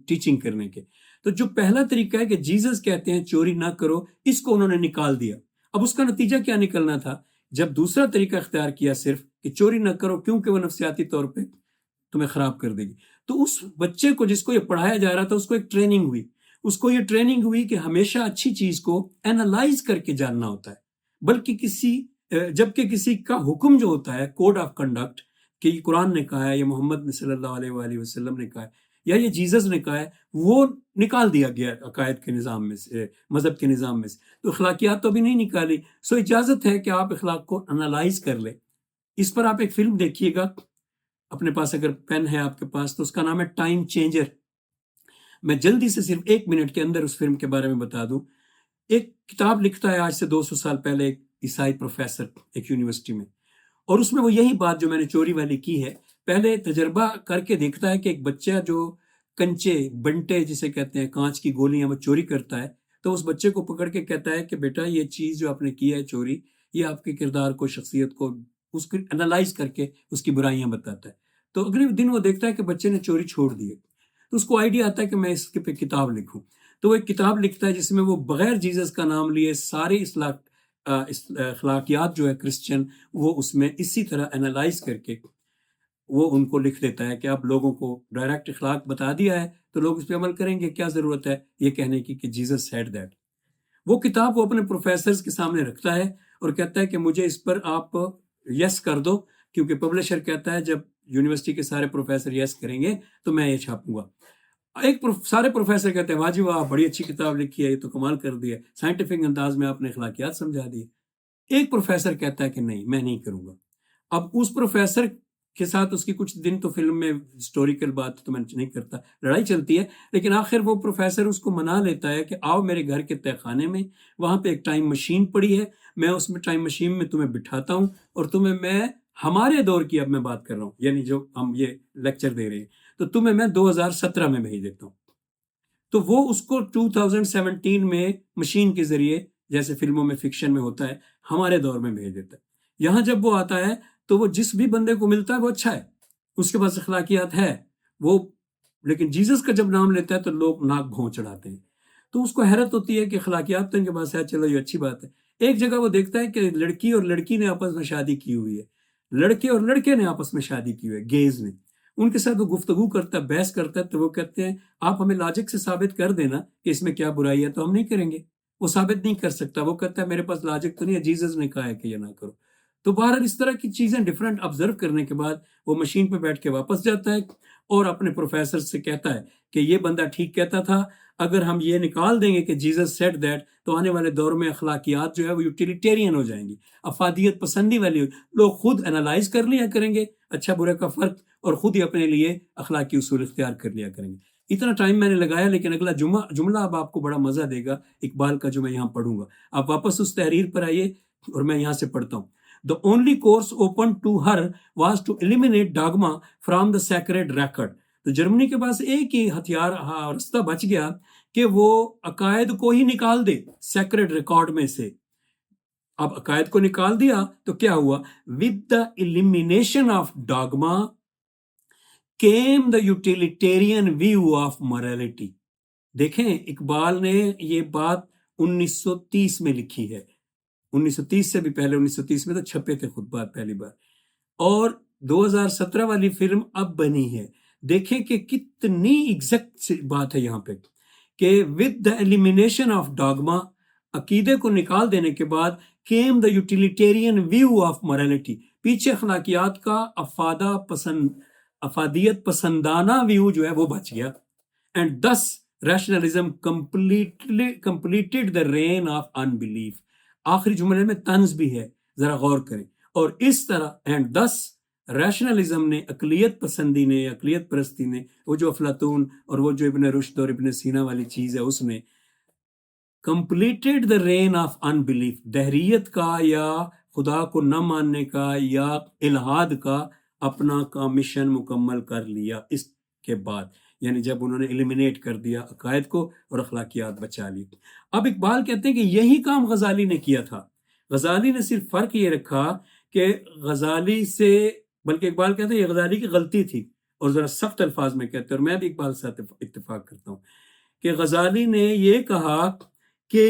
S1: ٹیچنگ کرنے کے. تو جو پہلا طریقہ ہے کہ جیزس کہتے ہیں چوری نہ کرو، اس کو انہوں نے نکال دیا. اب اس کا نتیجہ کیا نکلنا تھا؟ جب دوسرا طریقہ اختیار کیا صرف کہ چوری نہ کرو کیونکہ وہ نفسیاتی طور پہ تمہیں خراب کر دے گی، تو اس بچے کو جس کو یہ پڑھایا جا رہا تھا اس کو ایک ٹریننگ ہوئی، اس کو یہ ٹریننگ ہوئی کہ ہمیشہ اچھی چیز کو اینالائز کر کے جاننا ہوتا ہے، بلکہ جبکہ کسی کا حکم جو ہوتا ہے کوڈ آف کنڈکٹ، کہ یہ قرآن نے کہا ہے، یہ محمد صلی اللہ علیہ وآلہ وسلم نے کہا ہے، یا یہ جیزس نے کہا ہے، وہ نکال دیا گیا عقائد کے نظام میں سے، مذہب کے نظام میں سے. تو اخلاقیات تو بھی نہیں نکالی. سو اجازت ہے کہ آپ اخلاق کو انالائز کر لیں. اس پر آپ ایک فلم دیکھیے گا، اپنے پاس اگر پین ہے آپ کے پاس تو اس کا نام ہے ٹائم چینجر. میں جلدی سے صرف 1 منٹ کے اندر اس فلم کے بارے میں بتا دوں. ایک کتاب لکھتا ہے آج سے 200 سال پہلے ایک عیسائی پروفیسر ایک یونیورسٹی میں، اور اس میں وہ یہی بات جو میں نے چوری والی کی ہے، پہلے تجربہ کر کے دیکھتا ہے کہ ایک بچہ جو کنچے بنٹے جسے کہتے ہیں، کانچ کی گولیاں، وہ چوری کرتا ہے، تو اس بچے کو پکڑ کے کہتا ہے کہ بیٹا یہ چیز جو آپ نے کی ہے چوری، یہ آپ کے کردار کو، شخصیت کو، اس کو انالائز کر کے اس کی برائیاں بتاتا ہے. تو اگلے دن وہ دیکھتا ہے کہ بچے نے چوری چھوڑ دی ہے، تو اس کو آئیڈیا آتا ہے کہ میں اس پہ کتاب لکھوں. تو وہ ایک کتاب لکھتا ہے جس میں وہ بغیر جیزس کا نام لیے سارے اخلاقیات جو ہے کرسچن، وہ اس میں اسی طرح انالائز کر کے وہ ان کو لکھ دیتا ہے کہ اب لوگوں کو ڈائریکٹ اخلاق بتا دیا ہے تو لوگ اس پہ عمل کریں گے، کیا ضرورت ہے یہ کہنے کی کہ جیزس سیڈ دیٹ. وہ کتاب وہ اپنے پروفیسرز کے سامنے رکھتا ہے اور کہتا ہے کہ مجھے اس پر آپ یس کر دو، کیونکہ پبلشر کہتا ہے جب یونیورسٹی کے سارے پروفیسر یس کریں گے تو میں یہ چھاپوں گا. سارے پروفیسر کہتے ہیں واہ جی واہ، بڑی اچھی کتاب لکھی ہے، یہ تو کمال کر دی ہے، سائنٹیفک انداز میں آپ نے اخلاقیات سمجھا دی. ایک پروفیسر کہتا ہے کہ نہیں، میں نہیں کروں گا. اب اس پروفیسر کے ساتھ اس کی کچھ دن تو فلم میں ہسٹوریکل بات تو میں نہیں کرتا، لڑائی چلتی ہے، لیکن آخر وہ پروفیسر اس کو منا لیتا ہے کہ آؤ میرے گھر کے تہہ خانے میں، وہاں پہ ایک ٹائم مشین پڑی ہے، میں اس میں ٹائم مشین میں تمہیں بٹھاتا ہوں اور تمہیں میں ہمارے دور کی، اب میں بات کر رہا ہوں یعنی جو ہم یہ لیکچر دے رہے ہیں، تو تمہیں میں 2017 میں بھیج دیتا ہوں. تو وہ اس کو 2017 میں مشین کے ذریعے، جیسے فلموں میں فکشن میں ہوتا ہے، ہمارے دور میں بھیج دیتا ہے. یہاں جب وہ آتا ہے تو وہ جس بھی بندے کو ملتا ہے وہ اچھا ہے، اس کے پاس اخلاقیات ہے وہ، لیکن جیزس کا جب نام لیتا ہے تو لوگ ناک بھون چڑھاتے ہیں. تو اس کو حیرت ہوتی ہے کہ اخلاقیات تو ان کے پاس ہے، چلو یہ اچھی بات ہے۔ ایک جگہ وہ دیکھتا ہے کہ لڑکی اور لڑکی نے آپس میں شادی کی ہوئی ہے، لڑکے اور لڑکے نے آپس میں شادی کی ہوئی ہے، گیز نے، ان کے ساتھ وہ گفتگو کرتا ہے، بحث کرتا ہے، تو وہ کہتے ہیں آپ ہمیں لاجک سے ثابت کر دینا کہ اس میں کیا برائی ہے، تو ہم نہیں کریں گے۔ وہ ثابت نہیں کر سکتا، وہ کہتا ہے میرے پاس لاجک تو نہیں ہے، جیزس نے کہا ہے کہ یہ نہ کرو۔ تو بہرحال اس طرح کی چیزیں ڈفرینٹ آبزرو کرنے کے بعد وہ مشین پہ بیٹھ کے واپس جاتا ہے اور اپنے پروفیسر سے کہتا ہے کہ یہ بندہ ٹھیک کہتا تھا، اگر ہم یہ نکال دیں گے کہ جیزس سیڈ دیٹ، تو آنے والے دور میں اخلاقیات جو ہے وہ یوٹیلیٹیرین ہو جائیں گی، افادیت پسندی والی لوگ خود انالائز کر لیا کریں گے اچھا برے کا فرق، اور خود ہی اپنے لیے اخلاقی اصول اختیار کر لیا کریں گے۔ اتنا ٹائم میں نے لگایا، لیکن اگلا جملہ اب آپ کو بڑا مزہ دے گا اقبال کا، جو میں یہاں پڑھوں گا۔ آپ واپس اس تحریر پر آئیے اور میں یہاں سے پڑھتا ہوں۔ The only course open to her was to eliminate dogma from the sacred record۔ تو جرمنی کے پاس ایک ہی ہتھیار رستہ بچ گیا کہ وہ عقائد کو ہی نکال دے سیکرڈ ریکارڈ میں سے۔ اب عقائد کو نکال دیا تو کیا ہوا؟ with the elimination of dogma came the utilitarian view of morality۔ دیکھیں اقبال نے یہ بات 1930 میں لکھی ہے، 1930 سے بھی پہلے، 1930 میں تو چھپے تھے خطبات پہلی بار، اور 2017 والی فلم اب بنی ہے۔ دیکھیں کہ کتنی ایگزیکٹ بات ہے یہاں پہ کہ with the elimination of dogma، عقیدے کو نکال دینے کے بعد came the utilitarian view of morality، پیچھے اخلاقیات کا افادیت پسندانہ ویو جو ہے وہ بچ گیا۔ and thus rationalism completed the reign of unbelief۔ آخری جملے میں طنز بھی ہے، ذرا غور کریں۔ اور اس طرح and thus ریشنلزم نے، اقلیت پسندی نے، اقلیت پرستی نے، وہ جو افلاطون اور وہ جو ابن رشد اور ابن سینا والی چیز ہے، اس نے completed the reign of unbelief، دہریت کا یا خدا کو نہ ماننے کا یا الحاد کا اپنا مشن مکمل کر لیا اس کے بعد، یعنی جب انہوں نے ایلیمینیٹ کر دیا عقائد کو اور اخلاقیات بچا لی۔ اب اقبال کہتے ہیں کہ یہی کام غزالی نے کیا تھا۔ غزالی نے صرف فرق یہ رکھا کہ غزالی سے، بلکہ اقبال کہتے ہیں یہ غزالی کی غلطی تھی، اور ذرا سخت الفاظ میں کہتے ہیں، اور میں بھی اقبال سے اتفاق کرتا ہوں کہ غزالی نے یہ کہا کہ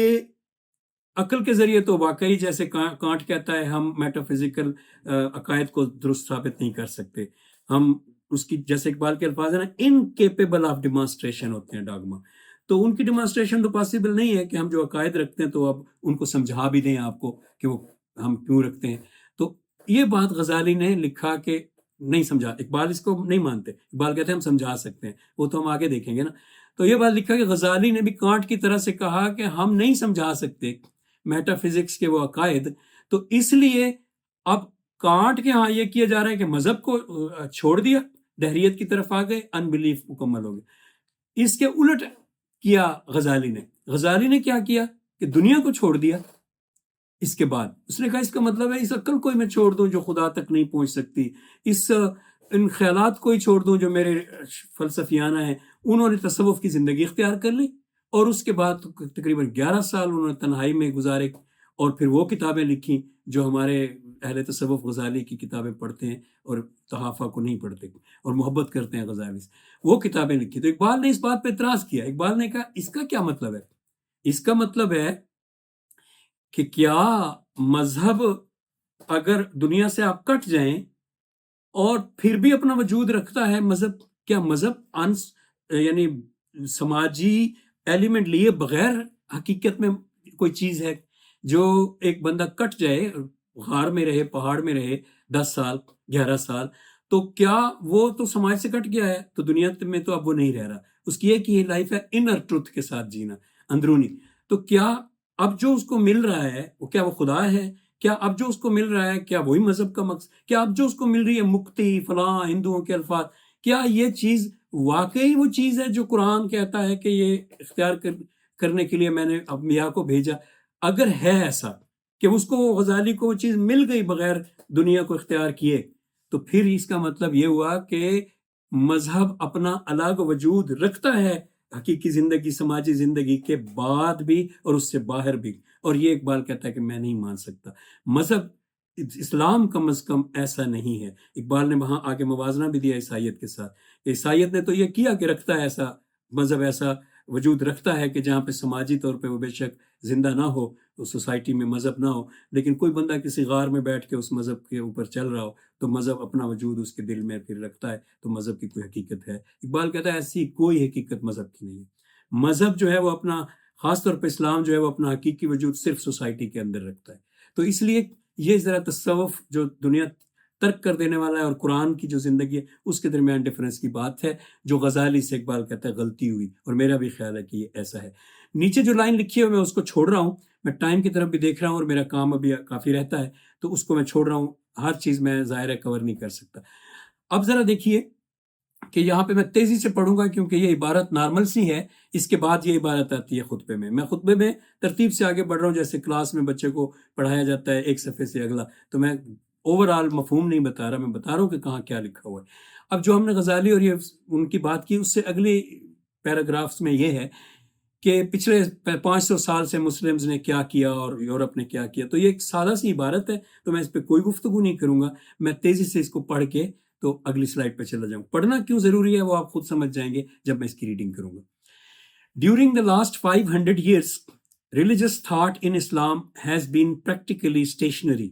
S1: عقل کے ذریعے تو واقعی جیسے کانٹ کہتا ہے ہم میٹا فزیکل عقائد کو درست ثابت نہیں کر سکتے، ہم اس کی جیسے اقبال کے الفاظ ہیں نا انکیپیبل آف ڈیمانسٹریشن ہوتے ہیں ڈاگما، تو ان کی ڈیمانسٹریشن تو پاسبل نہیں ہے کہ ہم جو عقائد رکھتے ہیں تو اب ان کو سمجھا بھی دیں آپ کو کہ وہ ہم کیوں رکھتے ہیں۔ تو یہ بات غزالی نے لکھا کہ نہیں سمجھا، اقبال اس کو نہیں مانتے، اقبال کہتے ہیں ہم سمجھا سکتے ہیں، وہ تو ہم آگے دیکھیں گے نا۔ تو یہ بات لکھا کہ غزالی نے بھی کانٹ کی طرح سے کہا کہ ہم نہیں سمجھا سکتے میٹا فزکس کے وہ عقائد، تو اس لیے اب کانٹ کے ہاں یہ کیا جا رہا ہے کہ مذہب کو چھوڑ دیا، دہریت کی طرف آ گئے، ان بلیف مکمل ہو گئے۔ اس کے الٹ کیا غزالی نے کیا کیا کہ دنیا کو چھوڑ دیا۔ اس کے بعد اس نے کہا اس کا مطلب ہے اس عقل کو ہی میں چھوڑ دوں جو خدا تک نہیں پہنچ سکتی، ان خیالات کو ہی چھوڑ دوں جو میرے فلسفیانہ ہیں۔ انہوں نے تصوف کی زندگی اختیار کر لی، اور اس کے بعد تقریباً 11 سال انہوں نے تنہائی میں گزارے، اور پھر وہ کتابیں لکھیں جو ہمارے اہل تصوف غزالی کی کتابیں پڑھتے ہیں اور تحافہ کو نہیں پڑھتے اور محبت کرتے ہیں غزالی سے، وہ کتابیں لکھی۔ تو اقبال نے اس بات پہ اعتراض کیا، اقبال نے کہا اس کا کیا مطلب ہے؟ اس کا مطلب ہے کہ کیا مذہب اگر دنیا سے آپ کٹ جائیں اور پھر بھی اپنا وجود رکھتا ہے مذہب، کیا مذہب یعنی سماجی ایلیمنٹ لیے بغیر حقیقت میں کوئی چیز ہے؟ جو ایک بندہ کٹ جائے، غار میں رہے، پہاڑ میں رہے 10 سال 11 سال، تو کیا وہ تو سماج سے کٹ گیا ہے، تو دنیا میں تو اب وہ نہیں رہ رہا، اس کی ایک ہی لائف ہے انر ٹروتھ کے ساتھ جینا، اندرونی۔ تو کیا اب جو اس کو مل رہا ہے وہ کیا وہ خدا ہے؟ کیا اب جو اس کو مل رہا ہے کیا وہی مذہب کا مقصد؟ کیا اب جو اس کو مل رہی ہے مکتی فلاں ہندوؤں کے الفاظ، کیا یہ چیز واقعی وہ چیز ہے جو قرآن کہتا ہے کہ یہ اختیار کرنے کے لیے میں نے انبیاء کو بھیجا؟ اگر ہے ایسا کہ اس کو غزالی کو وہ چیز مل گئی بغیر دنیا کو اختیار کیے، تو پھر اس کا مطلب یہ ہوا کہ مذہب اپنا الگ وجود رکھتا ہے حقیقی زندگی، سماجی زندگی کے بعد بھی اور اس سے باہر بھی، اور یہ اقبال کہتا ہے کہ میں نہیں مان سکتا۔ مذہب اسلام کم از کم ایسا نہیں ہے۔ اقبال نے وہاں آگے موازنہ بھی دیا عیسائیت کے ساتھ، عیسائیت نے تو یہ کیا کہ رکھتا ہے ایسا مذہب، ایسا وجود رکھتا ہے کہ جہاں پہ سماجی طور پہ وہ بے شک زندہ نہ ہو، اس سوسائٹی میں مذہب نہ ہو، لیکن کوئی بندہ کسی غار میں بیٹھ کے اس مذہب کے اوپر چل رہا ہو تو مذہب اپنا وجود اس کے دل میں پھر رکھتا ہے، تو مذہب کی کوئی حقیقت ہے۔ اقبال کہتا ہے ایسی کوئی حقیقت مذہب کی نہیں ہے۔ مذہب جو ہے وہ اپنا، خاص طور پہ اسلام جو ہے وہ اپنا حقیقی وجود صرف سوسائٹی کے اندر رکھتا ہے۔ تو اس لیے یہ ذرا تصوف جو دنیا ترک کر دینے والا ہے اور قرآن کی جو زندگی ہے اس کے درمیان ڈفرینس کی بات ہے، جو غزالی سے اقبال کہتا ہے غلطی ہوئی، اور میرا بھی خیال ہے کہ یہ ایسا ہے۔ نیچے جو لائن لکھی ہے میں اس کو چھوڑ رہا ہوں، میں ٹائم کی طرف بھی دیکھ رہا ہوں اور میرا کام ابھی کافی رہتا ہے، تو اس کو میں چھوڑ رہا ہوں، ہر چیز میں ظاہر ہے کور نہیں کر سکتا۔ اب ذرا دیکھیے کہ یہاں پہ میں تیزی سے پڑھوں گا کیونکہ یہ عبارت نارمل سی ہے، اس کے بعد یہ عبارت آتی ہے خطبے میں۔ میں خطبے میں ترتیب سے آگے بڑھ رہا ہوں، جیسے کلاس میں بچے کو پڑھایا جاتا ہے ایک صفحے سے اگلا، تو میں اوورآل مفہوم نہیں بتا رہا، میں بتا رہا ہوں کہ کہاں کیا لکھا ہوا ہے۔ اب جو ہم نے غزالی اور یہ ان کی بات کی، اس سے اگلی پیراگرافس میں یہ ہے کہ پچھلے 500 سال سے مسلمز نے کیا کیا اور یورپ نے کیا کیا، تو یہ ایک سادہ سی عبارت ہے، تو میں اس پہ کوئی گفتگو نہیں کروں گا، میں تیزی سے اس کو پڑھ کے تو اگلی سلائڈ پہ چلا جاؤں۔ پڑھنا کیوں ضروری ہے وہ آپ خود سمجھ جائیں گے جب میں اس کی ریڈنگ کروں گا۔ During the last 500 years, religious thought in Islam has been practically stationary.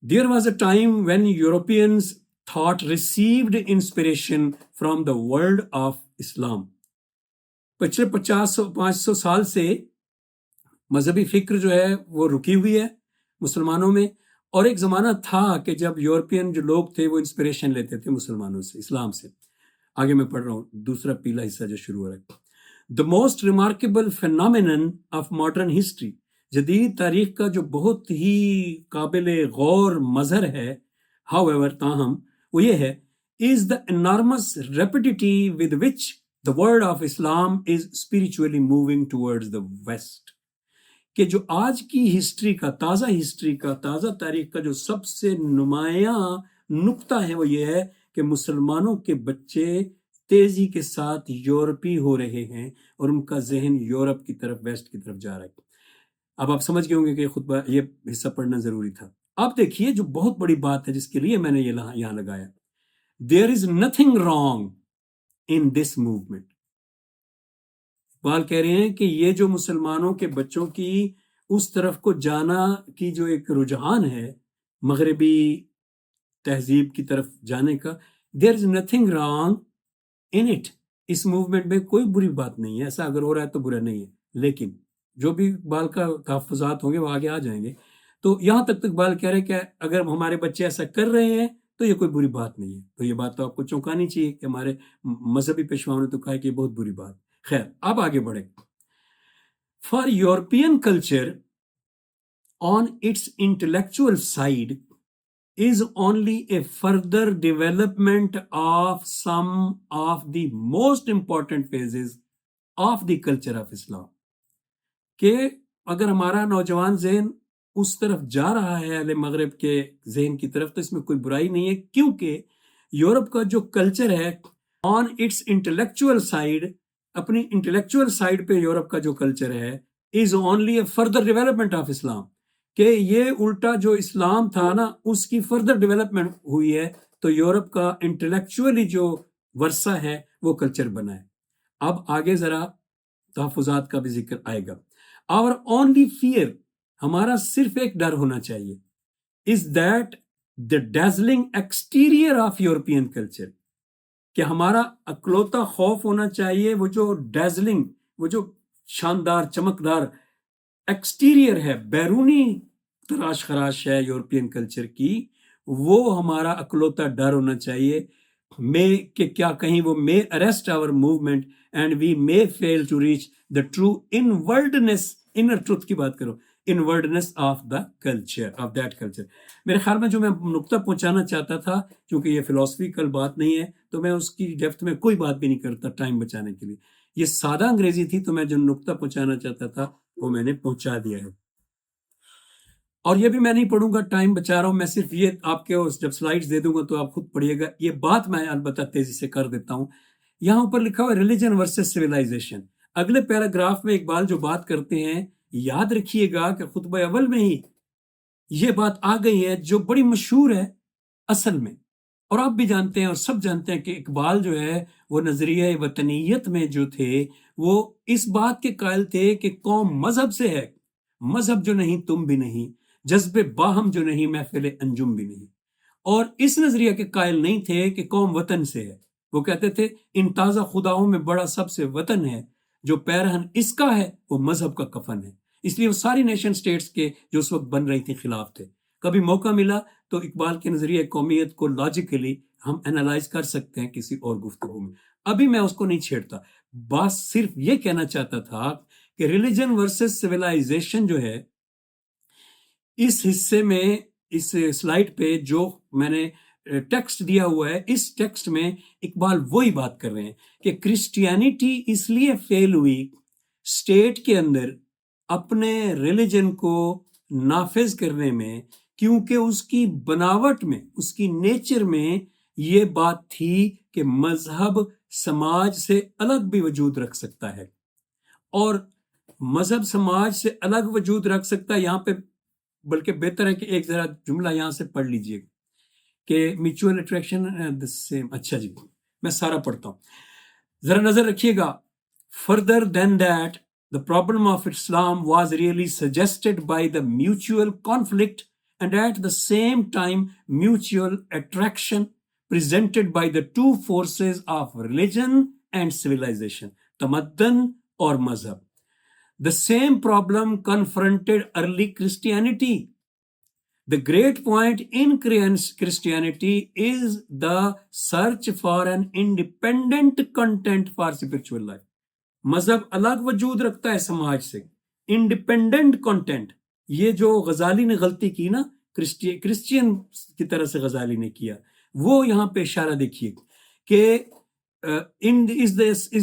S1: There was a time when Europeans thought received inspiration from the world of Islam. پچھلے 500 سال سے مذہبی فکر جو ہے وہ رکی ہوئی ہے مسلمانوں میں، اور ایک زمانہ تھا کہ جب یورپین جو لوگ تھے وہ انسپریشن لیتے تھے مسلمانوں سے، اسلام سے۔ آگے میں پڑھ رہا ہوں دوسرا پیلا حصہ جو شروع ہو رہا ہے۔ The most remarkable phenomenon of modern history، جدید تاریخ کا جو بہت ہی قابل غور مظہر ہے، however تاہم وہ یہ ہے، is the enormous rapidity with which the world of Islam is spiritually moving towards the West۔ کہ جو آج کی ہسٹری کا، تازہ تاریخ کا جو سب سے نمایاں نقطہ ہے وہ یہ ہے کہ مسلمانوں کے بچے تیزی کے ساتھ یورپی ہو رہے ہیں اور ان کا ذہن یورپ کی طرف، ویسٹ کی طرف جا رہا ہے۔ اب آپ سمجھ گئے ہوں گے کہ خطبہ یہ حصہ پڑھنا ضروری تھا۔ اب دیکھیے جو بہت بڑی بات ہے جس کے لیے میں نے یہ یہاں لگایا، There is nothing wrong in this movement۔ Iqbal کہہ رہے ہیں کہ یہ جو مسلمانوں کے بچوں کی اس طرف کو جانا کی جو ایک رجحان ہے، مغربی تہذیب کی طرف جانے کا، there is nothing wrong in it۔ اس موومنٹ میں کوئی بری بات نہیں ہے، ایسا اگر ہو رہا ہے تو برا نہیں ہے، لیکن جو بھی اقبال کا تحفظات ہوں گے وہ آگے آ جائیں گے۔ تو یہاں تک اقبال کہہ رہے ہیں کہ اگر ہمارے بچے ایسا کر رہے ہیں تو یہ کوئی بری بات نہیں ہے۔ تو یہ بات تو آپ کو چونکانی چاہیے کہ ہمارے مذہبی پیشواؤں نے تو کہا کہ یہ بہت بری بات۔ خیر اب آگے بڑھے۔ For European culture on its intellectual side is only a further development of some of the most important phases of the culture of Islam۔ کہ اگر ہمارا نوجوان ذہن اس طرف جا رہا ہے اہل مغرب کے ذہن کی طرف، تو اس میں کوئی برائی نہیں ہے، کیونکہ یورپ کا جو کلچر ہے آن اٹس انٹلیکچوئل سائڈ، اپنی انٹلیکچوئل سائڈ پہ یورپ کا جو کلچر ہے is only a further development of Islam, کہ یہ الٹا جو اسلام تھا نا اس کی فردر ڈیولپمنٹ ہوئی ہے، تو یورپ کا انٹلیکچولی جو ورثہ ہے وہ کلچر بنا ہے۔ اب آگے ذرا تحفظات کا بھی ذکر آئے گا۔ Our only fear، ہمارا صرف ایک ڈر ہونا چاہیے، is that the dazzling exterior of European culture، کہ ہمارا اکلوتا خوف ہونا چاہیے وہ جو ڈیزلنگ، وہ جو شاندار چمکدار ایکسٹیریئر ہے، بیرونی تراش خراش ہے یورپین کلچر کی، وہ ہمارا اکلوتا ڈر ہونا چاہیے، کہ کیا کہیں وہ may arrest our movement and we may fail to reach the true inner truth کی بات کرو، inwardness of the culture, of that culture۔ میرے خیال میں جو میں نقطہ پہنچانا چاہتا تھا، کیونکہ یہ فلسفیکل بات نہیں ہے تو میں اس کی ڈیپتھ میں کوئی بات بھی نہیں کرتا ٹائم بچانے کے لیے، یہ سادہ انگریزی تھی، تو میں جو نقطہ پہنچانا چاہتا تھا وہ میں نے پہنچا دیا ہے، اور یہ بھی میں نہیں پڑھوں گا، ٹائم بچا رہا ہوں، میں صرف یہ آپ کے جب سلائڈز دے دوں گا تو آپ خود پڑھیے گا۔ یہ بات میں البتہ تیزی سے کر دیتا ہوں۔ یہاں اوپر لکھا ہوا ہے ریلیجن ورسز سویلائزیشن۔ اگلے پیراگراف میں اقبال جو بات کرتے ہیں، یاد رکھیے گا کہ خطبہ اول میں ہی یہ بات آ گئی ہے جو بڑی مشہور ہے۔ اصل میں اور آپ بھی جانتے ہیں اور سب جانتے ہیں کہ اقبال جو ہے وہ نظریہ وطنیت میں جو تھے وہ اس بات کے قائل تھے کہ قوم مذہب سے ہے، مذہب جو نہیں تم بھی نہیں، جذب باہم جو نہیں محفل انجم بھی نہیں۔ اور اس نظریہ کے قائل نہیں تھے کہ قوم وطن سے ہے، وہ کہتے تھے ان تازہ خداؤں میں بڑا سب سے وطن ہے، جو پیرہن اس کا ہے وہ مذہب کا کفن ہے۔ اس لیے وہ ساری نیشن سٹیٹس کے جو اس وقت بن رہی تھیں خلاف تھے۔ کبھی موقع ملا تو اقبال کے نظریہ قومیت کو لاجیکلی ہم انالائز کر سکتے ہیں کسی اور گفتگو میں، ابھی میں اس کو نہیں چھیڑتا۔ بس صرف یہ کہنا چاہتا تھا کہ ریلیجن ورسز سویلائزیشن جو ہے، اس حصے میں اس سلائیڈ پہ جو میں نے ٹیکسٹ دیا ہوا ہے، اس ٹیکسٹ میں اقبال وہی بات کر رہے ہیں کہ کرسچینٹی اس لیے فیل ہوئی اسٹیٹ کے اندر اپنے ریلیجن کو نافذ کرنے میں، کیونکہ اس کی بناوٹ میں، اس کی نیچر میں یہ بات تھی کہ مذہب سماج سے الگ بھی وجود رکھ سکتا ہے، اور مذہب سماج سے الگ وجود رکھ سکتا ہے۔ یہاں پہ بلکہ بہتر ہے کہ ایک ذرا جملہ یہاں سے پڑھ لیجئے کہ میوچول اٹریکشن دا سیم۔ اچھا جی، میں سارا پڑھتا ہوں، ذرا نظر رکھیے گا۔ Further then that the problem of Islam was really suggested by the mutual conflict and at the same time mutual attraction presented by the two forces of religion and civilization, tamaddan or mazhab. The same problem confronted early Christianity. The great point in Christianity is the search for an independent content for spiritual life. مذہب الگ وجود رکھتا ہے سماج سے، انڈیپینڈنٹ کنٹینٹ۔ یہ جو غزالی نے غلطی کی نا، کرسچین کی طرح سے غزالی نے کیا، وہ یہاں پہ اشارہ دیکھیے کہ is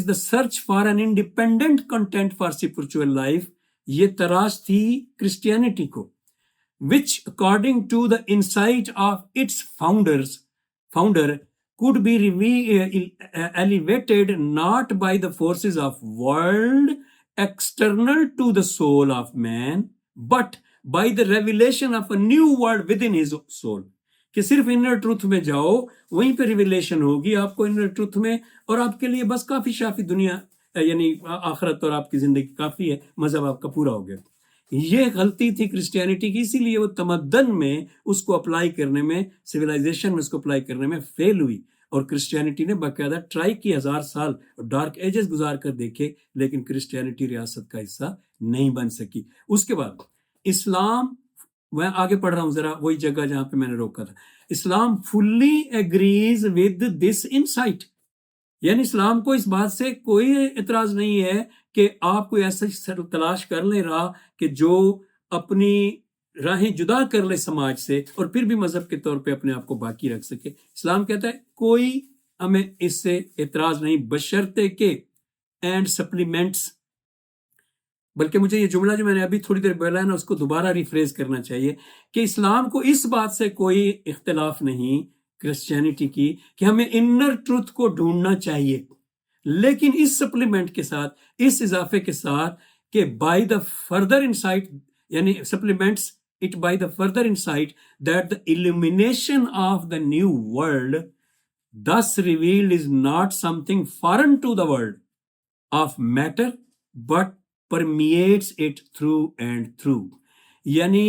S1: the search for an independent content for spiritual life، یہ تراش تھی کرسچینٹی کو، which according to the insight of its founder could be elevated not by the forces of world external to the soul of man but by the revelation of a new world within his soul۔ کہ صرف انر ٹروتھ میں جاؤ، وہیں پہ ریویلیشن ہوگی آپ کو انر ٹروتھ میں، اور آپ کے لیے بس کافی شافی دنیا یعنی آخرت اور آپ کی زندگی کافی ہے، مذہب آپ کا پورا ہو گیا۔ یہ غلطی تھی کرسچینٹی کی، اسی لیے وہ تمدن میں اس کو اپلائی کرنے میں، سویلائزیشن میں اس کو اپلائی کرنے میں فیل ہوئی، اور کرسچینٹی نے باقاعدہ ٹرائی کی 1000 سال اور ڈارک ایجز گزار کر دیکھے، لیکن کرسچینٹی ریاست کا حصہ نہیں بن سکی۔ اس کے بعد اسلام، میں آگے پڑھ رہا ہوں ذرا وہی جگہ جہاں پہ میں نے روکا تھا، اسلام فلی ایگریز ود دس انسائٹ، یعنی اسلام کو اس بات سے کوئی اعتراض نہیں ہے کہ آپ کوئی ایسا تلاش کر لیں راہ کہ جو اپنی راہیں جدا کر لے سماج سے اور پھر بھی مذہب کے طور پہ اپنے آپ کو باقی رکھ سکے۔ اسلام کہتا ہے کوئی ہمیں اس سے اعتراض نہیں، بشرطے کہ اینڈ سپلیمنٹس، بلکہ مجھے یہ جملہ جو میں نے ابھی تھوڑی دیر بولا ہے نا، اس کو دوبارہ ریفریز کرنا چاہیے کہ اسلام کو اس بات سے کوئی اختلاف نہیں کرسچینٹی کی کہ ہمیں انر ٹروتھ کو ڈھونڈنا چاہیے، لیکن اس سپلیمنٹ کے ساتھ، اس اضافے کے ساتھ کہ بائی دا فردر انسائٹ، یعنی supplements it by the further insight that the illumination of the new world thus revealed is not something foreign to the world of matter but permeates it through and through۔ یعنی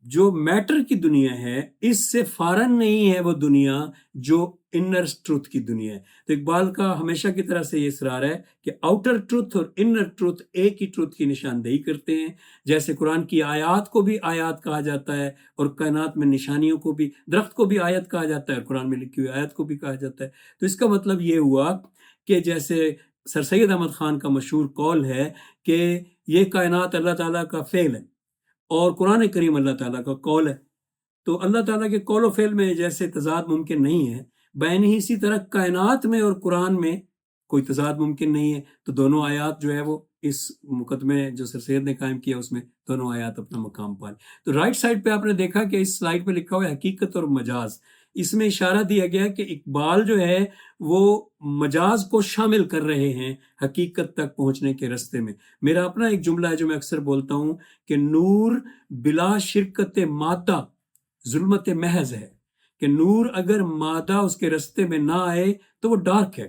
S1: جو میٹر کی دنیا ہے اس سے فارن نہیں ہے وہ دنیا جو انر ٹروتھ کی دنیا ہے۔ تو اقبال کا ہمیشہ کی طرح سے یہ اصرار ہے کہ آؤٹر ٹروتھ اور انر ٹروتھ ایک ہی ٹروتھ کی نشاندہی کرتے ہیں، جیسے قرآن کی آیات کو بھی آیات کہا جاتا ہے اور کائنات میں نشانیوں کو بھی، درخت کو بھی آیت کہا جاتا ہے اور قرآن میں لکھی ہوئی آیت کو بھی کہا جاتا ہے۔ تو اس کا مطلب یہ ہوا کہ جیسے سر سید احمد خان کا مشہور قول ہے کہ یہ کائنات اللہ تعالیٰ کا فعل ہے اور قرآن کریم اللہ تعالیٰ کا قول ہے، تو اللہ تعالیٰ کے قول و فعل میں جیسے تضاد ممکن نہیں ہے، بین ہی اسی طرح کائنات میں اور قرآن میں کوئی تضاد ممکن نہیں ہے۔ تو دونوں آیات جو ہے وہ اس مقدمے جو سر سید نے قائم کیا اس میں دونوں آیات اپنا مقام پائے۔ تو رائٹ سائڈ پہ آپ نے دیکھا کہ اس سلائڈ پہ لکھا ہوا ہے حقیقت اور مجاز، اس میں اشارہ دیا گیا کہ اقبال جو ہے وہ مجاز کو شامل کر رہے ہیں حقیقت تک پہنچنے کے رستے میں۔ میرا اپنا ایک جملہ ہے جو میں اکثر بولتا ہوں کہ نور بلا شرکت مادہ ظلمت محض ہے، کہ نور اگر مادہ اس کے رستے میں نہ آئے تو وہ ڈارک ہے.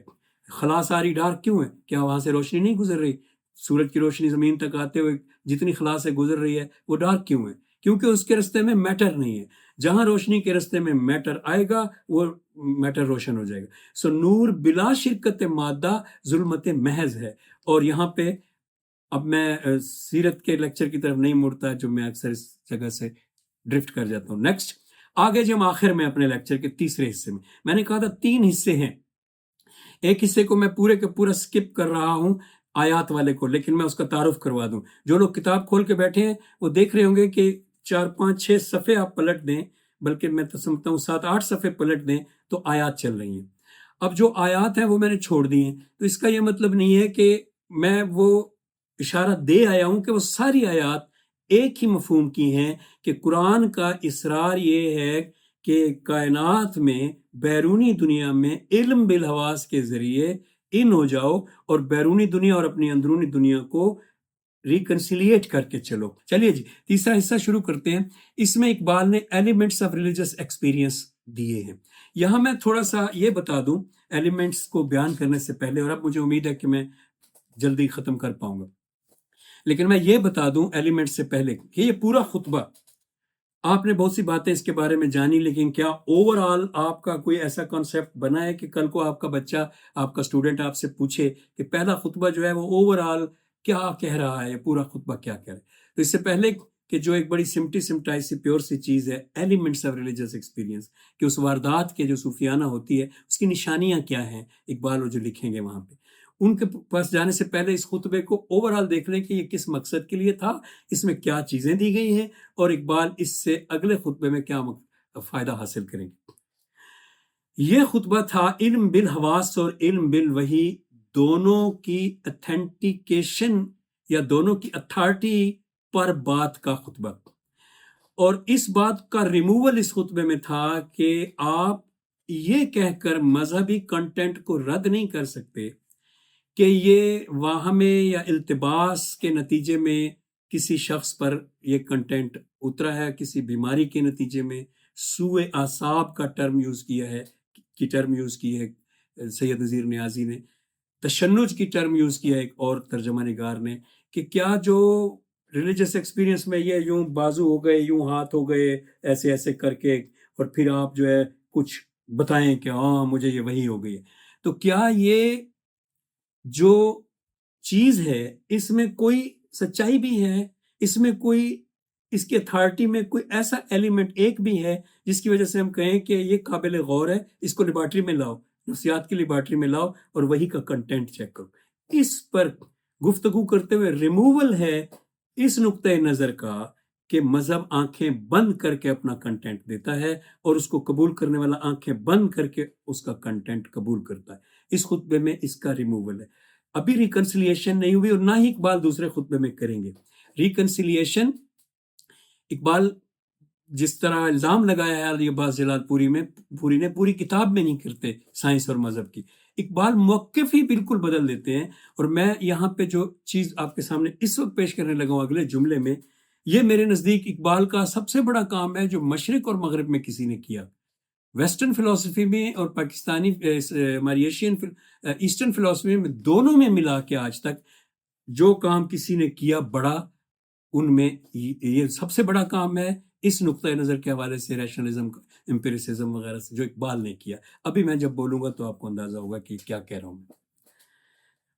S1: خلا ساری ڈارک کیوں ہے؟ کیا وہاں سے روشنی نہیں گزر رہی؟ سورج کی روشنی زمین تک آتے ہوئے جتنی خلا سے گزر رہی ہے وہ ڈارک کیوں ہے؟ کیونکہ اس کے رستے میں میٹر نہیں ہے. جہاں روشنی کے رستے میں میٹر آئے گا وہ میٹر روشن ہو جائے گا. سو نور بلا شرکت مادہ ظلمت محض ہے. اور یہاں پہ اب میں سیرت کے لیکچر کی طرف نہیں مڑتا جو میں اکثر اس جگہ سے ڈرفٹ کر جاتا ہوں. نیکسٹ آگے جب آخر میں اپنے لیکچر کے تیسرے حصے میں نے کہا تھا 3 حصے ہیں. ایک حصے کو میں پورے کے پورا سکپ کر رہا ہوں آیات والے کو، لیکن میں اس کا تعارف کروا دوں. جو لوگ کتاب کھول کے بیٹھے ہیں وہ دیکھ رہے ہوں گے کہ 4 5 6 صفحے آپ پلٹ دیں، بلکہ میں تو سمجھتا ہوں 7 8 صفحے پلٹ دیں تو آیات چل رہی ہیں. اب جو آیات ہیں وہ میں نے چھوڑ دی ہیں، تو اس کا یہ مطلب نہیں ہے کہ میں وہ اشارہ دے آیا ہوں کہ وہ ساری آیات ایک ہی مفہوم کی ہیں کہ قرآن کا اصرار یہ ہے کہ کائنات میں بیرونی دنیا میں علم بالحواس کے ذریعے ان ہو جاؤ اور بیرونی دنیا اور اپنی اندرونی دنیا کو ریکنسیلیٹ کر کے چلو. چلیے جی تیسرا حصہ شروع کرتے ہیں. اس میں اقبال نے ایلیمنٹس آف ریلیجس ایکسپیرینس دیے ہیں. یہاں میں تھوڑا سا یہ بتا دوں ایلیمنٹس کو بیان کرنے سے پہلے، اور اب مجھے امید ہے کہ میں جلدی ختم کر پاؤں گا، لیکن میں یہ بتا دوں ایلیمنٹس سے پہلے کہ یہ پورا خطبہ آپ نے بہت سی باتیں اس کے بارے میں جانی، لیکن کیا اوور آل آپ کا کوئی ایسا کانسیپٹ بنا ہے کہ کل کو آپ کا بچہ، آپ کا اسٹوڈنٹ آپ سے پوچھے کہ پہلا خطبہ جو ہے وہ اوور آل کیا کہہ رہا ہے، پورا خطبہ کیا کہہ رہا ہے؟ تو اس سے پہلے کہ جو ایک بڑی سمٹائی سی پیور سی چیز ہے ایلیمنٹس آف ریلیجس ایکسپیرینس، کہ اس واردات کے جو صوفیانہ ہوتی ہے اس کی نشانیاں کیا ہیں، اقبال وہ جو لکھیں گے وہاں پہ، ان کے پاس جانے سے پہلے اس خطبے کو اوور آل دیکھ لیں کہ یہ کس مقصد کے لیے تھا، اس میں کیا چیزیں دی گئی ہیں، اور اقبال اس سے اگلے خطبے میں کیا فائدہ حاصل کریں گے. یہ خطبہ تھا علم بالحواس اور علم بالوحی دونوں کی اتھینٹیکیشن یا دونوں کی اتھارٹی پر بات کا خطبہ. اور اس بات کا ریموول اس خطبے میں تھا کہ آپ یہ کہہ کر مذہبی کنٹینٹ کو رد نہیں کر سکتے کہ یہ واہمے یا التباس کے نتیجے میں کسی شخص پر یہ کنٹینٹ اترا ہے، کسی بیماری کے نتیجے میں. سوء اعصاب کا ٹرم یوز کی ہے سید نذیر نیازی نے، تشنج کی ٹرم یوز کیا ہے ایک اور ترجمہ نگار نے، کہ کیا جو ریلیجس ایکسپیرینس میں یہ یوں بازو ہو گئے، یوں ہاتھ ہو گئے، ایسے ایسے کر کے، اور پھر آپ جو ہے کچھ بتائیں کہ ہاں مجھے یہ وہی ہو گئی ہے، تو کیا یہ جو چیز ہے اس میں کوئی سچائی بھی ہے، اس میں کوئی اس کی اتھارٹی میں کوئی ایسا ایلیمنٹ ایک بھی ہے جس کی وجہ سے ہم کہیں کہ یہ قابل غور ہے، اس کو لیبارٹری میں لاؤ، نفسیات کی لیبارٹری میں لاؤ اور وہی کا کنٹینٹ چیک کرو. اس پر گفتگو کرتے ہوئے ریموول ہے اس نقطۂ نظر کا کہ مذہب آنکھیں بند کر کے اپنا کنٹینٹ دیتا ہے اور اس کو قبول کرنے والا آنکھیں بند کر کے اس کا کنٹینٹ قبول کرتا ہے. اس خطبے میں اس کا ریموول ہے. ابھی ریکنسیلیشن نہیں ہوئی اور نہ ہی اقبال دوسرے خطبے میں کریں گے. ریکنسیلیشن اقبال جس طرح الزام لگایا ہے علی عباس جلال پوری نے پوری کتاب میں نہیں کرتے سائنس اور مذہب کی. اقبال موقف ہی بالکل بدل دیتے ہیں. اور میں یہاں پہ جو چیز آپ کے سامنے اس وقت پیش کرنے لگا ہوں اگلے جملے میں، یہ میرے نزدیک اقبال کا سب سے بڑا کام ہے جو مشرق اور مغرب میں کسی نے کیا. ویسٹرن فلسفی میں اور پاکستانی ہماری ایسٹرن فلسفی میں، دونوں میں ملا کے آج تک جو کام کسی نے کیا بڑا، ان میں یہ سب سے بڑا کام ہے اس نقطۂ نظر کے حوالے سے ریشنلزم، امپیریسزم وغیرہ سے جو اقبال نے کیا. ابھی میں جب بولوں گا تو آپ کو اندازہ ہوگا کہ کیا کہہ رہا ہوں.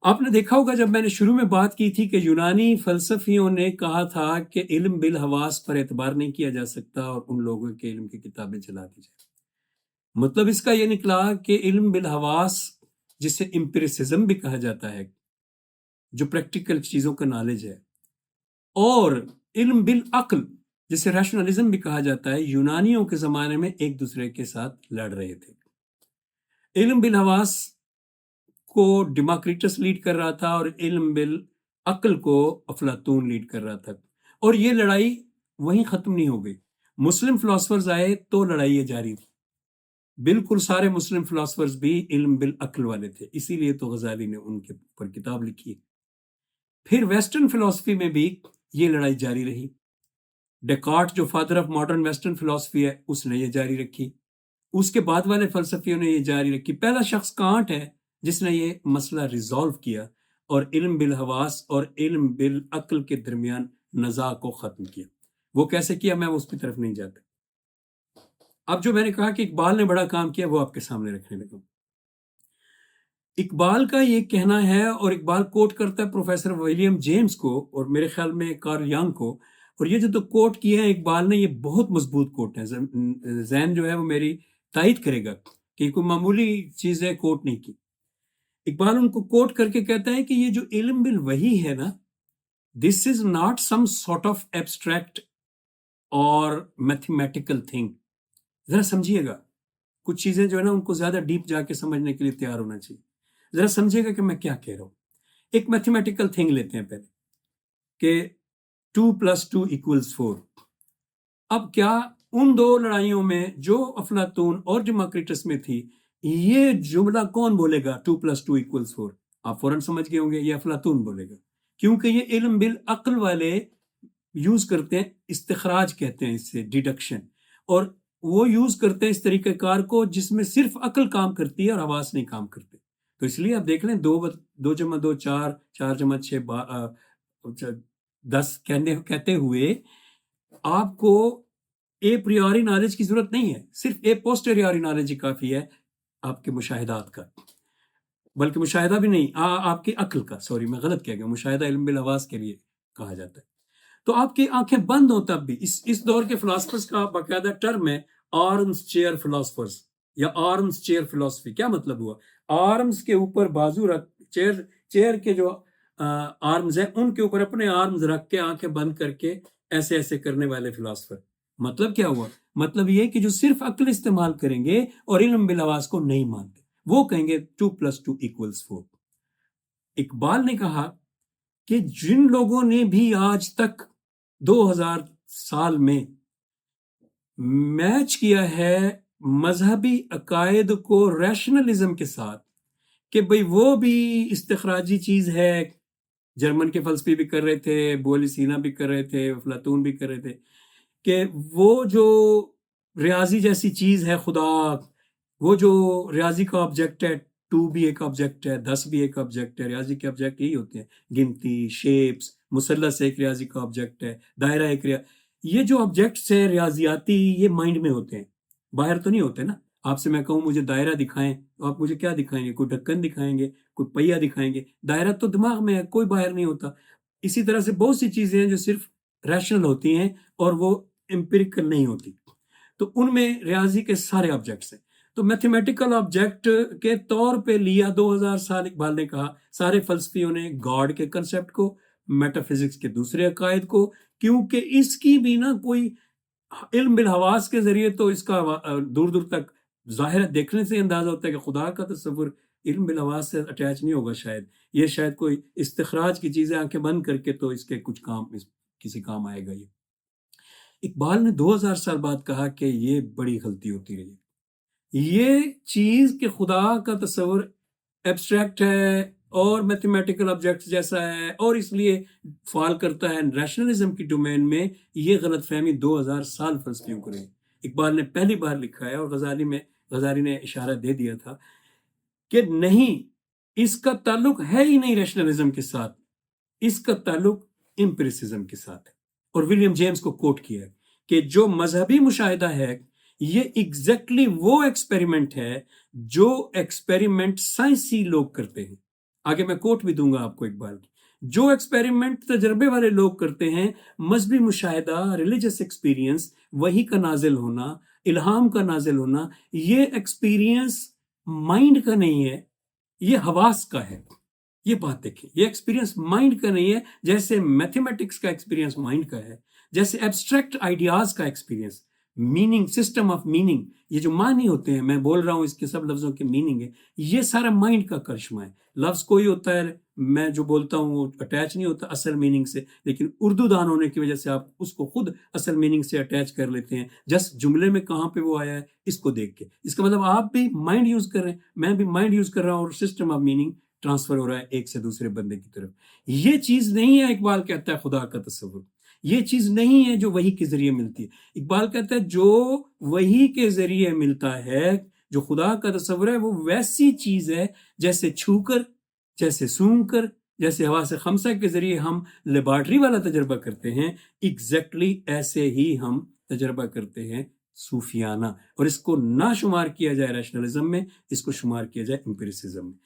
S1: آپ نے دیکھا ہوگا جب میں نے شروع میں بات کی تھی کہ یونانی فلسفیوں نے کہا تھا کہ علم بالحواس پر اعتبار نہیں کیا جا سکتا اور ان لوگوں کے علم کی کتابیں چلا دی جائیں. مطلب اس کا یہ نکلا کہ علم بالحواس، جسے امپیریسزم بھی کہا جاتا ہے، جو پریکٹیکل چیزوں کا نالج ہے، اور علم بالعقل جسے ریشنلزم بھی کہا جاتا ہے، یونانیوں کے زمانے میں ایک دوسرے کے ساتھ لڑ رہے تھے. علم بالحواس کو ڈیماکریٹس لیڈ کر رہا تھا اور علم بالعقل کو افلاطون لیڈ کر رہا تھا، اور یہ لڑائی وہیں ختم نہیں ہو گئی. مسلم فلاسفرز آئے تو لڑائی یہ جاری تھی. بالکل سارے مسلم فلاسفرز بھی علم بالعقل والے تھے، اسی لیے تو غزالی نے ان کے اوپر کتاب لکھی. پھر ویسٹرن فلسفی میں بھی یہ لڑائی جاری رہی. ڈیکارٹ جو فادر آف ماڈرن ویسٹرن فلسفی ہے، اس نے یہ جاری رکھی. اس کے بعد والے فلسفیوں نے یہ جاری رکھی. پہلا شخص کانٹ ہے جس نے یہ مسئلہ ریزالو کیا اور علم بالحواس اور علم بالعقل کے درمیان نزاع کو ختم کیا. وہ کیسے کیا میں اس کی طرف نہیں جاتا. اب جو میں نے کہا کہ اقبال نے بڑا کام کیا وہ آپ کے سامنے رکھنے لگا. اقبال کا یہ کہنا ہے اور اقبال کوٹ کرتا ہے پروفیسر ولیم جیمز کو اور میرے خیال میں کارل ینگ کو, اور یہ جو تو کوٹ کیا ہے اقبال نے یہ بہت مضبوط کوٹ ہے. ذہن جو ہے وہ میری تائید کرے گا کہ کوئی معمولی چیزیں کوٹ نہیں کی. اقبال ان کو کوٹ کر کے کہتا ہے کہ یہ جو علم بالوحی ہے نا, this is not some sort of abstract اور میتھمیٹیکل تھنگ. ذرا سمجھیے گا, کچھ چیزیں جو ہے نا ان کو زیادہ ڈیپ جا کے سمجھنے کے لیے تیار ہونا چاہیے. ذرا سمجھیے گا کہ میں کیا کہہ رہا ہوں. ایک میتھمیٹیکل تھنگ لیتے ہیں پہلے کہ 2+2=4. اب کیا ان دو لڑائیوں میں جو افلاطون اور ڈیموکریٹس میں تھی, یہ جملہ کون بولے گا 2+2=4؟ آپ فوراً سمجھ گئے ہوں گے یہ افلاطون بولے گا, کیونکہ یہ علم بالعقل والے یوز کرتے ہیں, استخراج کہتے ہیں اس سے, ڈیڈکشن, اور وہ یوز کرتے ہیں اس طریقہ کار کو جس میں صرف عقل کام کرتی ہے اور حواس نہیں کام کرتے. تو اس لیے آپ دیکھ لیں 2+2=4، 4+6=10 کہتے ہوئے آپ کو اے پریوری نالج کی ضرورت نہیں ہے, صرف اے پوسٹیریوری نالج ہی کافی ہے آپ کے مشاہدات کا, بلکہ مشاہدہ بھی نہیں, آپ کی عقل کا. سوری میں غلط کہہ گیا, مشاہدہ علم بالحواس کے لیے کہا جاتا ہے. تو آپ کی آنکھیں بند ہوں تب بھی. اس دور کے فلاسفرز کا باقاعدہ ٹرم ہے آرمز چیئر فلاسفرز یا آرمز چیئر فلسفی. کیا مطلب ہوا؟ آرمز کے اوپر بازو رکھ, چیئر کے جو آرمز ہیں ان کے اوپر اپنے آرمز رکھ کے آنکھیں بند کر کے ایسے ایسے کرنے والے فلاسفر. مطلب کیا ہوا؟ مطلب یہ کہ جو صرف عقل استعمال کریں گے اور علم بالحواس کو نہیں مانتے, وہ کہیں گے 2+2=4. اقبال نے کہا کہ جن لوگوں نے بھی آج تک 2000 سال میں میچ کیا ہے مذہبی عقائد کو ریشنلزم کے ساتھ کہ بھئی وہ بھی استخراجی چیز ہے, جرمن کے فلسفی بھی کر رہے تھے, بولی سینا بھی کر رہے تھے, افلاطون بھی کر رہے تھے, کہ وہ جو ریاضی جیسی چیز ہے خدا, وہ جو ریاضی کا آبجیکٹ ہے, 2 بھی ایک آبجیکٹ ہے, 10 بھی ایک آبجیکٹ ہے. ریاضی کے آبجیکٹ یہی ہوتے ہیں, گنتی, شیپس, مثلث ایک ریاضی کا آبجیکٹ ہے, دائرہ ایک یہ جو آبجیکٹس ہیں ریاضیاتی یہ مائنڈ میں ہوتے ہیں, باہر تو نہیں ہوتے نا. آپ سے میں کہوں مجھے دائرہ دکھائیں تو آپ مجھے کیا دکھائیں گے؟ کوئی ڈھکن دکھائیں گے, کوئی پہیہ دکھائیں گے. دائرہ تو دماغ میں ہے, کوئی باہر نہیں ہوتا. اسی طرح سے بہت سی چیزیں ہیں جو صرف ریشنل ہوتی ہیں اور وہ امپیریکل نہیں ہوتی. تو ان میں ریاضی کے سارے آبجیکٹس ہیں. تو میتھمیٹیکل آبجیکٹ کے طور پہ لیا 2000 سال. اقبال نے کہا سارے فلسفیوں نے گاڈ کے کنسیپٹ کو, میٹا فزکس کے دوسرے عقائد کو, کیونکہ اس کی بھی نا کوئی علم بالحواس کے ذریعے تو اس کا دور دور تک ظاہر دیکھنے سے اندازہ ہوتا ہے کہ خدا کا تصور علم بالحواس سے اٹیچ نہیں ہوگا. یہ شاید کوئی استخراج کی چیزیں آنکھیں بند کر کے تو اس کے کچھ کام کسی کام آئے گا. یہ اقبال نے 2000 سال بعد کہا کہ یہ بڑی غلطی ہوتی رہی. یہ چیز کہ خدا کا تصور ایبسٹریکٹ ہے اور میتھمیٹیکل آبجیکٹس جیسا ہے اور اس لیے فال کرتا ہے ریشنلزم کی ڈومین میں, یہ غلط فہمی 2000 سال فلسفیوں کو رہی. اقبال نے پہلی بار لکھا ہے اور غزالی نے اشارہ دے دیا تھا کہ نہیں, اس کا تعلق ہے ہی نہیں ریشنلزم کے ساتھ, اس کا تعلق امپیریسزم کے ساتھ ہے. اور ولیم جیمز کو کوٹ کیا ہے کہ جو مذہبی مشاہدہ ہے یہ ایگزیکٹلی وہ ایکسپیریمنٹ ہے جو ایکسپیریمنٹ سائنسی لوگ کرتے ہیں. آگے میں کوٹ بھی دوں گا آپ کو اقبال کی. جو ایکسپیریمنٹ تجربے والے لوگ کرتے ہیں, مذہبی مشاہدہ, ریلیجس ایکسپیرینس, وحی کا نازل ہونا, الہام کا نازل ہونا, یہ ایکسپیرینس مائنڈ کا نہیں ہے, یہ حواس کا ہے. یہ بات دیکھیں, یہ ایکسپیرینس مائنڈ کا نہیں ہے, جیسے میتھمیٹکس کا ایکسپیرینس مائنڈ کا ہے, جیسے ایبسٹریکٹ آئیڈیاز کا experience, meaning, system of meaning, یہ جو معنی ہوتے ہیں, میں بول رہا ہوں اس کے سب لفظوں کے میننگ ہے, یہ سارا مائنڈ کا کرشمہ ہے. لفظ کوئی ہوتا ہے, میں جو بولتا ہوں وہ اٹیچ نہیں ہوتا اصل میننگ سے, لیکن اردو دان ہونے کی وجہ سے آپ اس کو خود اصل میننگ سے اٹیچ کر لیتے ہیں. جس جملے میں کہاں پہ وہ آیا ہے اس کو دیکھ کے, اس کا مطلب آپ بھی مائنڈ یوز کر رہے ہیں, میں بھی مائنڈ یوز کر رہا ہوں, اور سسٹم آف میننگ ٹرانسفر ہو رہا ہے ایک سے دوسرے بندے کی طرف. یہ چیز نہیں ہے اقبال کہتا ہے خدا کا تصور. یہ چیز نہیں ہے جو وحی کے ذریعے ملتی ہے۔ اقبال کہتا ہے جو وحی کے ذریعے ملتا ہے، جو خدا کا تصور ہے، وہ ویسی چیز ہے جیسے چھو کر، جیسے سونگ کر، جیسے حواس خمسہ کے ذریعے ہم لیبارٹری والا تجربہ کرتے ہیں، ایگزیکٹلی ایسے ہی ہم تجربہ کرتے ہیں صوفیانہ، اور اس کو نہ شمار کیا جائے ریشنلزم میں، اس کو شمار کیا جائے امپیریسزم میں۔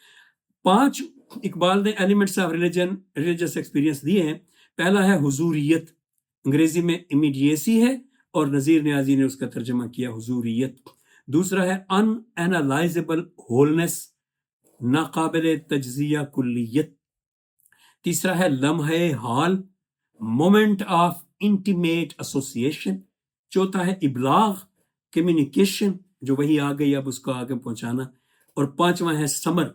S1: 5 اقبال نے ایلیمنٹس آف ریلیجس ایکسپیرینس دیے ہیں۔ پہلا ہے حضوریت، انگریزی میں امیڈیسی ہے اور نذیر نیازی نے اس کا ترجمہ کیا حضوریت۔ دوسرا ہے ان انالائزبل ہولنس، ناقابل تجزیہ کلیت۔ تیسرا ہے لمحہ حال، مومنٹ آف انٹیمیٹ ایسوسیشن۔ چوتھا ہے ابلاغ، کمیونیکیشن، جو وہی آ گئی اب اس کو آگے پہنچانا۔ اور پانچواں ہے سمر،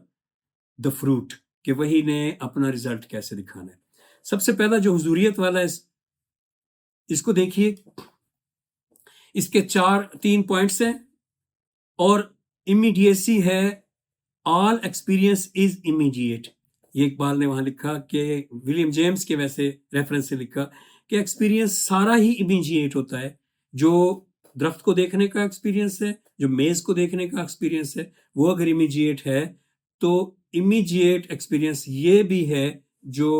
S1: دا فروٹ، کہ وہی نے اپنا رزلٹ کیسے دکھانا ہے۔ سب سے پہلا جو حضوریت والا ہے، اس کو دیکھیے، اس کے 3 پوائنٹس ہیں، اور امیڈیسی ہے، آل ایکسپیرینس از امیڈیٹ۔ یہ اقبال نے وہاں لکھا کہ ولیم جیمز کے ویسے ریفرنس سے لکھا کہ ایکسپیرینس سارا ہی امیڈیٹ ہوتا ہے۔ جو درخت کو دیکھنے کا ایکسپیرینس ہے، جو میز کو دیکھنے کا ایکسپیرینس ہے، وہ اگر امیڈیٹ ہے تو امیڈیٹ ایکسپیرینس یہ بھی ہے جو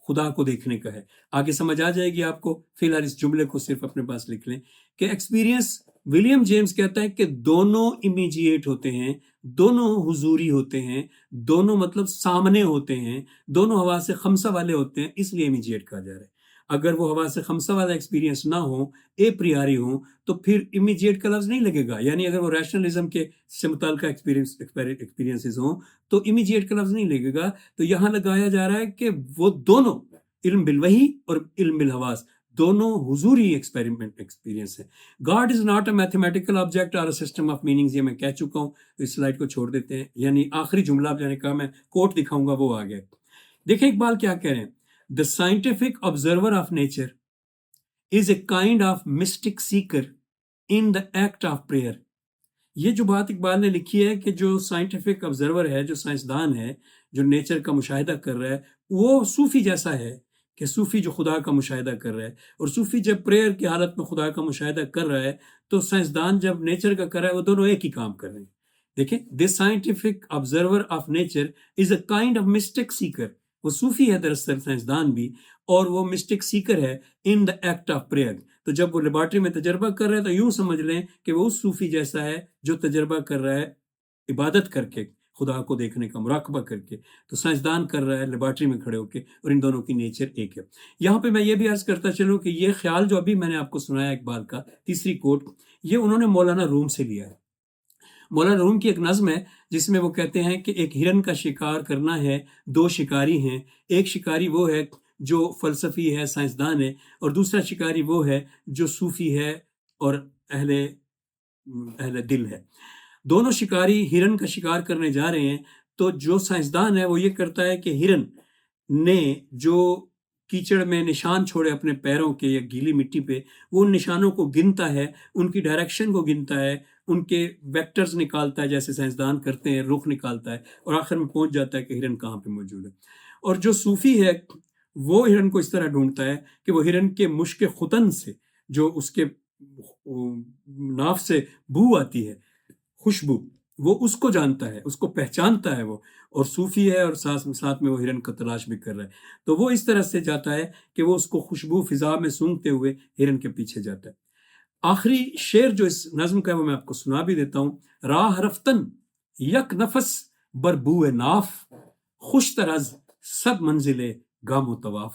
S1: خدا کو دیکھنے کا ہے۔ آگے سمجھ آ جائے گی آپ کو، فی الحال اس جملے کو صرف اپنے پاس لکھ لیں کہ ایکسپیرینس، ولیم جیمز کہتا ہے کہ دونوں امیڈیٹ ہوتے ہیں، دونوں حضوری ہوتے ہیں، دونوں مطلب سامنے ہوتے ہیں، دونوں حواس خمسہ والے ہوتے ہیں، اس لیے امیڈیٹ کہا جا رہا ہے۔ اگر وہ حواس خمسہ والا ایکسپیرینس نہ ہو، اے پریاری ہوں، تو پھر امیڈیٹ کا لفظ نہیں لگے گا۔ یعنی اگر وہ ریشنلزم کے سے متعلقہ ایکسپیرینسز ہوں تو امیڈیٹ کا لفظ نہیں لگے گا۔ تو یہاں لگایا جا رہا ہے کہ وہ دونوں، علم بالوحی اور علم بالحواس، دونوں حضوری ایکسپیرینس ہے۔ God is not a mathematical object اور سسٹم آف میننگز، یہ میں کہہ چکا ہوں، اس سلائڈ کو چھوڑ دیتے ہیں۔ یعنی آخری جملہ میں نے کہا میں کوٹ دکھاؤں گا، وہ آ گیا۔ دیکھیں اقبال کیا کہہ رہے ہیں، The scientific observer of nature is a kind of mystic seeker in the act of prayer۔ یہ جو بات اقبال نے لکھی ہے کہ جو سائنٹیفک آبزرور ہے، جو سائنسدان ہے، جو نیچر کا مشاہدہ کر رہا ہے، وہ صوفی جیسا ہے، کہ صوفی جو خدا کا مشاہدہ کر رہا ہے، اور صوفی جب پریئر کی حالت میں خدا کا مشاہدہ کر رہا ہے، تو سائنسدان جب نیچر کا کر رہا ہے، وہ دونوں ایک ہی کام کر رہے ہیں۔ دیکھیں، the scientific observer of nature is a kind of mystic seeker، وہ صوفی ہے دراصل، سائنسدان بھی، اور وہ مسٹک سیکر ہے ان دا ایکٹ آف پریئر۔ تو جب وہ لیبارٹری میں تجربہ کر رہا ہے تو یوں سمجھ لیں کہ وہ اس صوفی جیسا ہے جو تجربہ کر رہا ہے عبادت کر کے، خدا کو دیکھنے کا مراقبہ کر کے۔ تو سائنسدان کر رہا ہے لیبارٹری میں کھڑے ہو کے، اور ان دونوں کی نیچر ایک ہے۔ یہاں پہ میں یہ بھی عرض کرتا چلوں کہ یہ خیال جو ابھی میں نے آپ کو سنایا اقبال کا، تیسری کوٹ، یہ انہوں نے مولانا روم سے لیا ہے۔ مولانا روم کی ایک نظم ہے جس میں وہ کہتے ہیں کہ ایک ہرن کا شکار کرنا ہے، 2 شکاری ہیں، ایک شکاری وہ ہے جو فلسفی ہے، سائنسدان ہے، اور دوسرا شکاری وہ ہے جو صوفی ہے اور اہل دل ہے۔ دونوں شکاری ہرن کا شکار کرنے جا رہے ہیں، تو جو سائنسدان ہے وہ یہ کرتا ہے کہ ہرن نے جو کیچڑ میں نشان چھوڑے اپنے پیروں کے یا گیلی مٹی پہ، وہ ان نشانوں کو گنتا ہے، ان کی ڈائریکشن کو گنتا ہے، ان کے ویکٹرز نکالتا ہے جیسے سائنسدان کرتے ہیں، رخ نکالتا ہے، اور آخر میں پہنچ جاتا ہے کہ ہرن کہاں پہ موجود ہے۔ اور جو صوفی ہے وہ ہرن کو اس طرح ڈھونڈتا ہے کہ وہ ہرن کے مشک ختن سے، جو اس کے ناف سے بو آتی ہے، خوشبو، وہ اس کو جانتا ہے، اس کو پہچانتا ہے وہ، اور صوفی ہے اور ساتھ میں وہ ہرن کا تلاش بھی کر رہا ہے۔ تو وہ اس طرح سے جاتا ہے کہ وہ اس کو خوشبو فضا میں سونگھتے ہوئے ہرن کے پیچھے جاتا ہے۔ آخری شعر جو اس نظم کا ہے وہ میں آپ کو سنا بھی دیتا ہوں۔ راہ رفتن یک نفس بر بوئے ناف، خوش ترز سب منزل گام و طواف،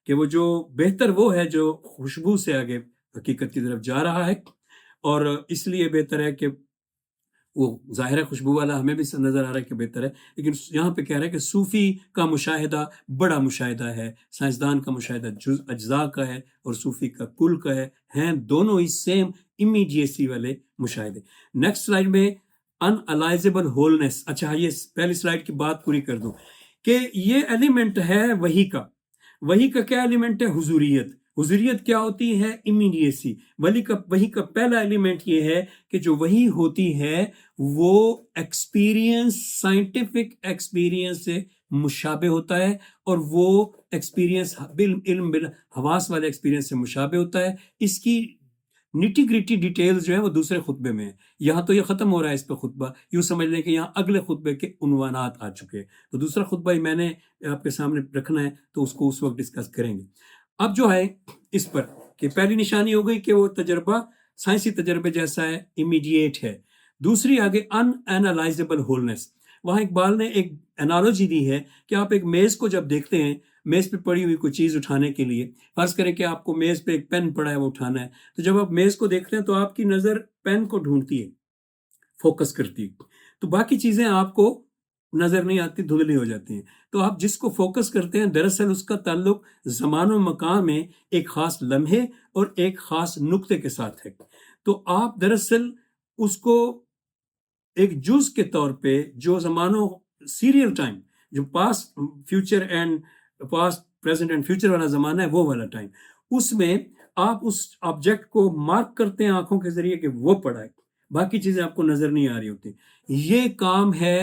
S1: کہ وہ جو بہتر وہ ہے جو خوشبو سے آگے حقیقت کی طرف جا رہا ہے، اور اس لیے بہتر ہے کہ وہ ظاہر ہے خوشبو والا ہمیں بھی نظر آ رہا ہے کہ بہتر ہے، لیکن یہاں پہ کہہ رہا ہے کہ صوفی کا مشاہدہ بڑا مشاہدہ ہے، سائنسدان کا مشاہدہ اجزاء کا ہے، اور صوفی کا کل کا ہے، ہیں دونوں ہی سیم امیڈیسی والے مشاہدے۔ نیکسٹ سلائیڈ میں انالائزبل ہولنس۔ اچھا، یہ پہلی سلائیڈ کی بات پوری کر دوں کہ یہ ایلیمنٹ ہے وحی کا۔ وحی کا کیا ایلیمنٹ ہے؟ حضوریت۔ حضوریت کیا ہوتی ہے؟ امیڈیسی. وہی کا پہلا ایلیمنٹ یہ ہے کہ جو وہی ہوتی ہے وہ ایکسپیرینس، سائنٹیفک ایکسپیرینس سے مشابہ ہوتا ہے، اور وہ ایکسپیرینس علم بالحواس والے ایکسپیرینس سے مشابہ ہوتا ہے. اس کی نٹی گریٹی ڈیٹیلز جو ہیں وہ دوسرے خطبے میں ہیں. یہاں تو یہ ختم ہو رہا ہے اس پہ خطبہ، یوں سمجھ لیں کہ یہاں اگلے خطبے کے عنوانات آ چکے ہیں. تو دوسرا خطبہ ہی میں نے آپ کے سامنے رکھنا ہے، تو اس کو اس وقت ڈسکس کریں گے. اب جو ہے اس پر کہ پہلی نشانی ہو گئی کہ وہ تجربہ سائنسی تجربے جیسا ہے، امیڈیٹ ہے. دوسری آگے ان اینالائزیبل ہولنس. وہاں اقبال نے ایک انالوجی دی ہے کہ آپ ایک میز کو جب دیکھتے ہیں، میز پہ پڑی ہوئی کوئی چیز اٹھانے کے لیے، فرض کریں کہ آپ کو میز پہ ایک پین پڑا ہے وہ اٹھانا ہے، تو جب آپ میز کو دیکھتے ہیں تو آپ کی نظر پین کو ڈھونڈتی ہے، فوکس کرتی ہے، تو باقی چیزیں آپ کو نظر نہیں آتی، دھندلی ہو جاتی ہیں. تو آپ جس کو فوکس کرتے ہیں دراصل اس کا تعلق زمان و مکان میں ایک خاص لمحے اور ایک خاص نقطے کے ساتھ ہے. تو آپ دراصل اس کو ایک جز کے طور پہ جو زمان و سیریل ٹائم، جو past future and past present and future والا زمانہ ہے، وہ والا ٹائم، اس میں آپ اس آبجیکٹ کو مارک کرتے ہیں آنکھوں کے ذریعے کہ وہ پڑا ہے، باقی چیزیں آپ کو نظر نہیں آ رہی ہوتی. یہ کام ہے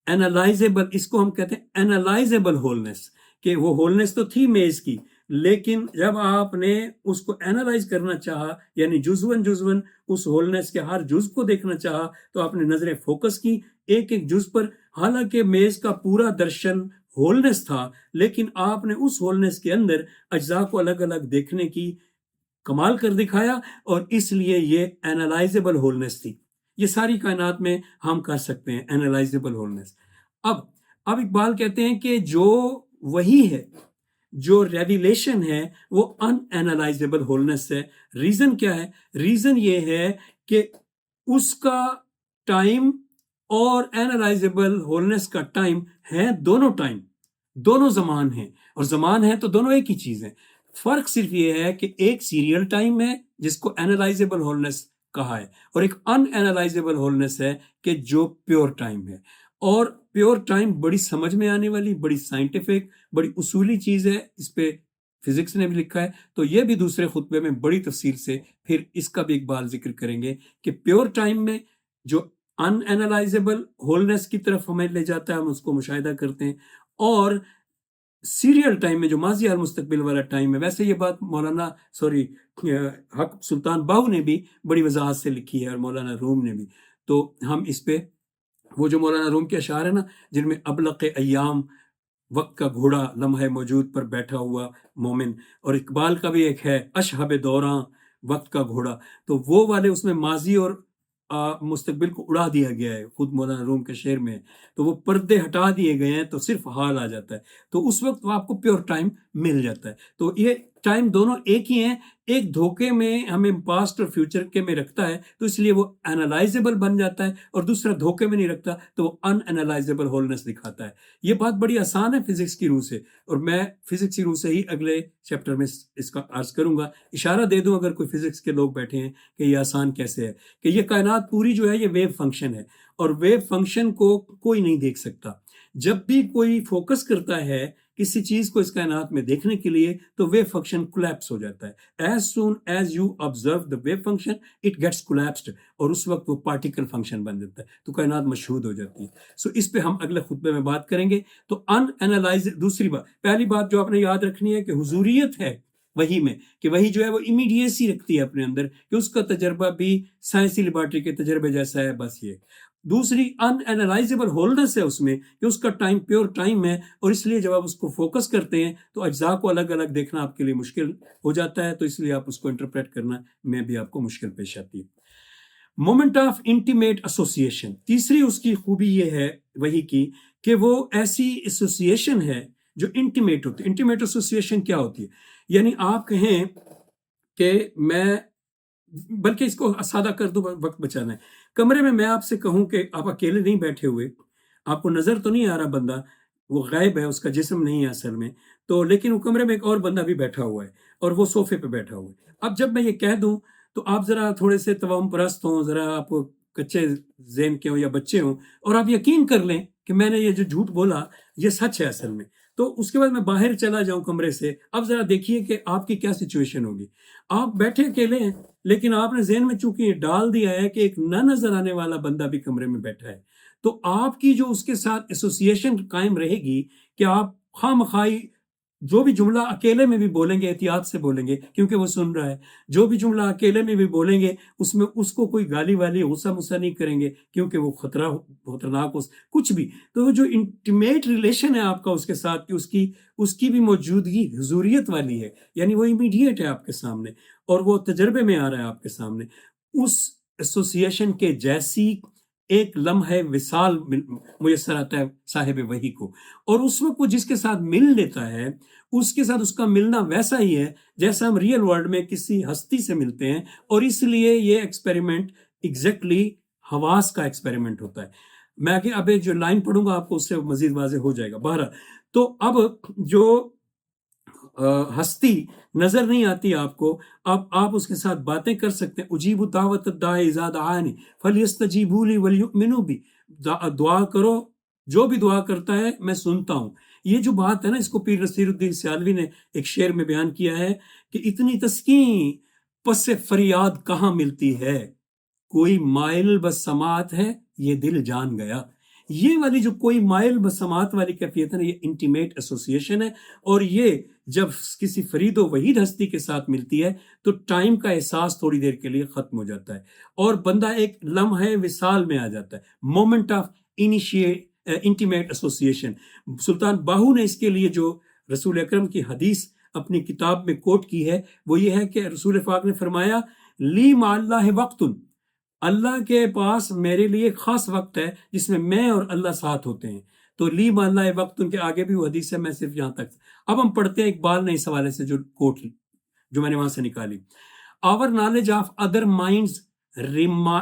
S1: اینالائزیبل، اس کو ہم کہتے ہیں اینالائزیبل ہولنس، کہ وہ ہولنس تو تھی میز کی، لیکن جب آپ نے اس کو اینالائز کرنا چاہا، یعنی جزون اس ہولنس کے ہر جز کو دیکھنا چاہا، تو آپ نے نظریں فوکس کی ایک ایک جز پر. حالانکہ میز کا پورا درشن ہولنس تھا، لیکن آپ نے اس ہولنس کے اندر اجزاء کو الگ الگ دیکھنے کی کمال کر دکھایا، اور اس لیے یہ اینالائزیبل ہولنس تھی. یہ ساری کائنات میں ہم کر سکتے ہیں اینالائزیبل ہولنس. اب اقبال کہتے ہیں کہ جو وہی ہے، جو ریویلیشن ہے، وہ ان اینالائزیبل ہولنس ہے. ریزن کیا ہے؟ ریزن یہ ہے کہ اس کا ٹائم اور اینالائزیبل ہولنس کا ٹائم ہے دونوں ٹائم، دونوں زمان ہیں، اور زمان ہے تو دونوں ایک ہی چیز ہیں. فرق صرف یہ ہے کہ ایک سیریل ٹائم ہے جس کو اینالائزیبل ہولنس کہا ہے، اور ایک ان اینالائزیبل ہولنس ہے کہ جو پیور ٹائم ہے. اور پیور ٹائم بڑی سمجھ میں آنے والی، بڑی سائنٹیفک، بڑی اصولی چیز ہے. اس پہ فزکس نے بھی لکھا ہے، تو یہ بھی دوسرے خطبے میں بڑی تفصیل سے پھر اس کا بھی اقبال ذکر کریں گے کہ پیور ٹائم میں جو ان اینالائزیبل ہولنس کی طرف ہمیں لے جاتا ہے، ہم اس کو مشاہدہ کرتے ہیں، اور سیریل ٹائم میں جو ماضی اور مستقبل والا ٹائم ہے. ویسے یہ بات حق سلطان باہو نے بھی بڑی وضاحت سے لکھی ہے، اور مولانا روم نے بھی. تو ہم اس پہ وہ جو مولانا روم کے اشعار ہیں نا، جن میں ابلق ایام وقت کا گھوڑا لمحہ موجود پر بیٹھا ہوا مومن، اور اقبال کا بھی ایک ہے اشہب دوراں وقت کا گھوڑا، تو وہ والے اس میں ماضی اور مستقبل کو اڑا دیا گیا ہے، خود مولانا روم کے شعر میں. تو وہ پردے ہٹا دیے گئے ہیں، تو صرف حال آ جاتا ہے، تو اس وقت آپ کو پیور ٹائم مل جاتا ہے. تو یہ ٹائم دونوں ایک ہی ہیں. ایک دھوکے میں ہمیں پاسٹ اور فیوچر کے میں رکھتا ہے، تو اس لیے وہ اینالائزیبل بن جاتا ہے، اور دوسرا دھوکے میں نہیں رکھتا تو وہ ان اینالائزیبل ہولنس دکھاتا ہے. یہ بات بڑی آسان ہے فزکس کی روح سے، اور میں فزکس کی روح سے ہی اگلے چیپٹر میں اس کا عرض کروں گا. اشارہ دے دوں اگر کوئی فزکس کے لوگ بیٹھے ہیں کہ یہ آسان کیسے ہے، کہ یہ کائنات پوری جو ہے یہ ویو فنکشن ہے، اور ویو فنکشن کو کوئی نہیں دیکھ سکتا. جب بھی کوئی فوکس کرتا ہے کسی چیز کو اس کائنات میں دیکھنے کے لیے، تو ویو فنکشن کولیپس ہو جاتا ہے. As soon as you observe the view function it gets collapsed, اور اس وقت وہ پارٹیکل فنکشن بن جاتا ہے، تو کائنات مشہود ہو جاتی ہے. سو اس پہ ہم اگلے خطبے میں بات کریں گے. تو ان اینالائز، دوسری بات، پہلی بات جو آپ نے یاد رکھنی ہے کہ حضوریت ہے وہی میں، کہ وہی جو ہے وہ امیڈیسی رکھتی ہے اپنے اندر، کہ اس کا تجربہ بھی سائنسی لیبارٹری کے تجربے جیسا ہے، بس یہ. دوسری ان اینالائزیبل ہولنس ہے اس میں، کہ اس کا ٹائم پیور ٹائم ہے، اور اس لیے جب آپ اس کو فوکس کرتے ہیں تو اجزاء کو الگ الگ دیکھنا آپ کے لیے مشکل ہو جاتا ہے، تو اس لیے آپ اس کو انٹرپریٹ کرنا میں بھی آپ کو مشکل پیش آتی ہے. مومنٹ آف انٹیمیٹ ایسوسیشن، تیسری اس کی خوبی یہ ہے وہی کی کہ وہ ایسی ایسوسیشن ہے جو انٹیمیٹ ہوتی ہے. انٹیمیٹ ایسوسیشن کیا ہوتی ہے؟ یعنی آپ کہیں کہ میں، بلکہ اس کو سادہ کر دوں، وقت بچانا ہے. کمرے میں آپ سے کہوں کہ آپ اکیلے نہیں بیٹھے ہوئے، آپ کو نظر تو نہیں آ رہا بندہ، وہ غائب ہے، اس کا جسم نہیں ہے اصل میں، تو لیکن وہ کمرے میں ایک اور بندہ بھی بیٹھا ہوا ہے، اور وہ صوفے پہ بیٹھا ہوا ہے. اب جب میں یہ کہہ دوں تو آپ ذرا تھوڑے سے توہم پرست ہوں، ذرا آپ کچے ذہن کے ہوں یا بچے ہوں، اور آپ یقین کر لیں کہ میں نے یہ جو جھوٹ بولا یہ سچ ہے اصل میں، تو تو اس کے بعد میں باہر چلا جاؤں کمرے سے. اب ذرا دیکھیے کہ آپ کی کیا سچویشن ہوگی. آپ بیٹھے اکیلے ہیں لیکن آپ نے ذہن میں چونکہ یہ ڈال دیا ہے کہ ایک نہ نظر آنے والا بندہ بھی کمرے میں بیٹھا ہے, تو آپ کی جو اس کے ساتھ ایسوسیشن قائم رہے گی کہ آپ خواہ مخواہ جو بھی جملہ اکیلے میں بھی بولیں گے احتیاط سے بولیں گے کیونکہ وہ سن رہا ہے. جو بھی جملہ اکیلے میں بھی بولیں گے اس میں اس کو کوئی گالی والی غصہ مسا نہیں کریں گے کیونکہ وہ خطرناک کچھ بھی. تو جو انٹیمیٹ ریلیشن ہے آپ کا اس کے ساتھ کہ اس کی بھی موجودگی حضوریت والی ہے, یعنی وہ امیڈیٹ ہے آپ کے سامنے اور وہ تجربے میں آ رہا ہے آپ کے سامنے. اس ایسوسیشن کے جیسی ایک لمحہ وصال میسر آتا ہے صاحب وحی کو, اور اس وقت وہ جس کے ساتھ مل لیتا ہے اس کے ساتھ اس کا ملنا ویسا ہی ہے جیسا ہم ریئل ورلڈ میں کسی ہستی سے ملتے ہیں. اور اس لیے یہ ایکسپیریمنٹ ایگزیکٹلی حواس کا ایکسپیریمنٹ ہوتا ہے. میں آگے اب جو لائن پڑھوں گا آپ کو اس سے مزید واضح ہو جائے گا. بہرحال تو اب جو ہستی نظر نہیں آتی آپ کو, اب آپ اس کے ساتھ باتیں کر سکتے ہیں. اجیب دعوت الداعی اذا دعانی فلیستجیبوا لی ولیؤمنوا بی, دعا کرو, جو بھی دعا کرتا ہے میں سنتا ہوں. یہ جو بات ہے نا, اس کو پیر نصیر الدین سیالوی نے ایک شعر میں بیان کیا ہے کہ اتنی تسکین پس فریاد کہاں ملتی ہے, کوئی مائل بس سماعت ہے یہ دل جان گیا. یہ والی جو کوئی مائل بس سماعت والی کیفیت ہے نا, یہ انٹیمیٹ ایسوسیشن ہے. اور یہ جب کسی فرید و وحید ہستی کے ساتھ ملتی ہے تو ٹائم کا احساس تھوڑی دیر کے لیے ختم ہو جاتا ہے اور بندہ ایک لمحہ وصال میں آ جاتا ہے, moment of intimate association. Sultan Bahu نے اس کے لیے جو رسول اکرم کی حدیث اپنی کتاب میں کوٹ کی ہے وہ یہ ہے کہ رسول پاک نے فرمایا لی مع اللہ وقت, اللہ کے پاس میرے لیے خاص وقت ہے جس میں اور اللہ ساتھ ہوتے ہیں. تو لی مع اللہ وقت ان کے آگے بھی وہ حدیث ہے, میں صرف یہاں تک. اب ہم پڑھتے ہیں اقبال نے اس حوالے سے جو کوٹ جو میں نے وہاں سے نکالی. Our knowledge of other minds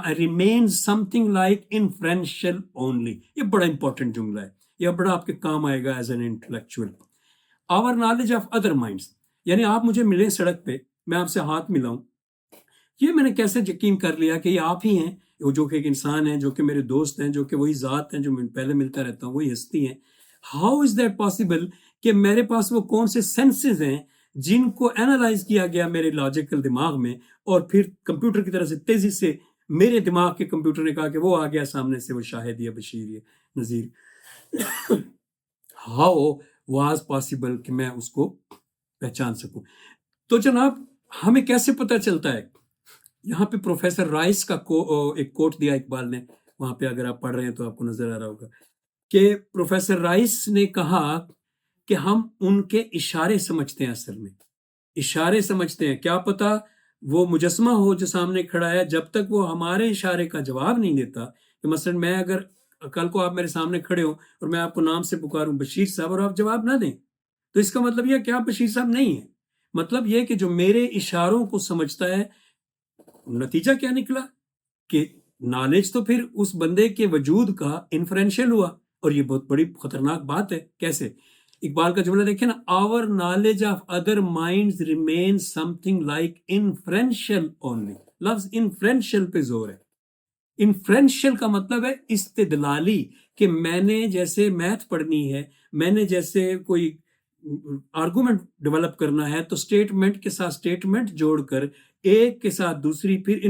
S1: remains something like inferential only. یہ بڑا امپورٹنٹ جملہ ہے, یہ بڑا آپ کے کام آئے گا as an intellectual. Our knowledge of other minds, یعنی آپ مجھے ملے سڑک پہ, میں آپ سے ہاتھ ملاؤں, یہ میں نے کیسے یقین کر لیا کہ یہ آپ ہی ہیں, وہ جو کہ ایک انسان ہیں, جو کہ میرے دوست ہیں, جو کہ وہی ذات ہیں جو میں پہلے ملتا رہتا ہوں, وہی ہستی ہیں. ہاؤ از دیٹ پاسبل کہ میرے پاس وہ کون سے سینسز ہیں جن کو اینالائز کیا گیا میرے لاجیکل دماغ میں, اور پھر کمپیوٹر کی طرح سے تیزی سے میرے دماغ کے کمپیوٹر نے کہا کہ وہ آ گیا سامنے سے, وہ شاہد یا بشیر یا نذیر. ہاؤ واز پاسبل کہ میں اس کو پہچان سکوں. تو جناب ہمیں کیسے پتہ چلتا ہے؟ یہاں پہ پروفیسر رائس کا ایک کوٹ دیا اقبال نے, وہاں پہ اگر آپ پڑھ رہے ہیں تو آپ کو نظر آ رہا ہوگا کہ پروفیسر رائس نے کہا کہ ہم ان کے اشارے سمجھتے ہیں, اصل میں اشارے سمجھتے ہیں. کیا پتا وہ مجسمہ ہو جو سامنے کھڑا ہے, جب تک وہ ہمارے اشارے کا جواب نہیں دیتا. کہ مثلا میں اگر کل کو آپ میرے سامنے کھڑے ہوں اور میں آپ کو نام سے پکاروں بشیر صاحب, اور آپ جواب نہ دیں, تو اس کا مطلب یہ کہ آپ بشیر صاحب نہیں ہیں. مطلب یہ کہ جو میرے اشاروں کو سمجھتا ہے, نتیجہ کیا نکلا کہ نالج تو پھر اس بندے کے وجود کا انفرینشیل ہوا, اور یہ بہت بڑی خطرناک بات ہے. کیسے؟ اقبال کا جملہ دیکھیں نا, our knowledge of other minds remains something like inferential only. لفظ انفرینشیل پہ زور ہے. انفرینشیل کا مطلب ہے استدلالی, کہ میں نے جیسے میتھ پڑھنی ہے, میں نے جیسے کوئی آرگومنٹ ڈیولپ کرنا ہے, تو اسٹیٹمنٹ کے ساتھ اسٹیٹمنٹ جوڑ کر ایک کے ساتھ دوسری, پھر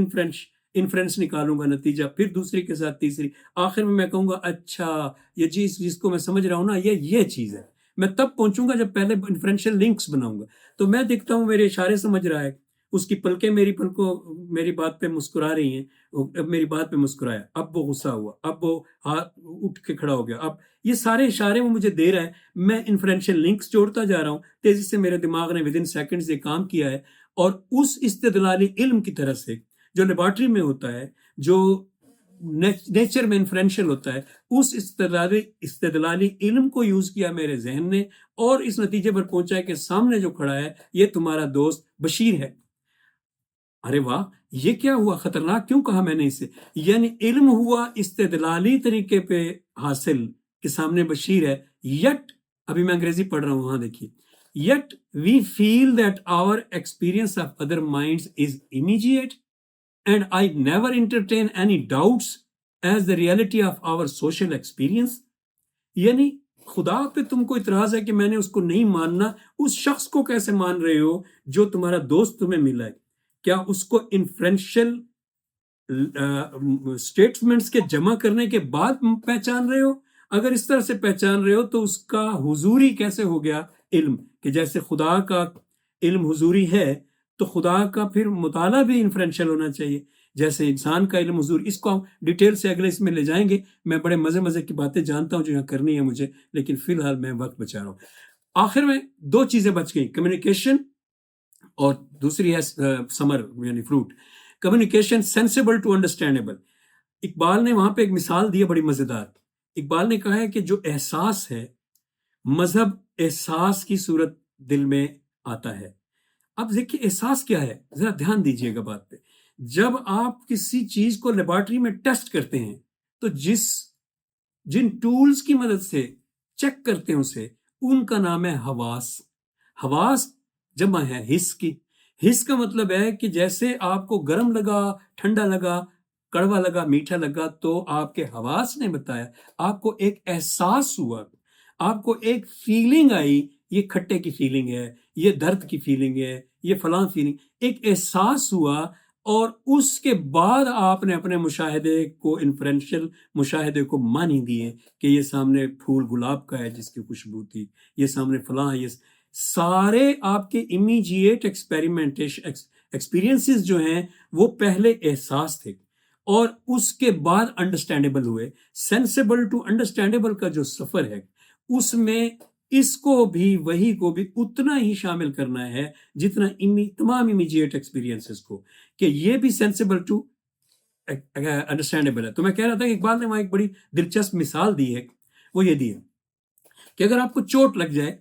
S1: انفرنس نکالوں گا نتیجہ, پھر دوسری کے ساتھ تیسری, آخر میں کہوں گا اچھا یہ چیز جس کو میں سمجھ رہا ہوں نا یہ چیز ہے. میں تب پہنچوں گا جب پہلے انفرینشیل لنکس بناؤں گا. تو میں دیکھتا ہوں میرے اشارے سمجھ رہا ہے, اس کی پلکیں میری بات پہ مسکرا رہی ہیں, اب میری بات پہ مسکرایا, اب وہ غصہ ہوا, اب وہ ہاتھ اٹھ کے کھڑا ہو گیا, اب یہ سارے اشارے وہ مجھے دے رہا ہے. میں انفرینشیل لنکس جوڑتا جا رہا ہوں, تیزی سے میرے دماغ نے ودن سیکنڈز یہ کام کیا ہے. اور اس استدلالی علم کی طرح سے جو لیبارٹری میں ہوتا ہے, جو نیچر میں انفرینشیل ہوتا ہے, اس استدلالی علم کو یوز کیا میرے ذہن نے, اور اس نتیجے پر پہنچا ہے کہ سامنے جو کھڑا ہے یہ تمہارا دوست بشیر ہے. ارے واہ, یہ کیا ہوا, خطرناک کیوں کہا میں نے اسے؟ یعنی علم ہوا استدلالی طریقے پہ حاصل کہ سامنے بشیر ہے, یٹ ابھی میں انگریزی پڑھ رہا ہوں, وہاں دیکھیے, yet we feel that our experience of other minds is immediate, and I never entertain any doubts as the reality of our social experience. یعنی خدا پہ تم کو اعتراض ہے کہ میں نے اس کو نہیں ماننا، اس شخص کو کیسے مان رہے ہو جو تمہارا دوست تمہیں ملا ہے؟ کیا اس کو انفرینشیل اسٹیٹمنٹس کے جمع کرنے کے بعد پہچان رہے ہو؟ اگر اس طرح سے پہچان رہے ہو تو اس کا حضوری کیسے ہو گیا علم؟ کہ جیسے خدا کا علم حضوری ہے تو خدا کا پھر مطالعہ بھی انفرینشیل ہونا چاہیے، جیسے انسان کا علم حضور۔ اس کو ہم ڈیٹیل سے اگلے اس میں لے جائیں گے، میں بڑے مزے مزے کی باتیں جانتا ہوں جو یہاں کرنی ہے مجھے، لیکن فی الحال میں وقت بچا رہا ہوں۔ آخر میں دو چیزیں بچ گئیں، کمیونیکیشن اور دوسری ہے سمر یعنی fruit. Communication sensible to understandable. Iqbal نے وہاں پہ ایک مثال دی ہے بڑی مزیدار۔ اقبال نے کہا ہے کہ جو احساس ہے، مذہب احساس کی صورت دل میں آتا ہے۔ اب دیکھیے احساس کیا ہے، ذرا دھیان دیجئے گا بات پہ۔ جب آپ کسی چیز کو لیبارٹری میں ٹیسٹ کرتے ہیں تو جن ٹولز کی مدد سے چیک کرتے ہیں اسے، ان کا نام ہے حواس۔ حواس جمع ہے حس کی۔ حس کا مطلب ہے کہ جیسے آپ کو گرم لگا، ٹھنڈا لگا، کڑوا لگا، میٹھا لگا، تو آپ کے حواس نے بتایا، آپ کو ایک احساس ہوا، آپ کو ایک فیلنگ آئی، یہ کھٹے کی فیلنگ ہے، یہ درد کی فیلنگ ہے، یہ فلاں فیلنگ، ایک احساس ہوا، اور اس کے بعد آپ نے اپنے مشاہدے کو، انفرینشیل مشاہدے کو معنی دیے کہ یہ سامنے پھول گلاب کا ہے جس کی خوشبو تھی، یہ سامنے فلاں، یہ سارے آپ کے امیجیٹ ایکسپیرینسز جو ہیں وہ پہلے احساس تھے اور اس کے بعد انڈرسٹینڈیبل ہوئے۔ سینسیبل ٹو انڈرسٹینڈیبل کا جو سفر ہے اس میں اس کو بھی، وہی کو بھی اتنا ہی شامل کرنا ہے جتنا تمام امیجیٹ ایکسپیرینسز کو، کہ یہ بھی سینسیبل ٹو انڈرسٹینڈیبل ہے۔ تو میں کہہ رہا تھا کہ اقبال نے وہاں ایک بڑی دلچسپ مثال دی ہے، وہ یہ دی ہے کہ اگر آپ کو چوٹ لگ جائے،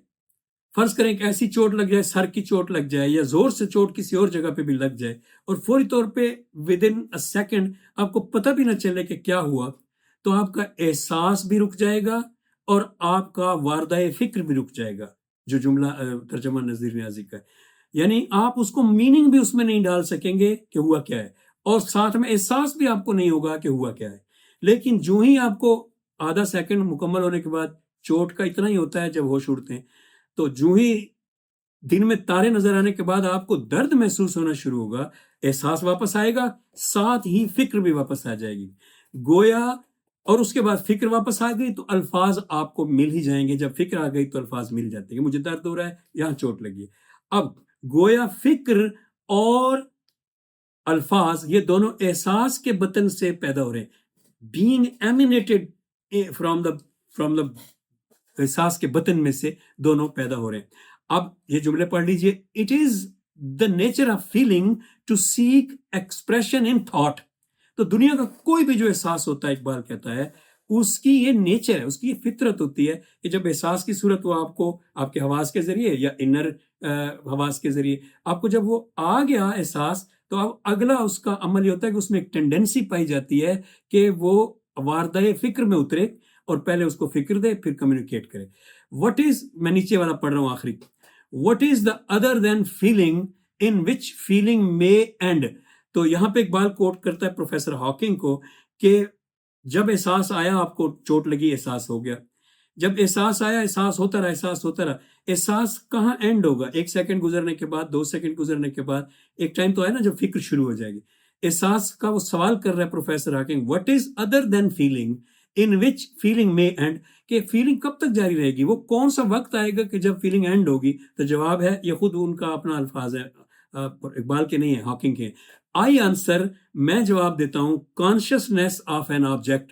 S1: فرض کریں کہ ایسی چوٹ لگ جائے، سر کی چوٹ لگ جائے یا زور سے چوٹ کسی اور جگہ پہ بھی لگ جائے، اور فوری طور پہ ودن اے سیکنڈ آپ کو پتہ بھی نہ چلے کہ کیا ہوا، تو آپ کا احساس بھی رک جائے گا اور آپ کا واردہ فکر بھی رک جائے گا، جو جملہ ترجمہ نذیر نیازی کا ہے۔ یعنی آپ اس کو میننگ بھی اس میں نہیں ڈال سکیں گے کہ ہوا کیا ہے، اور ساتھ میں احساس بھی آپ کو نہیں ہوگا کہ ہوا کیا ہے۔ لیکن جو ہی آپ کو آدھا سیکنڈ مکمل ہونے کے بعد، چوٹ کا اتنا ہی ہوتا ہے جب ہوش اڑتے ہیں، تو جو ہی دن میں تارے نظر آنے کے بعد آپ کو درد محسوس ہونا شروع ہوگا، احساس واپس آئے گا، ساتھ ہی فکر بھی واپس آ جائے گی، گویا، اور اس کے بعد فکر واپس آ گئی تو الفاظ آپ کو مل ہی جائیں گے۔ جب فکر آ گئی تو الفاظ مل جاتے ہیں کہ مجھے درد ہو رہا ہے، یہاں چوٹ لگی ہے۔ اب گویا فکر اور الفاظ یہ دونوں احساس کے بطن سے پیدا ہو رہے ہیں، بینگ ایمینیٹڈ فرام دا احساس کے بطن میں سے دونوں پیدا ہو رہے ہیں۔ اب یہ جملے پڑھ لیجئے۔ It is the nature of feeling to seek expression in thought. تو دنیا کا کوئی بھی جو احساس ہوتا ہے، اقبال کہتا ہے، اس کی یہ نیچر ہے، اس کی یہ فطرت ہوتی ہے کہ جب احساس کی صورت وہ آپ کو آپ کے حواس کے ذریعے یا انر حواس کے ذریعے آپ کو جب وہ آ گیا احساس، تو اب اگلا اس کا عمل یہ ہوتا ہے کہ اس میں ایک ٹینڈنسی پائی جاتی ہے کہ وہ واردہ فکر میں اترے اور پہلے اس کو فکر دے، پھر کمیونیکیٹ کرے۔ وٹ از، میں نیچے والا پڑھ رہا ہوں آخری، what is the other than feeling in which feeling may end. تو یہاں پہ اقبال کوٹ کرتا ہے پروفیسر ہاکنگ کو کہ جب احساس آیا، آپ کو چوٹ لگی، احساس ہو گیا، جب احساس آیا، احساس ہوتا رہا، احساس ہوتا رہا، احساس کہاں اینڈ ہوگا؟ ایک سیکنڈ گزرنے کے بعد، 2 سیکنڈ گزرنے کے بعد ایک ٹائم تو ہے نا جب فکر شروع ہو جائے گی۔ احساس کا وہ سوال کر رہا ہے professor Hawking, what is other than feeling in which feeling may end, کہ فیلنگ کب تک جاری رہے گی، وہ کون سا وقت آئے گا کہ جب فیلنگ اینڈ ہوگی؟ تو جواب ہے، یہ خود ان کا اپنا الفاظ ہے، اقبال کے نہیں ہے، ہاکنگ کے۔ آئی آنسر، میں جواب دیتا ہوں، کانشیسنیس آف این آبجیکٹ،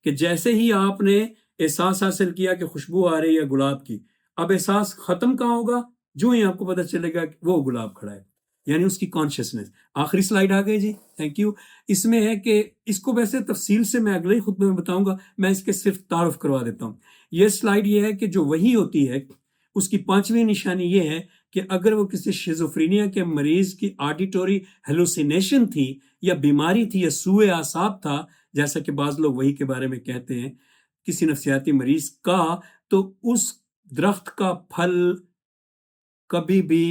S1: کہ جیسے ہی آپ نے احساس حاصل کیا کہ خوشبو آ رہی ہے گلاب کی، اب احساس ختم کہاں ہوگا؟ جو ہی آپ کو پتہ چلے گا کہ وہ گلاب کھڑا ہے، یعنی اس کی کانشیسنیس۔ آخری سلائیڈ آ گئی جی، تھینک یو۔ اس میں ہے کہ اس کو ویسے تفصیل سے میں اگلے ہی خطبے میں بتاؤں گا، میں اس کے صرف تعارف کروا دیتا ہوں۔ یہ سلائیڈ یہ ہے کہ جو وحی ہوتی ہے اس کی 5ویں نشانی یہ ہے کہ اگر وہ کسی شیزوفرینیا کے مریض کی آڈیٹوری ہیلوسینیشن تھی یا بیماری تھی یا سوء اعصاب تھا، جیسا کہ بعض لوگ وحی کے بارے میں کہتے ہیں کسی نفسیاتی مریض کا، تو اس درخت کا پھل کبھی بھی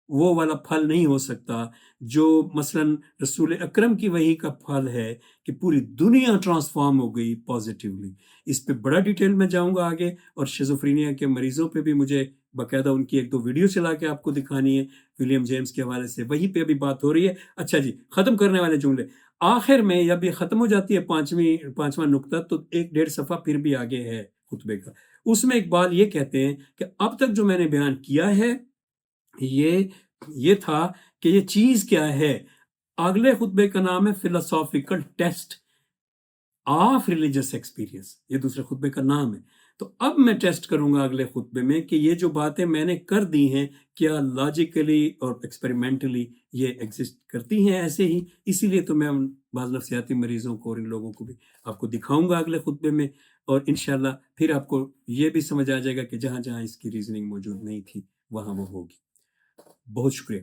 S1: وہ والا پھل نہیں ہو سکتا جو مثلاً رسول اکرم کی وحی کا پھل ہے کہ پوری دنیا ٹرانسفارم ہو گئی پازیٹیولی۔ اس پہ بڑا ڈیٹیل میں جاؤں گا آگے، اور شیزوفرینیا کے مریضوں پہ بھی مجھے باقاعدہ ان کی ایک دو ویڈیو چلا کے آپ کو دکھانی ہے ولیم جیمز کے حوالے سے، وہی پہ ابھی بات ہو رہی ہے۔ اچھا جی، ختم کرنے والے جملے آخر میں جب یہ ختم ہو جاتی ہے پانچواں نقطہ، تو 1.5 صفحہ پھر بھی آگے ہے خطبے کا، اس میں اقبال یہ کہتے ہیں کہ اب تک جو میں نے بیان کیا ہے یہ تھا کہ یہ چیز کیا ہے۔ اگلے خطبے کا نام ہے philosophical test of religious experience, یہ دوسرے خطبے کا نام ہے۔ تو اب میں ٹیسٹ کروں گا اگلے خطبے میں کہ یہ جو باتیں میں نے کر دی ہیں کیا لاجیکلی اور ایکسپیریمنٹلی یہ ایگزسٹ کرتی ہیں ایسے ہی، اسی لیے تو میں بعض نفسیاتی مریضوں کو اور ان لوگوں کو بھی آپ کو دکھاؤں گا اگلے خطبے میں، اور انشاءاللہ پھر آپ کو یہ بھی سمجھ آ جائے گا کہ جہاں جہاں اس کی ریزننگ موجود نہیں تھی وہاں وہ ہوگی۔ بہت شکریہ۔